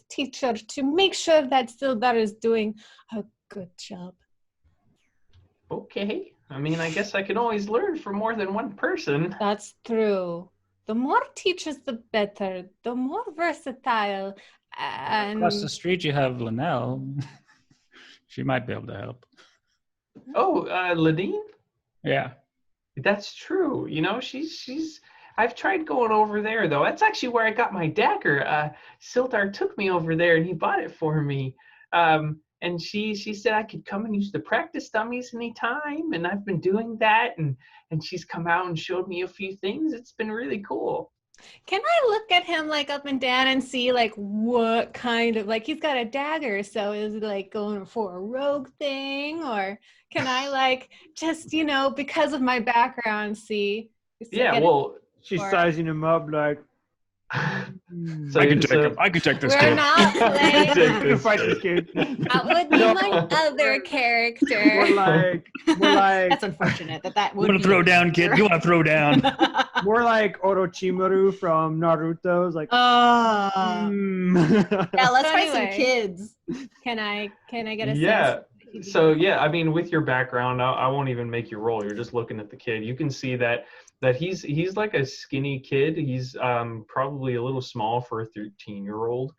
teacher to make sure that Sildar is doing a good job. Okay. I mean, I guess I can always learn from more than one person. That's true. The more teachers, the better. The more versatile. And Across the street, you have Linnell. She might be able to help. Oh, Ladine? Yeah. That's true. You know, she's I've tried going over there, though. That's actually where I got my dagger. Sildar took me over there and he bought it for me. And she said I could come and use the practice dummies anytime, and I've been doing that, and she's come out and showed me a few things. It's been really cool. Can I look at him like up and down and see like what kind of, like he's got a dagger, so is it like going for a rogue thing, or can I like just, you know, because of my background see? Yeah, well, she's sizing him up like. So I can take him. I can take this kid. We're not playing. Fight this kid. That would be my other character. More like. That's unfortunate that would. You want to throw down, kid? You want to throw down? More like Orochimaru from Naruto. It's like. Yeah, let's find some Anyway. kids. Can I get a Yeah. sense? So yeah, I mean, with your background, I won't even make you roll. You're just looking at the kid. You can see that he's like a skinny kid. He's probably a little small for a 13-year-old.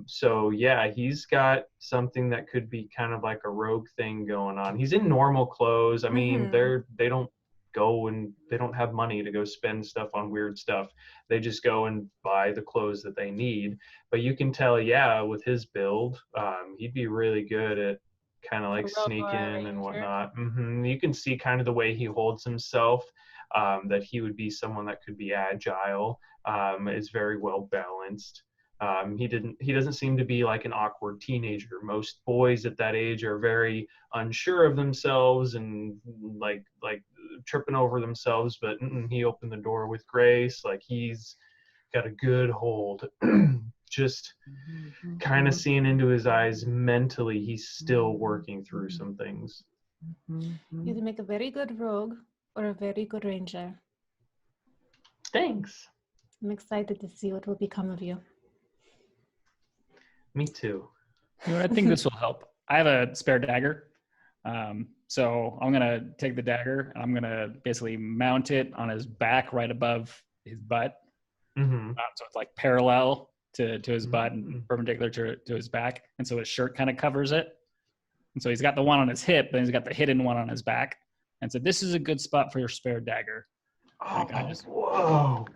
So yeah, he's got something that could be kind of like a rogue thing going on. He's in normal clothes. I mean, they don't go and they don't have money to go spend stuff on weird stuff. They just go and buy the clothes that they need. But you can tell, yeah, with his build, he'd be really good at kind of like sneaking and whatnot. You can see kind of the way he holds himself, that he would be someone that could be agile, is very well balanced. He doesn't seem to be like an awkward teenager. Most boys at that age are very unsure of themselves and like tripping over themselves, but he opened the door with grace. Like he's got a good hold. Just kind of seeing into his eyes mentally, he's still working through some things. You'd make a very good rogue or a very good ranger. Thanks. I'm excited to see what will become of you. Me too. You know, I think this will help. I have a spare dagger. So I'm going to take the dagger. I'm going to basically mount it on his back right above his butt. Mm-hmm. So it's like parallel to his butt and perpendicular to his back. And so his shirt kind of covers it. And so he's got the one on his hip, then he's got the hidden one on his back. And so this is a good spot for your spare dagger. Oh, whoa.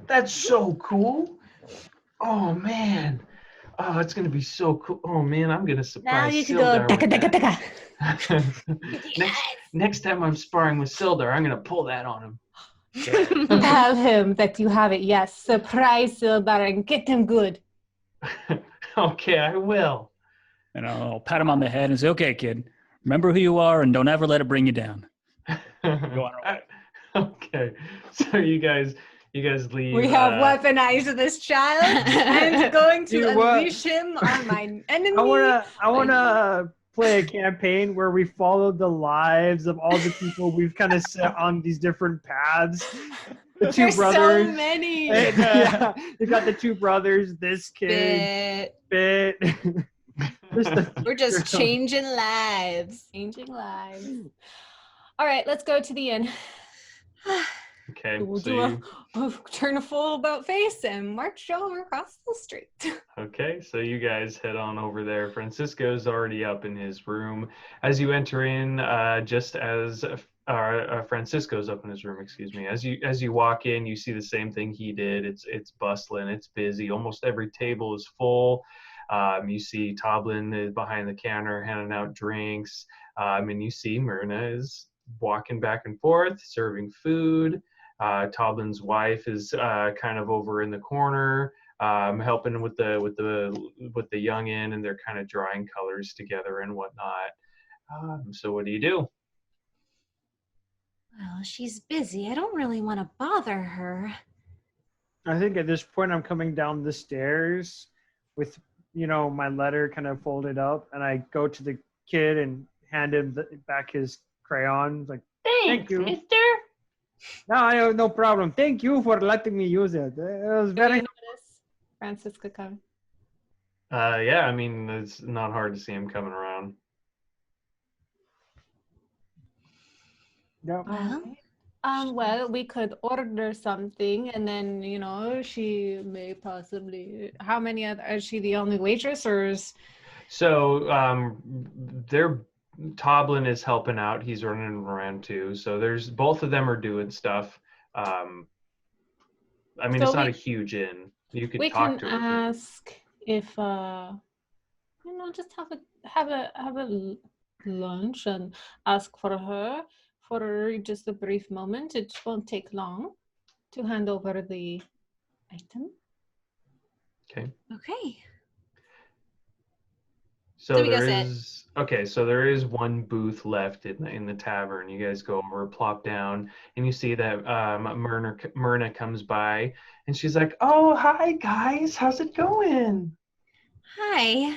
That's so cool. Oh, man. Oh, it's going to be so cool. Oh, man, I'm going to surprise Now you can go Sildar with taka taka that. taka. next time I'm sparring with Sildar, I'm going to pull that on him. Tell him that you have it. Yes, surprise Sildar and get him good. Okay, I will. And I'll pat him on the head and say, okay, kid, remember who you are and don't ever let it bring you down. Go on our way. Okay, so you guys leave. We have weaponized this child and going to You know what? unleash him on my enemy. I wanna play a campaign where we follow the lives of all the people we've kind of set on these different paths. The two There's brothers. so many. And, yeah, you got the two brothers. This kid. Bit. We're just changing lives. Changing lives. All right, let's go to the inn. Okay, We'll so do turn a full about face and march over across the street. Okay, so you guys head on over there. Francisco's already up in his room. As you enter in, just as Francisco's up in his room, excuse me. As you walk in, you see the same thing he did. It's bustling, it's busy. Almost every table is full. You see Toblin is behind the counter handing out drinks. And you see Myrna is walking back and forth, serving food. Toblin's wife is kind of over in the corner, helping with the youngin, and they're kind of drawing colors together and whatnot. So what do you do? Well, she's busy. I don't really want to bother her. I think at this point I'm coming down the stairs with, my letter kind of folded up, and I go to the kid and hand him back his crayon. Like, thank you, mister. No, I have no problem. Thank you for letting me use it. It was very. Francisco coming. Yeah, I mean, it's not hard to see him coming around. Yeah. Well, we could order something, and then she may possibly. How many other? Is she the only waitress, or is? So Toblin is helping out. He's running around too. So there's both of them are doing stuff. I mean, So it's not we- a huge inn. You could We talk can to her. ask if just have a lunch and ask for her for just a brief moment. It won't take long to hand over the item. Okay. Okay. So we go there sit. is so there is one booth left in the tavern. You guys go over, plop down, and you see that Myrna comes by, and she's like, "Oh, hi guys, how's it going?" Hi.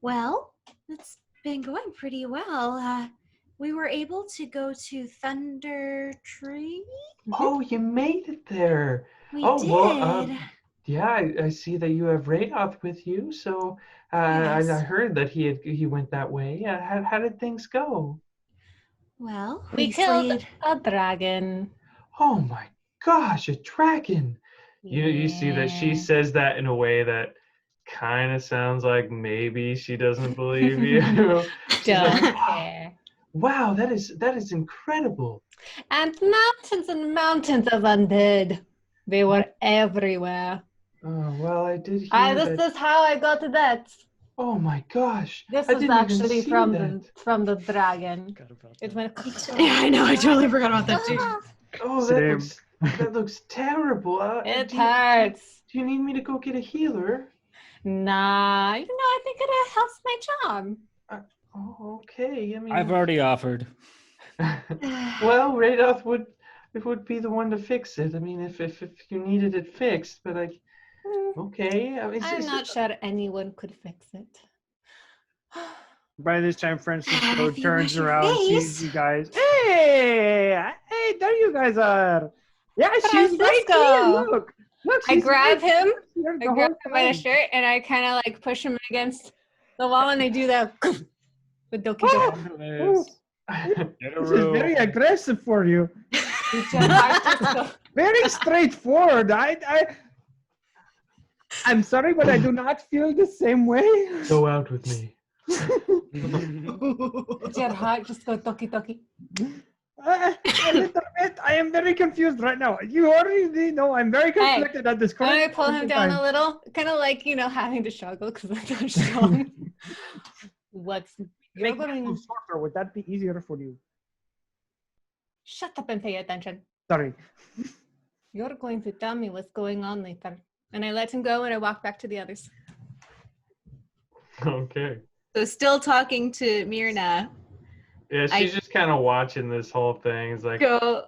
Well, it's been going pretty well. We were able to go to Thunder Tree. Oh, you made it there. We Oh, did. well, yeah, I see that you have Radoth with you. So Yes. I heard that he went that way. How did things go? Well, We killed slayed- a dragon. Oh my gosh, a dragon! You see that she says that in a way that kind of sounds like maybe she doesn't believe you. She's Don't like, care. Wow, that is incredible. And mountains of undead. They were everywhere. Oh well, I did hear This that. is how I got that. Oh my gosh, This I was didn't even actually see from that. the dragon. It went. Yeah, I know. I totally forgot about that too. Oh, Same. that looks terrible. It do hurts. you need me to go get a healer? Nah, I think it helps my charm. Oh, okay. I mean, I've already offered. well, Radoth would be the one to fix it. I mean, if you needed it fixed, but okay. I mean, I'm not sure anyone could fix it. By this time, Francisco If you turns wash your around, face. sees you guys. Hey, there you guys are. Yeah, she's right here. Look, I she's grab right him. here I the grab whole him by the time. shirt and I kind of like push him against the wall and I do that with Doki Oh, Doki. Get a this is very room. aggressive for you. Very straightforward. I'm sorry, but I do not feel the same way. Go out with me. It's your heart, just go Doki Doki. A little bit. I am very confused right now. You already know I'm very conflicted at this I'm current gonna pull him moment in down time. a little, kind of like, you know, having to struggle because I'm not strong. What's you're Make me going? move shorter. Would that be easier for you? Shut up and pay attention. Sorry. You're going to tell me what's going on later. And I let him go and I walk back to the others. Okay. So still talking to Myrna. Yeah, she's just kind of watching this whole thing. It's like, Go.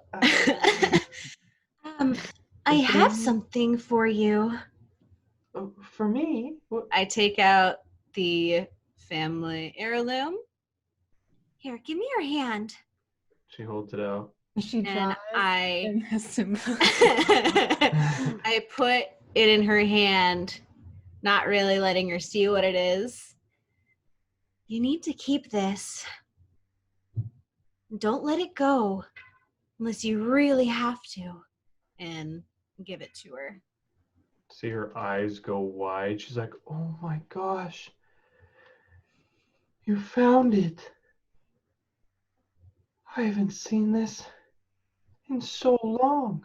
I have something for you. Oh, for me? I take out the family heirloom. Here, give me your hand. she holds it out. She And draws I a symbol. I put it in her hand, not really letting her see what it is. You need to keep this. Don't let it go unless you really have to. And give it to her. See her eyes go wide. She's like, oh my gosh. You found it. I haven't seen this in so long.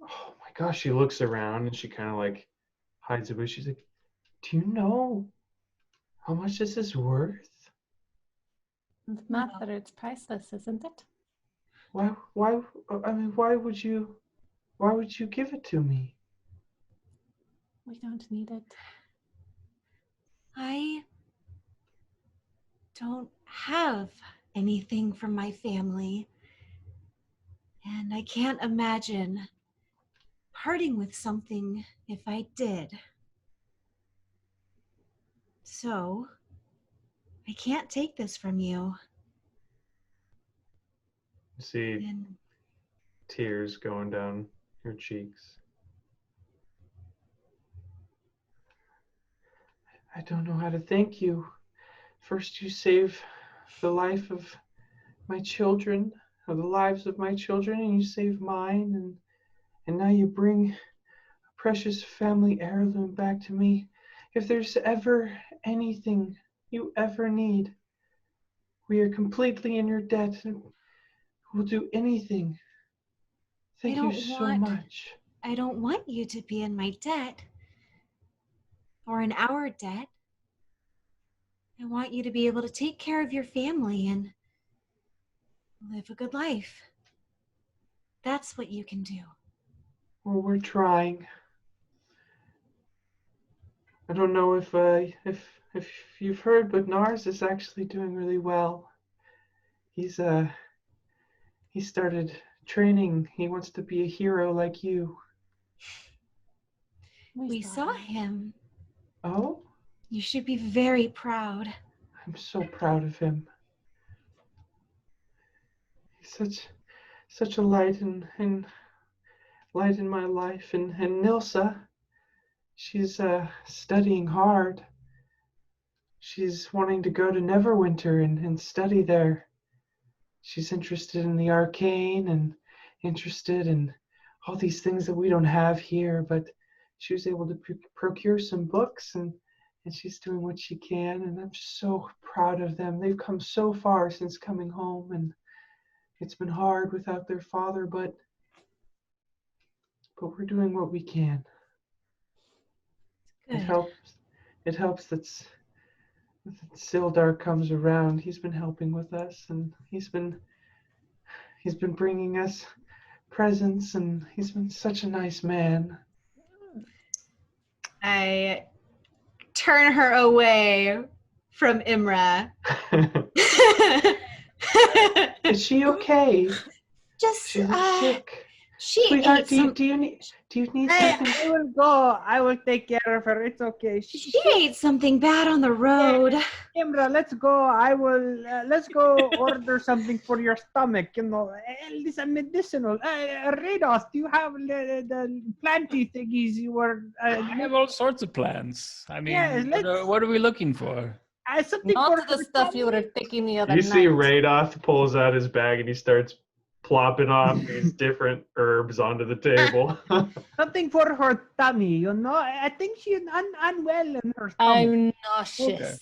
Oh my gosh. She looks around and she kind of like hides it, but she's like, do you know how much this is worth? Master, it's priceless, isn't it? Why would you give it to me? We don't need it. I don't have anything from my family. And I can't imagine parting with something if I did. So, I can't take this from you. You see And tears going down her cheeks. I don't know how to thank you. First you save the life of my children, or the lives of my children, and you save mine, and now you bring a precious family heirloom back to me. If there's ever anything you ever need, we are completely in your debt and we'll do anything. Thank you so much. I don't want you to be in my debt or in our debt. I want you to be able to take care of your family and live a good life. That's what you can do. Well, we're trying. I don't know if you've heard, but Nars is actually doing really well. He started training. He wants to be a hero like you. We saw him. Oh? You should be very proud. I'm so proud of him. He's such a light in my life. And Nilsa, she's studying hard. She's wanting to go to Neverwinter and study there. She's interested in the arcane and interested in all these things that we don't have here, but she was able to procure some books and she's doing what she can, and I'm so proud of them. They've come so far since coming home, and it's been hard without their father, but we're doing what we can. Good. It helps that Sildar comes around. He's been helping with us, and he's been bringing us presents, and he's been such a nice man. I turn her away from Imra. Is she okay? Just She's sick. she Sweetheart, ate some. do you need Do you need Hey, something? I will go. I will take care of her. It's okay. She ate something bad on the road. Imra, let's go. I will. Let's go order something for your stomach. You know, at least a medicinal. Rados, do you have the planty thingies you were? I have all sorts of plans. I mean, Yes, what are we looking for? Something Not for the her stuff you tummy? were taking the other You see night. Radoth pulls out his bag and he starts plopping off these different herbs onto the table. Something for her tummy. You know, I think she's unwell in her stomach. I'm nauseous.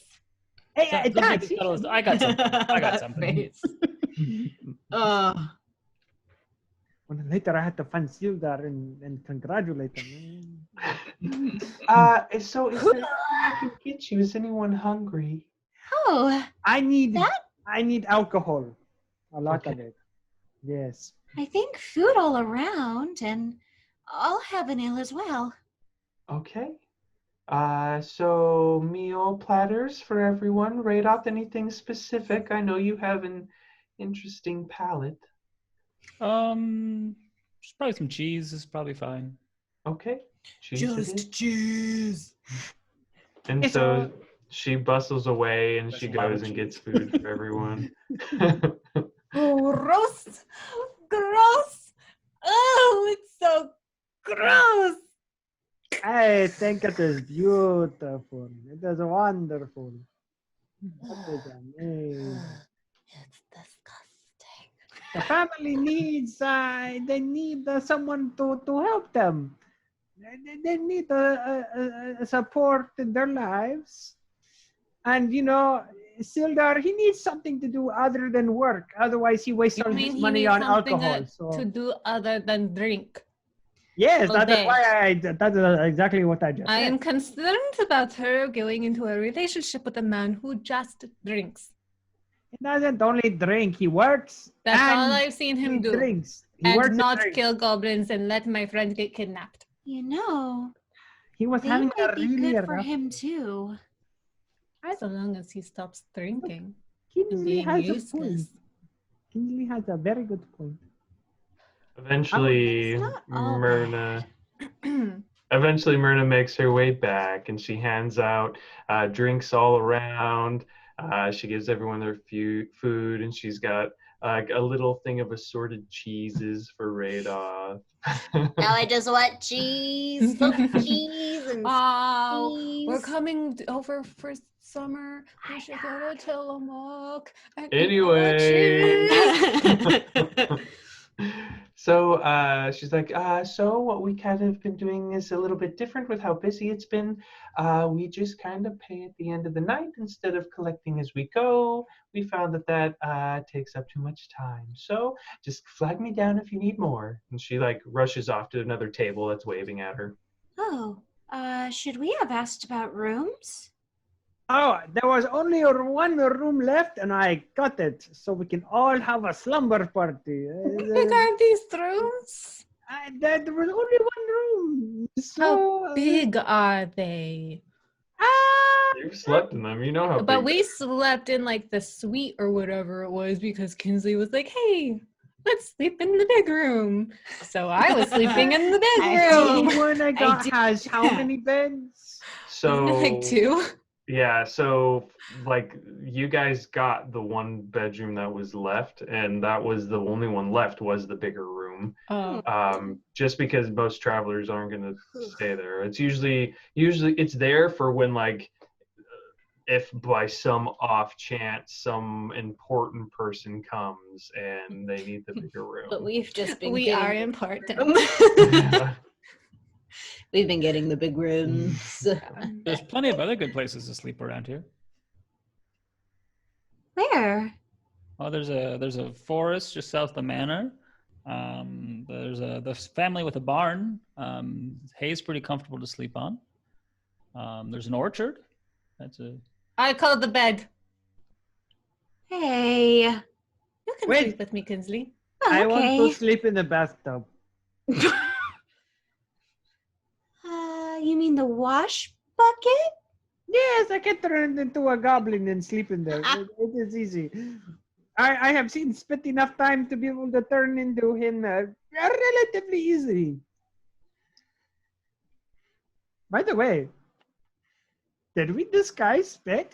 Hey, Something Dad, to settle us- I got something. I got something. When later I had to find Sildar and congratulate him. So is there anything I can get you? Is anyone hungry? Oh, I need That- alcohol. A lot of Okay. it. Yes. I think food all around, and I'll have an ale as well. Okay. So meal platters for everyone. Radoth, anything specific? I know you have an interesting palate. Just probably some cheese is probably fine. Okay. Cheese it is. Just cheese. And It's so she bustles away and she That's a lot goes of and cheese. gets food for everyone. Gross! Gross! Oh, it's so gross! I think it is beautiful. It is wonderful. It is amazing. It's disgusting. The family needs, they need someone to help them. They need a support in their lives. And, you know, Sildar, he needs something to do other than work. Otherwise, he wastes You all mean his he money needs on something alcohol. So. to do other than drink? Yes, all that is day? why that is exactly what I just I said. am concerned about her going into a relationship with a man who just drinks. He doesn't only drink, he works. That's and all I've seen him he do. drinks. He And works not drinks. kill goblins and let my friend get kidnapped. You know, He was they having a might be really good for rough. him too. So long as he stops drinking and Kinsley being has a point. useless. Kinsley has a very good point. Eventually, It's not all Myrna. Eventually, Myrna makes her way back and she hands out drinks all around. She gives everyone their food, and she's got a little thing of assorted cheeses for Radoth. Now I just want cheese, smoked cheese, and Oh, we're cheese. coming over for summer. We should go to Tillamook. and eat Anyway. cheese. So she's like, so what we kind of been doing is a little bit different with how busy it's been. We just kind of pay at the end of the night instead of collecting as we go. We found that takes up too much time. So just flag me down if you need more. And she like rushes off to another table that's waving at her. Oh, should we have asked about rooms? Oh, there was only one room left, and I got it, so we can all have a slumber party. How big are these rooms? There was only one room. So, How big are they? You've slept in them. You know how But big we slept in like the suite or whatever it was because Kinsley was like, hey, let's sleep in the big room. So I was sleeping in the big room. One has how many beds? So Like two. yeah, so like you guys got the one bedroom that was left, and that was the only one left was the bigger room. Oh. Just because most travelers aren't going to stay there. It's usually it's there for when like if by some off chance some important person comes and they need the bigger room. But we've just been We are getting important. We've been getting the big rooms. There's plenty of other good places to sleep around here. Where? Well, there's a forest just south of the manor. There's the family with a barn. Hay's pretty comfortable to sleep on. There's an orchard. That's a I called the bed. Hey. You can Wait. sleep with me, Kinsley. Oh, I want okay. to sleep in the bathtub. You mean the wash bucket? Yes, I can turn into a goblin and sleep in there. It is easy. I have seen spent enough time to be able to turn into him relatively easily. By the way, did we disguise spit?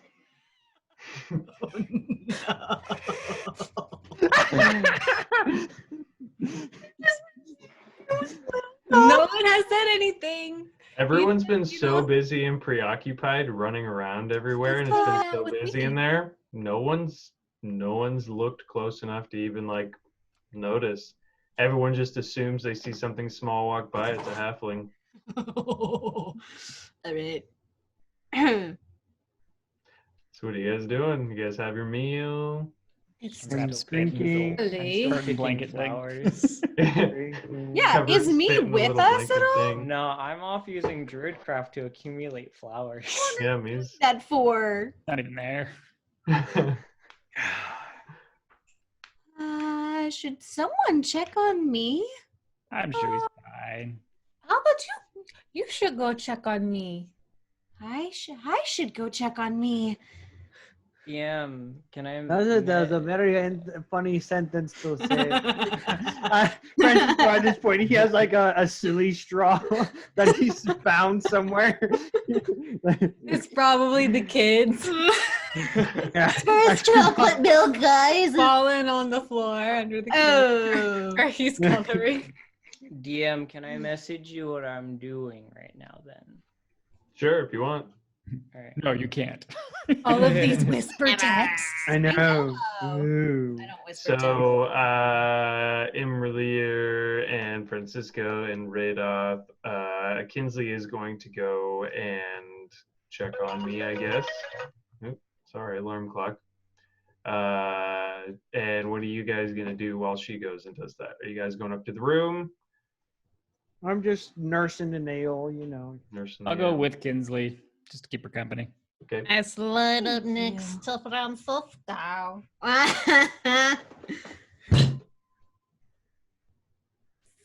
No one has said anything. Everyone's been so busy and preoccupied running around everywhere, and it's been hanging out so with busy me. in there. No one's looked close enough to even like notice. Everyone just assumes they see something small walk by. It's a halfling. All right. So what are you guys doing? You guys have your meal? It's Grab And spit and drinking. Really? curtain blanket flowers. Drinking. Yeah, Covered is me spit in a with little us blanket at all? thing. No, I'm off using druidcraft to accumulate flowers. Yeah, me's. That for? Not even there. Should someone check on me? I'm sure he's fine. How about you? You should go check on me. I should go check on me. PM, can I? That's a very funny sentence to say. Francisco, at this point, he has like a silly straw that he's found somewhere. It's probably the kids Yeah. Chocolate milk, guys. falling on the floor under the kids. Or he's coloring. DM, can I message you what I'm doing right now then? Sure, if you want. All right. No, you can't. All of these whisper texts. I know. I Ooh. don't whisper So, imra'lyr and Francisco and Radoth, Kinsley is going to go and check on me, I guess. Oop, sorry, alarm clock. And what are you guys gonna do while she goes and does that? Are you guys going up to the room? I'm just nursing the nail, you know. Nursing I'll the go nail? with Kinsley just to keep her company. Okay. I slide up Thank next you. to Francisco.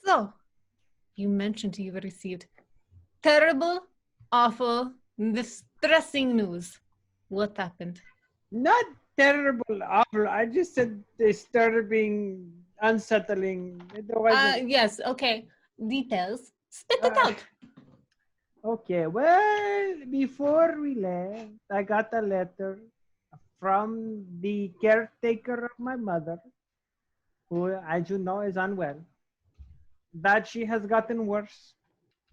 So, you mentioned you've received terrible, awful, distressing news. What happened? Not terrible, awful. I just said disturbing, unsettling. It wasn't- Yes, okay. Details. Spit it Uh, out. Okay, well, before we left, I got a letter from the caretaker of my mother, who, as you know, is unwell, that she has gotten worse,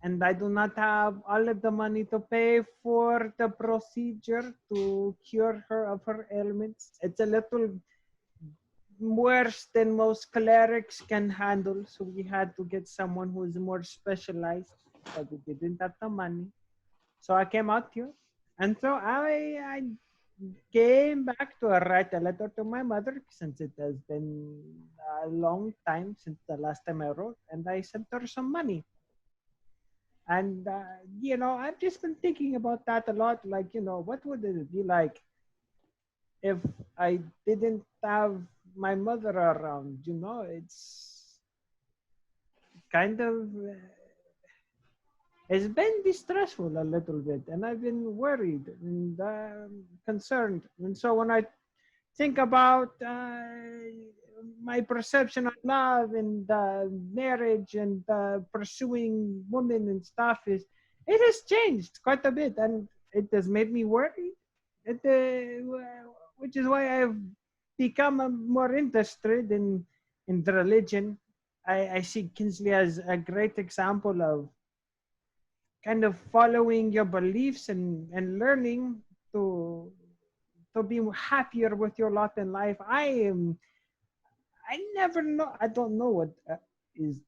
and I do not have all of the money to pay for the procedure to cure her of her ailments. It's a little worse than most clerics can handle, so we had to get someone who is more specialized, but we didn't have the money. So I came out here, and so I came back to write a letter to my mother, since it has been a long time since the last time I wrote, and I sent her some money. And, you know, I've just been thinking about that a lot, like, you know, what would it be like if I didn't have my mother around? You know, it's kind of... it's been distressful a little bit, and I've been worried and concerned. And so when I think about my perception of love and marriage and pursuing women and stuff, it has changed quite a bit, and it has made me worried. Which is why I've become more interested in the religion. I see Kinsley as a great example of kind of following your beliefs and learning to be happier with your lot in life. I never know. I don't know what is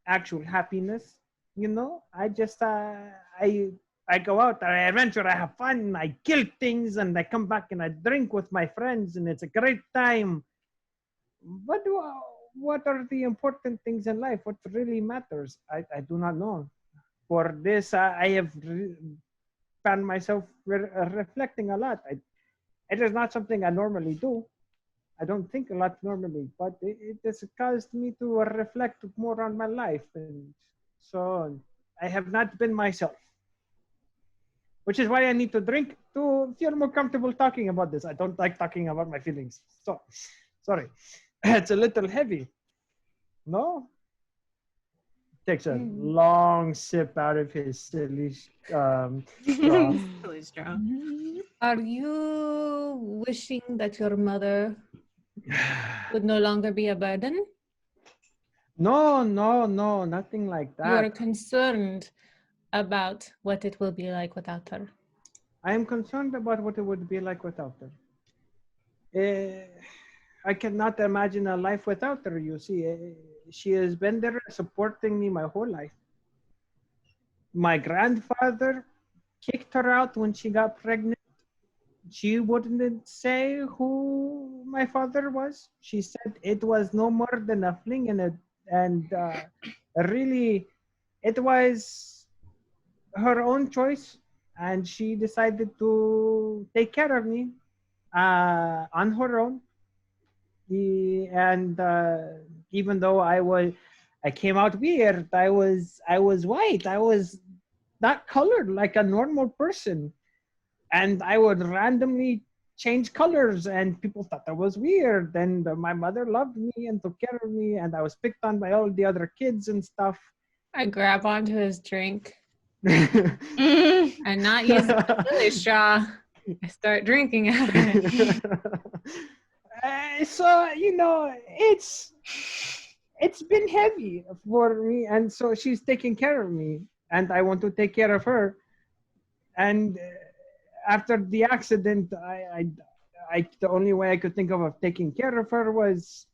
actual happiness. You know, I just I go out, I adventure, I have fun, I kill things, and I come back and I drink with my friends, and it's a great time. But what are the important things in life? What really matters? I do not know. For this, I have found myself reflecting a lot. It is not something I normally do. I don't think a lot normally, but it has caused me to reflect more on my life. And so I have not been myself, which is why I need to drink to feel more comfortable talking about this. I don't like talking about my feelings. So, sorry. It's a little heavy. No? takes a long sip out of his silly straw. Really strong. Are you wishing that your mother would no longer be a burden? No, nothing like You are that. concerned about what it will be like without her. I am concerned about what it would be like without her. I cannot imagine a life without her, you see. She has been there supporting me my whole life. My grandfather kicked her out when she got pregnant. She wouldn't say who my father was. She said it was no more than a fling and really, it was her own choice, and she decided to take care of me on her own. And even though I came out weird. I was white. I was not colored like a normal person, and I would randomly change colors, and people thought that was weird. And my mother loved me and took care of me, and I was picked on by all the other kids and stuff. I grab onto his drink and not use the silly straw. I start drinking out of it. So it's been heavy for me, and so she's taking care of me, and I want to take care of her. And after the accident, the only way I could think of taking care of her was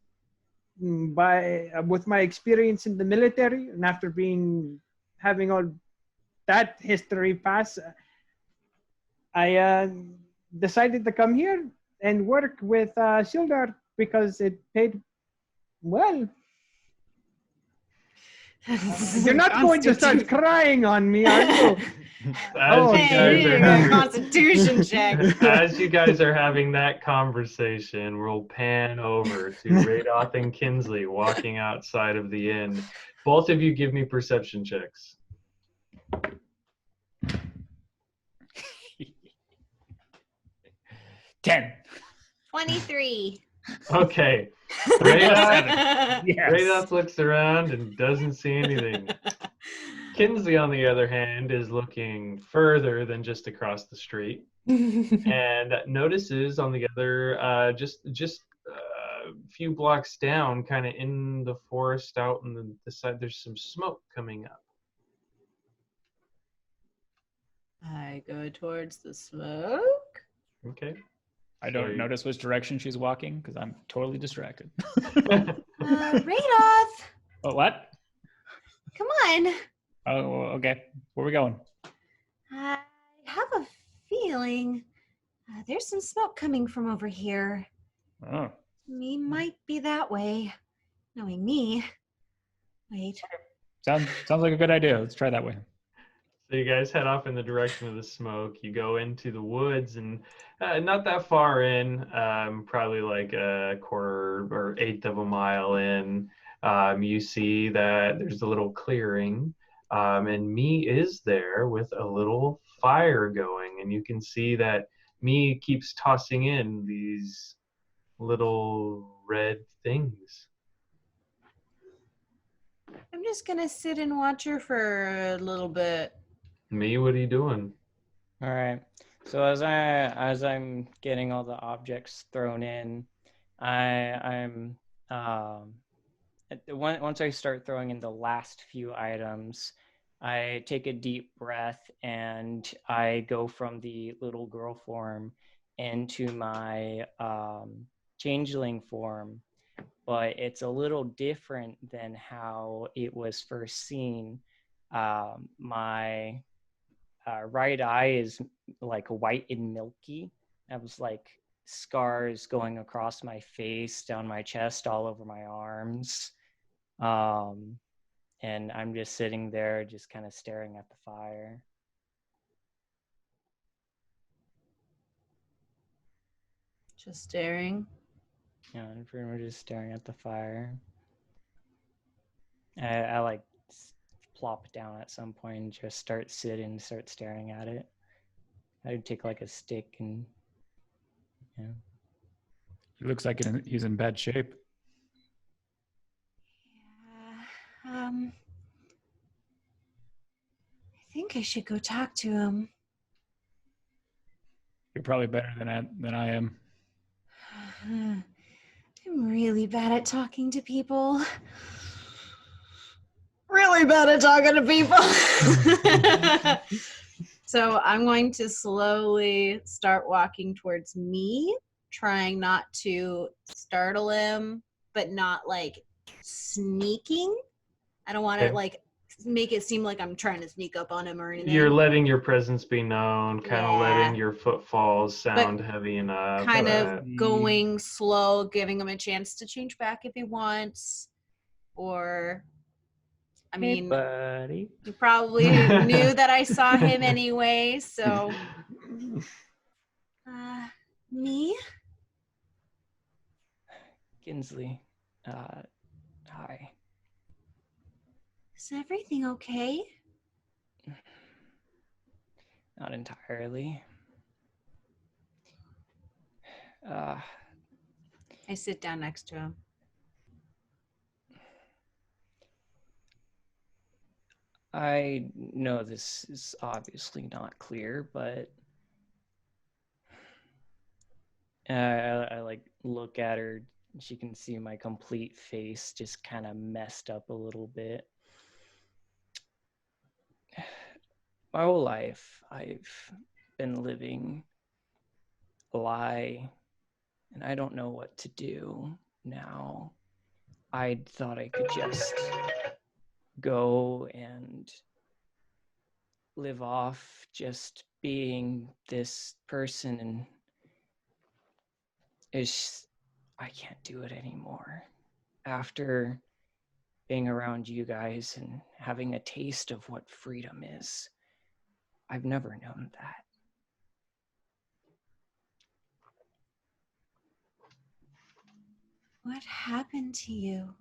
with my experience in the military, and after having all that history pass, I decided to come here and work with Sildar because it paid well. You're not going to start crying on me, are you? Constitution check. As you guys are having that conversation, we'll pan over to Radoth and Kinsley walking outside of the inn. Both of you give me perception checks. 10. 23. Okay. Radoth Yes. looks around and doesn't see anything. Kinsley, on the other hand, is looking further than just across the street and notices on the other, just a few blocks down, kind of in the forest out on the side, there's some smoke coming up. I go towards the smoke. Okay. I don't notice which direction she's walking because I'm totally distracted. Radoth, Oh, what? come on. Oh, okay. Where are we going? I have a feeling there's some smoke coming from over here. Oh. We might be that way, knowing me. Wait. Sounds like a good idea. Let's try that way. So you guys head off in the direction of the smoke. You go into the woods, and not that far in, probably like a quarter or eighth of a mile in, you see that there's a little clearing, and Me is there with a little fire going, and you can see that Me keeps tossing in these little red things. I'm just gonna sit and watch her for a little bit. Me, what are you doing? All right. So as I'm getting all the objects thrown in, I'm once I start throwing in the last few items, I take a deep breath and I go from the little girl form into my changeling form, but it's a little different than how it was first seen. My right eye is like white and milky. I was like scars going across my face, down my chest, all over my arms. And I'm just sitting there, just kind of staring at the fire. Just staring. Yeah, I'm pretty much just staring at the fire. I like plop down at some point and just start staring at it. I'd take like a stick and He looks like he's in bad shape. Yeah. I should go talk to him. You're probably better than I am. I'm really bad at talking to people. Really bad at talking to people. So I'm going to slowly start walking towards me, trying not to startle him, but not like sneaking. I don't want to like make it seem like I'm trying to sneak up on him or anything. You're letting your presence be known, kind of Yeah. letting your footfalls sound heavy enough. Kind of going slow, giving him a chance to change back if he wants. Or, I mean, Buddy. you probably knew that I saw him anyway, so. Me? Kinsley. Hi. Is everything okay? Not entirely. I sit down next to him. I know this is obviously not clear, but I like look at her. She can see my complete face just kind of messed up a little bit. My whole life, I've been living a lie, and I don't know what to do now. I thought I could just go and live off just being this person, and I can't do it anymore. After being around you guys and having a taste of what freedom is, I've never known that. What happened to you?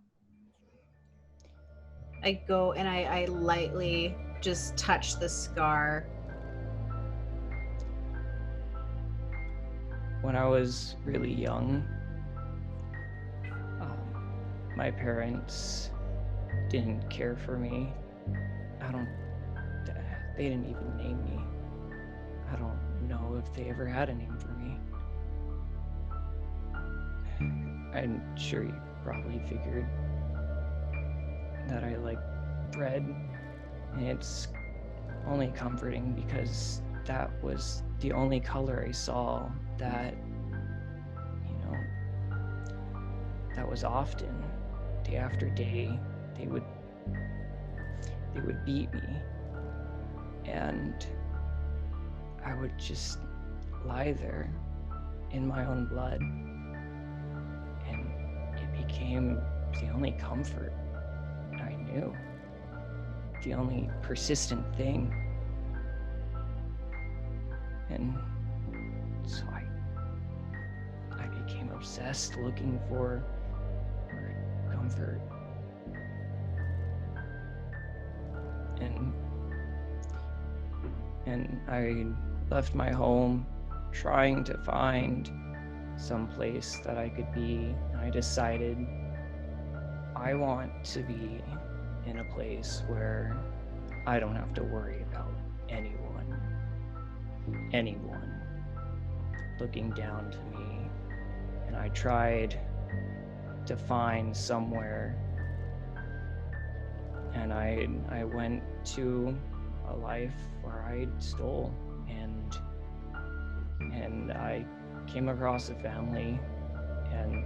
I go and I lightly just touch the scar. When I was really young, my parents didn't care for me. They didn't even name me. I don't know if they ever had a name for me. I'm sure you probably figured that I like bread, and it's only comforting because that was the only color I saw that, that was often, day after day, they would beat me, and I would just lie there in my own blood, and it became the only comfort I knew, the only persistent thing. And so I became obsessed looking for comfort. And I left my home trying to find some place that I could be. And I decided I want to be in a place where I don't have to worry about anyone looking down to me. And I tried to find somewhere, and I went to a life where I stole, and I came across a family, and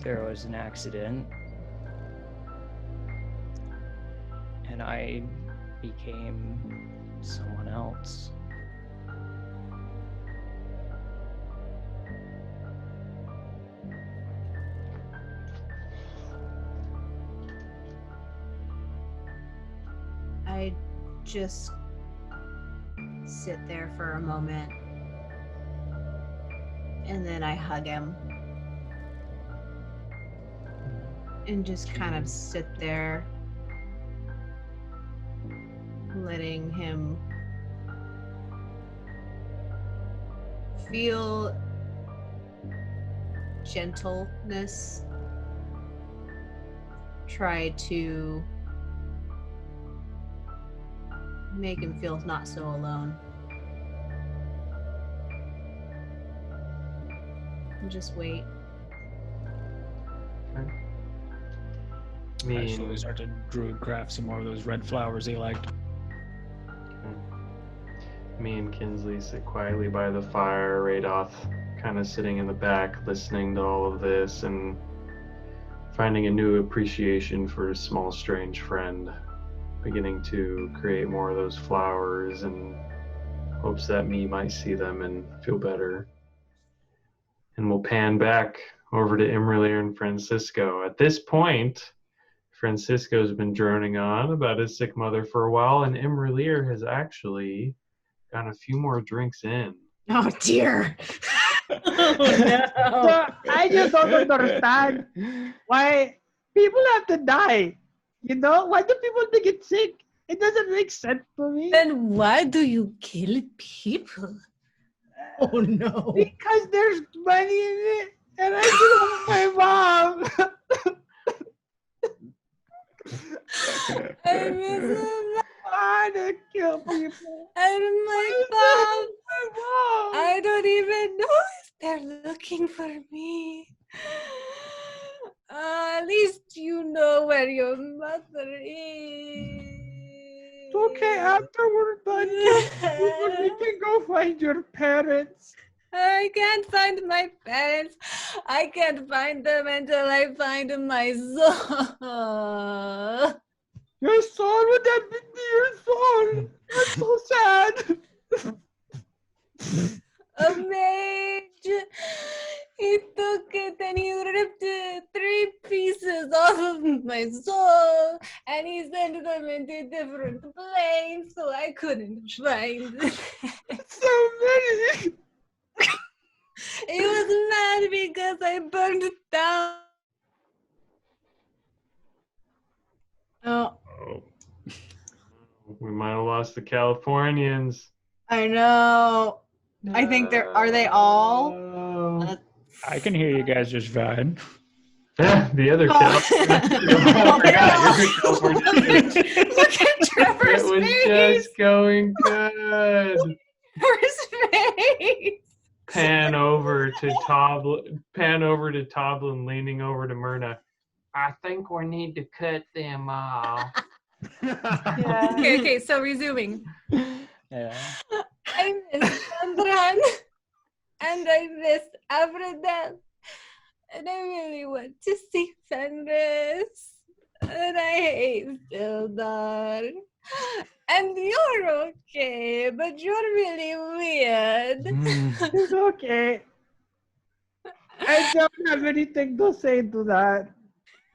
there was an accident, and I became someone else. I just sit there for a moment, and then I hug him and just kind of sit there, letting him feel gentleness, try to make him feel not so alone. And just wait. Me Actually, and, start to druid craft some more of those red flowers he liked. me and Kinsley sit quietly by the fire, Radoth kind of sitting in the back, listening to all of this and finding a new appreciation for his small, strange friend, beginning to create more of those flowers and hopes that me might see them and feel better. And we'll pan back over to imra'lyr and Francisco. At this point, Francisco's been droning on about his sick mother for a while, and imra'lyr has actually got a few more drinks in. Oh dear. So, I just don't understand why people have to die. You know, why do people get sick? It doesn't make sense to me. Then why do you kill people? Oh no. Because there's money in it, and I just want my mom. I miss him. I want to kill people. And my mom. I don't even know if they're looking for me. At least you know where your mother is. It's okay, after we're done, we can go find your parents. I can't find my parents. I can't find them until I find my soul. Your soul would have been to your soul. That's so sad. A mage. He took it and he ripped 3 pieces off of my soul and he sent them into different planes so I couldn't find them. So many. He was mad because I burned it down. Oh, We might have lost the Californians. I know. I think are they all? I can hear you guys just fine. The other Californians. Look at Trevor's It was face. just going good. Trevor's face. Pan over to Toblin, leaning over to Myrna. I think we need to cut them off. Okay, so resuming. Yeah. I miss Chandran and I miss Avradan. And I really want to see Fenris. And I hate Sildar. And you're okay, but you're really weird. It's okay. I don't have anything to say to that.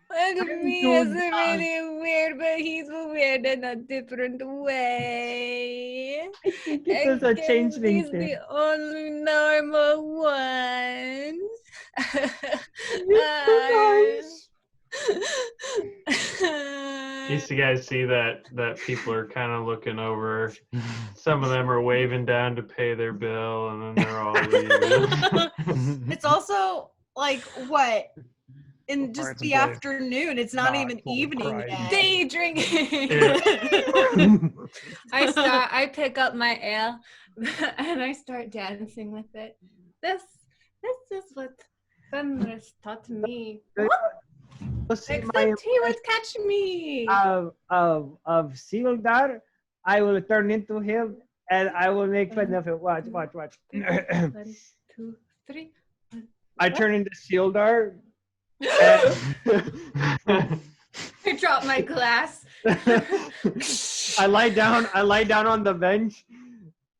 And I'm me doing is really weird, but he's weird in a different way. I think it is a guess changeling he's thing. the only normal one. You're so nice. You guys see that people are kind of looking over. Some of them are waving down to pay their bill, and then they're all leaving. It's also like what? In just Parts the of life. afternoon. It's not Not even full evening pride. yet. Day drinking. I pick up my ale and I start dancing with it. This is what Fenris taught me. Except he would catch me. of Sildar, I will turn into him and I will make fun of it. Watch. 1, 2, 3. I turn into Sildar. And I drop my glass. I lie down on the bench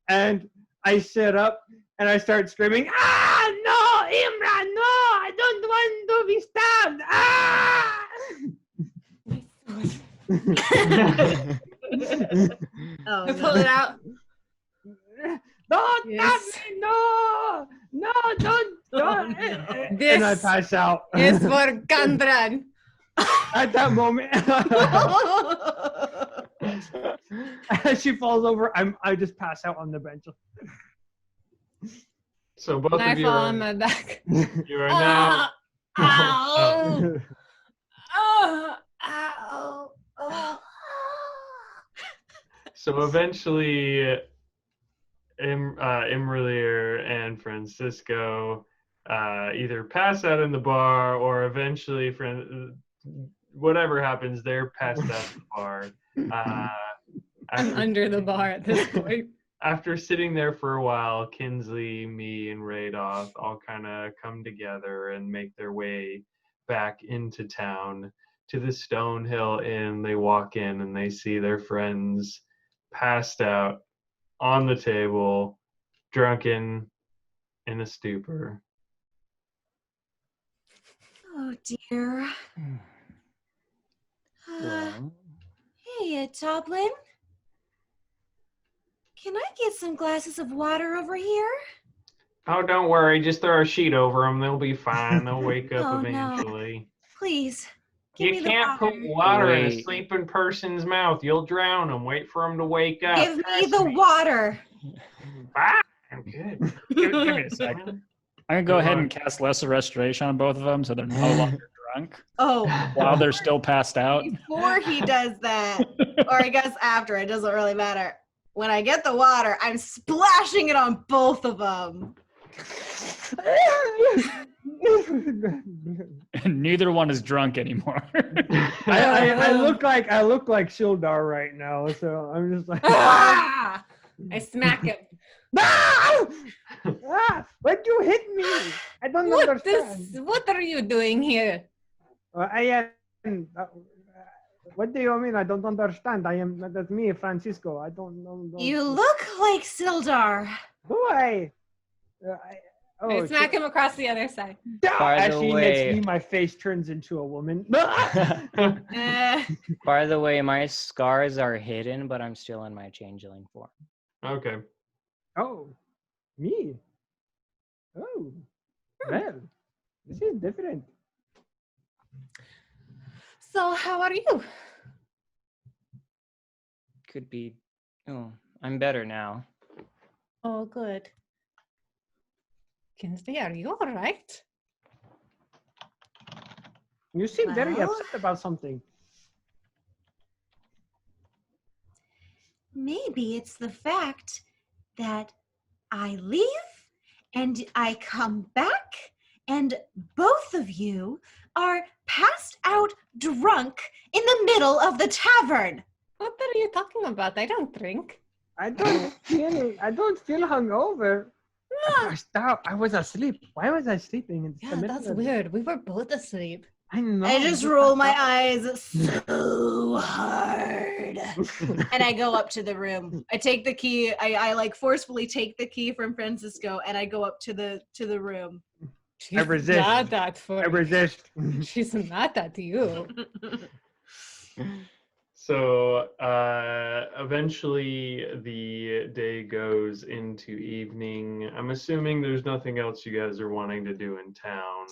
and I sit up and I start screaming, "Ah, no, Imra, no, I don't want to be stabbed. Ah!" Oh, I pull it out. Don't Yes. stab me, no, don't. This And I pass out. is for Gandran. At that moment, as she falls over, I just pass out on the bench. So both And I of you fall are, on my back. you are now. Ow! Oh, ow! Oh. So eventually, imra'lyr and Francisco either pass out in the bar, or eventually, whatever happens, they're passed out in the bar. I'm under the bar at this point. After sitting there for a while, Kinsley, me, and Radoth all kind of come together and make their way back into town to the Stonehill Inn. They walk in and they see their friends passed out on the table, drunken, in a stupor. Oh dear. Well, Hey, Toblin. Can I get some glasses of water over here? Oh, don't worry. Just throw a sheet over them. They'll be fine. They'll wake up Oh, no. eventually. Please. Give me You the can't water. put water in a Wait. sleeping person's mouth. You'll drown them. Wait for them to wake up. Give me the water. Ah, I'm good. Give me a second. I'm gonna go ahead and cast Lesser Restoration on both of them, so they're no longer drunk Oh, while they're still passed out. before he does that, or I guess after, it doesn't really matter. When I get the water, I'm splashing it on both of them. And neither one is drunk anymore. I look like Sildar right now, so I'm just like, Ah! I smack him. why'd you hit me? I don't understand. What are you doing here? I am. What do you mean? I don't understand. That's me, Francisco. I don't know. You look like Sildar. Do I? I smack him across the other side. By the As he way- hits me, my face turns into a woman. by the way, my scars are hidden, but I'm still in my changeling form. Okay. Oh, me? Oh, well, this is different. So how are you? Could be. Oh, I'm better now. Oh, good. Kinsley, are you all right? You seem very Well? upset about something. Maybe it's the fact that I leave and I come back and both of you are passed out drunk in the middle of the tavern. What are you talking about? I don't drink. I don't feel hungover. I was asleep. Why was I sleeping? In the Yeah, middle that's of- weird. We were both asleep. I know. I just roll my eyes so hard. And I go up to the room. I take the key. I like forcefully take the key from Francisco and I go up to the room. She's resist. not that funny. I resist. She's not at you. So eventually the day goes into evening. I'm assuming there's nothing else you guys are wanting to do in town.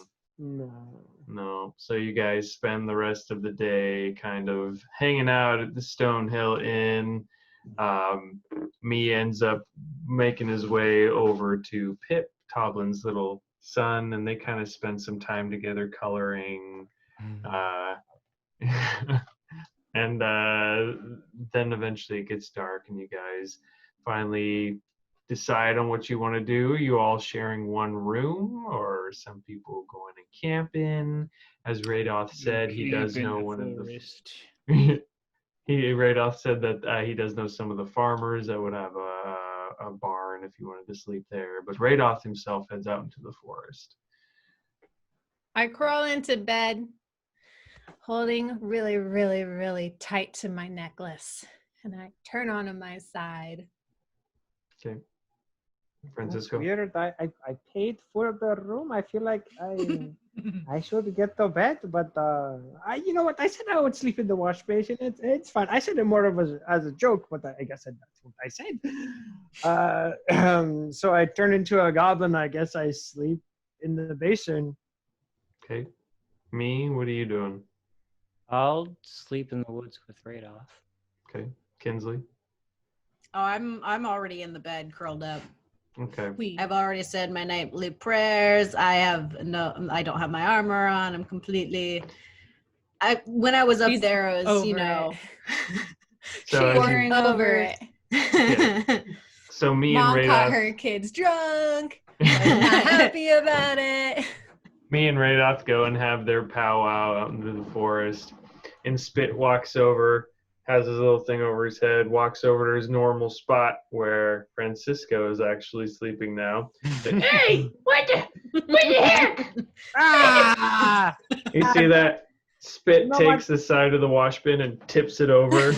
No. So you guys spend the rest of the day kind of hanging out at the Stonehill Inn. Me ends up making his way over to Pip, Toblin's little son, and they kind of spend some time together coloring. And then eventually it gets dark and you guys finally decide on what you want to do. You all sharing one room, or some people going to camp in? As Radoth said, he does know one of the... Radoth said that he does know some of the farmers that would have a barn if you wanted to sleep there. But Radoth himself heads out into the forest. I crawl into bed, holding really, really, really tight to my necklace. And I turn onto my side. Okay. Francisco? Weird. I paid for the room. I feel like I should get to bed, but you know what? I said I would sleep in the wash basin. It's fine. I said it more of as a joke, but I guess that's what I said. So I turn into a goblin. I guess I sleep in the basin. Okay. Me, what are you doing? I'll sleep in the woods with Radoth. Okay. Kinsley? Oh, I'm already in the bed, curled up. Okay. I've already said my nightly prayers. I don't have my armor on. I'm completely. When I was up there, I was, over you know, So She's as you- over it. Yeah. So me and Mom caught Radolf, her kids drunk. Was not happy about it. go and have their powwow out into the forest. And Spit walks over, has his little thing over his head, walks over to his normal spot where Francisco is actually sleeping now. Hey, what the heck? Ah! You see that? Spit No, takes the side of the wash bin and tips it over,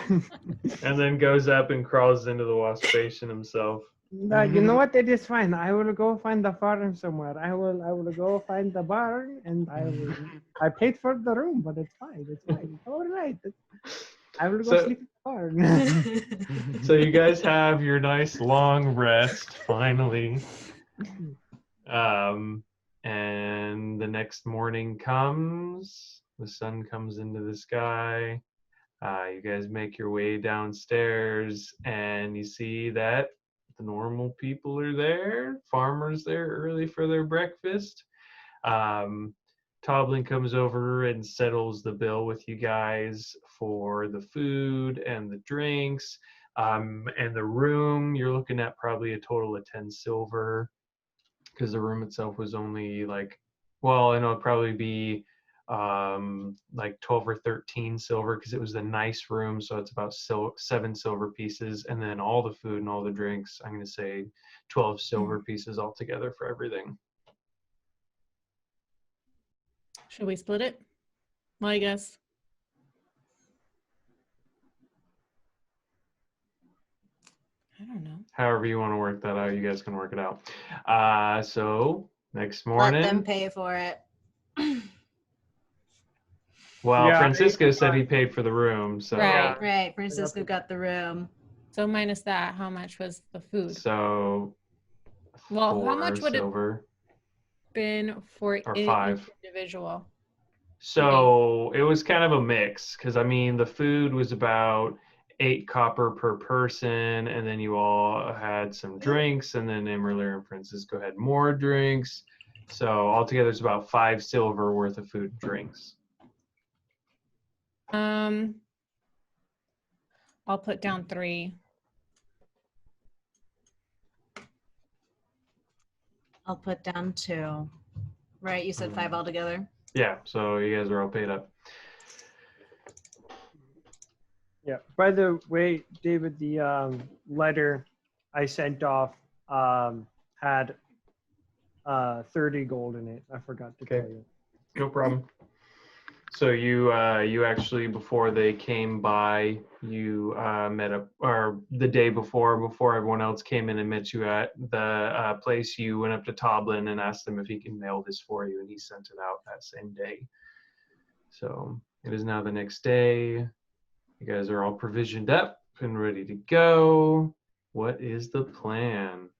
and then goes up and crawls into the wash basin himself. No, you know what? It is fine. I will go find the farm somewhere. I will go find the barn, and I paid for the room, but it's fine. It's fine. It's all right. I will go sleep in the barn. So you guys have your nice long rest finally. And the next morning comes, the sun comes into the sky. You guys make your way downstairs, and you see that the normal people are there, farmers there early for their breakfast. Toblin comes over and settles the bill with you guys for the food and the drinks. And the room, you're looking at probably a total of 10 silver, because the room itself was only like, well, I know it'd probably be like 12 or 13 silver, because it was the nice room, so it's about 7 silver pieces, and then all the food and all the drinks, I'm going to say 12 silver pieces altogether for everything. Should we split it? Well, I guess. I don't know. However you want to work that out, you guys can work it out. So next morning, Let them pay for it. well, Yeah, Francisco said he paid for the room, so Right. Francisco got the room. So minus that, how much was the food? so Well, how 4 much would it silver been for or each 5. individual? So it was kind of a mix, because I mean the food was about 8 copper per person, and then you all had some drinks, and then imra'lyr and Francisco had more drinks. So altogether it's about 5 silver worth of food and drinks. I'll put down 3. I'll put down 2. Right, you said 5 altogether? Yeah, so you guys are all paid up. Yeah. By the way, David, the letter I sent off had 30 gold in it. I forgot to tell you. No problem. So you actually, before they came by, you met up, or the day before everyone else came in and met you at the place, you went up to Toblin and asked him if he can mail this for you, and he sent it out that same day. So it is now the next day. You guys are all provisioned up and ready to go. What is the plan?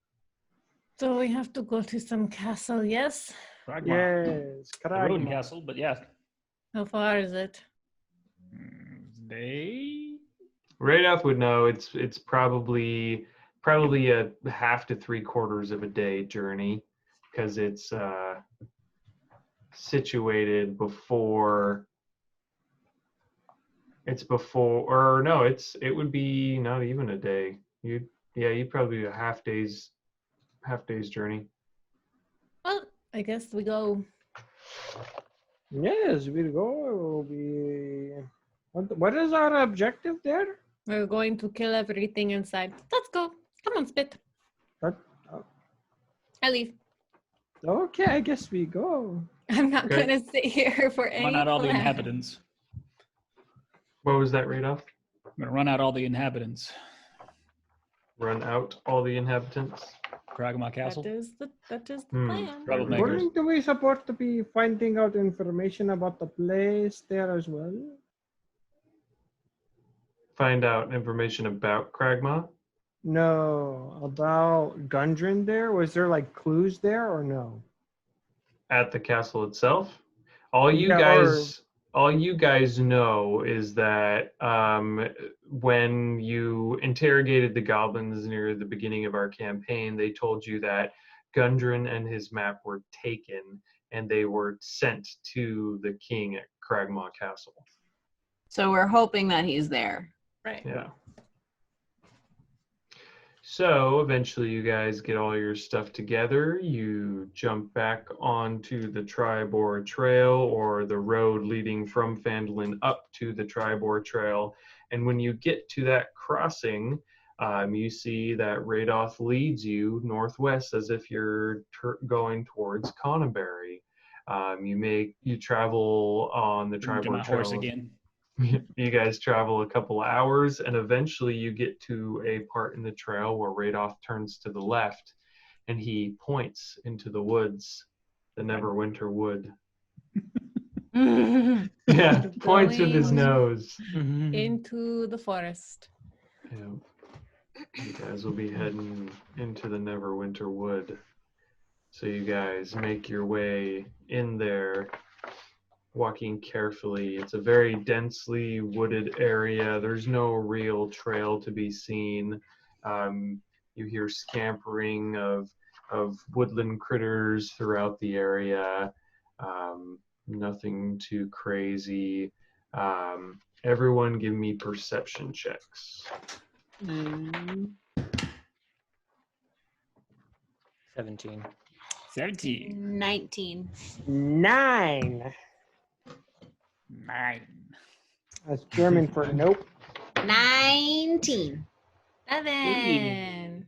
So we have to go to some castle, yes? Yes. The ruined castle, but yeah. How far is it? Radolf would know. It's probably a half to 3/4 of a day journey, because it's situated before. It would be not even a day. You'd probably do a half day's journey. Well, I guess we go. Yes, we'll go. What is our objective there? We're going to kill everything inside. Let's go. Come on, Spit. I leave. Okay, I guess we go. I'm not Okay. going to sit here for any Run out all the plan. inhabitants. What was that, Radolf? I'm gonna run out all the inhabitants. Run out all the inhabitants. Kragma Castle. That is the Hmm. plan. Troublemakers. Wouldn't we supposed to be finding out information about the place there as well? Find out information about Kragma. No, about Gundren there? Was there like clues there or no? At the castle itself. All you guys know is that when you interrogated the goblins near the beginning of our campaign, they told you that Gundren and his map were taken, and they were sent to the king at Kragma Castle. So we're hoping that he's there. Right. Yeah. So eventually you guys get all your stuff together. You jump back onto the Tribor Trail or the road leading from Phandalin up to the Tribor Trail. And when you get to that crossing, you see that Radoth leads you northwest as if you're going towards Conneberry. You travel on the Get my Tribor horse Trail. again. You guys travel a couple hours, and eventually you get to a part in the trail where Radoth turns to the left, and he points into the woods, the Neverwinter Wood. Yeah, points with his Going nose. into the forest. Yeah. You guys will be heading into the Neverwinter Wood. So you guys make your way in there, walking carefully. It's a very densely wooded area. There's no real trail to be seen. You hear scampering of woodland critters throughout the area. Nothing too crazy. Everyone give me perception checks. 17. 17. 19. 9. 9. That's German for nope. 19. 7.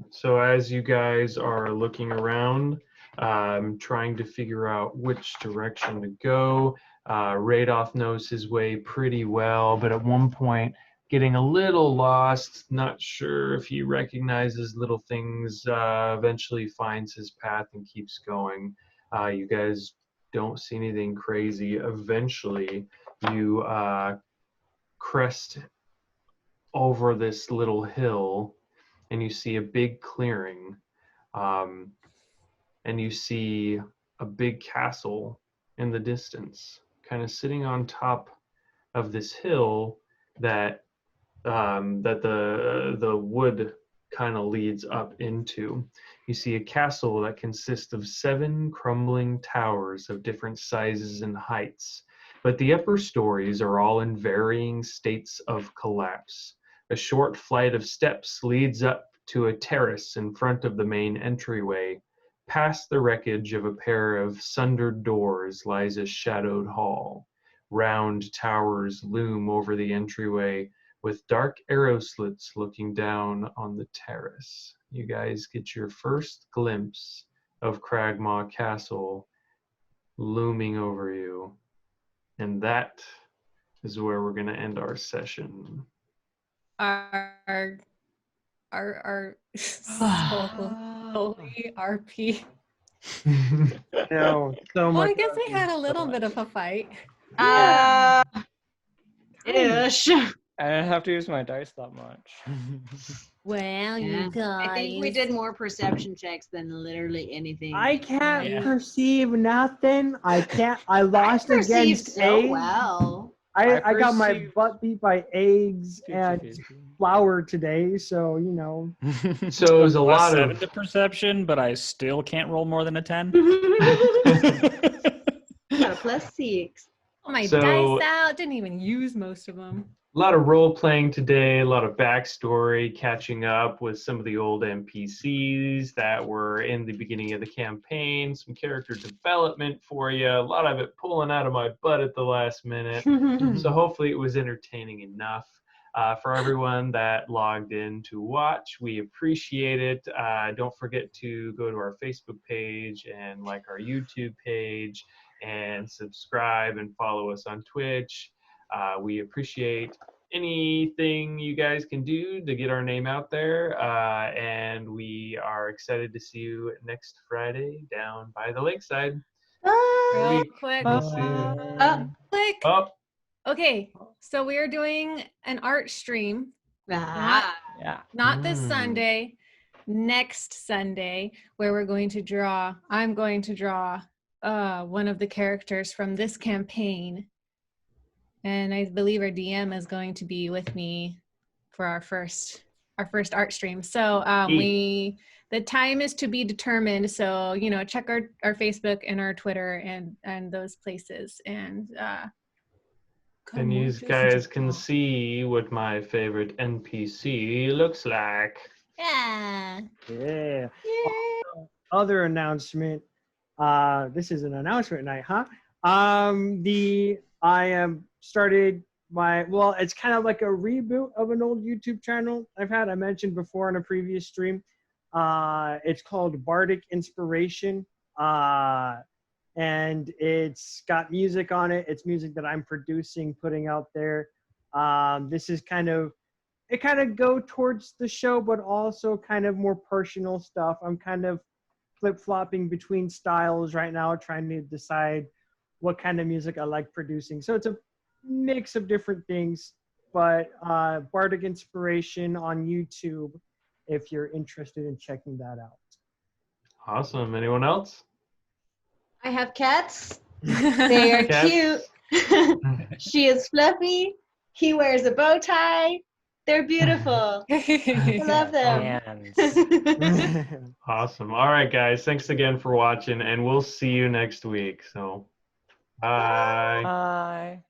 So as you guys are looking around, trying to figure out which direction to go, Radoth knows his way pretty well, but at one point getting a little lost, not sure if he recognizes little things, eventually finds his path and keeps going. You guys don't see anything crazy. Eventually you crest over this little hill and you see a big clearing, and you see a big castle in the distance, kind of sitting on top of this hill that the wood kind of leads up into. You see a castle that consists of 7 crumbling towers of different sizes and heights, but the upper stories are all in varying states of collapse. A short flight of steps leads up to a terrace in front of the main entryway. Past the wreckage of a pair of sundered doors lies a shadowed hall. Round towers loom over the entryway, with dark arrow slits looking down on the terrace. You guys get your first glimpse of Cragmaw Castle looming over you. And that is where we're going to end our session. Our holy RP. No, so Well, much. I guess we had a little bit of a fight. Ish. I didn't have to use my dice that much. Well, Yeah. you guys. I think we did more perception checks than literally anything. I can't Yeah. perceive nothing. I lost perceived against so eggs. well. I got my perceived- butt beat by eggs and flour today, so you know. So it was a Plus lot 7 of to perception, but I still can't roll more than a 10. Got a +6. Oh, my So- dice out. Didn't even use most of them. a lot of role playing today, a lot of backstory, catching up with some of the old NPCs that were in the beginning of the campaign, some character development for you, a lot of it pulling out of my butt at the last minute. So hopefully it was entertaining enough. For everyone that logged in to watch, we appreciate it. Don't forget to go to our Facebook page and like our YouTube page and subscribe and follow us on Twitch. We appreciate anything you guys can do to get our name out there. And we are excited to see you next Friday down by the lakeside. Real Week. quick. We'll see you. Quick. Oh, Okay, so we are doing an art stream. Ah. Yeah. Not this Mm. Sunday, next Sunday, where I'm going to draw one of the characters from this campaign. And I believe our DM is going to be with me for our first art stream. So the time is to be determined. So, you know, check our Facebook and our Twitter and those places. And And you guys can see what my favorite NPC looks like. Yeah. Yeah. Other announcement. This is an announcement night, huh? I am started my, well, it's kind of like a reboot of an old YouTube channel I've had. I mentioned before in a previous stream. It's called Bardic Inspiration. And it's got music on it. It's music that I'm producing, putting out there. This is kind of go towards the show, but also kind of more personal stuff. I'm kind of flip-flopping between styles right now, trying to decide what kind of music I like producing. So it's a mix of different things, but Bardic Inspiration on YouTube if you're interested in checking that out. Awesome. Anyone else? I have cats. They are Cats. cute. She is fluffy. He wears a bow tie. They're beautiful. I love them. And Awesome. All right, guys. Thanks again for watching, and we'll see you next week. So, bye. bye.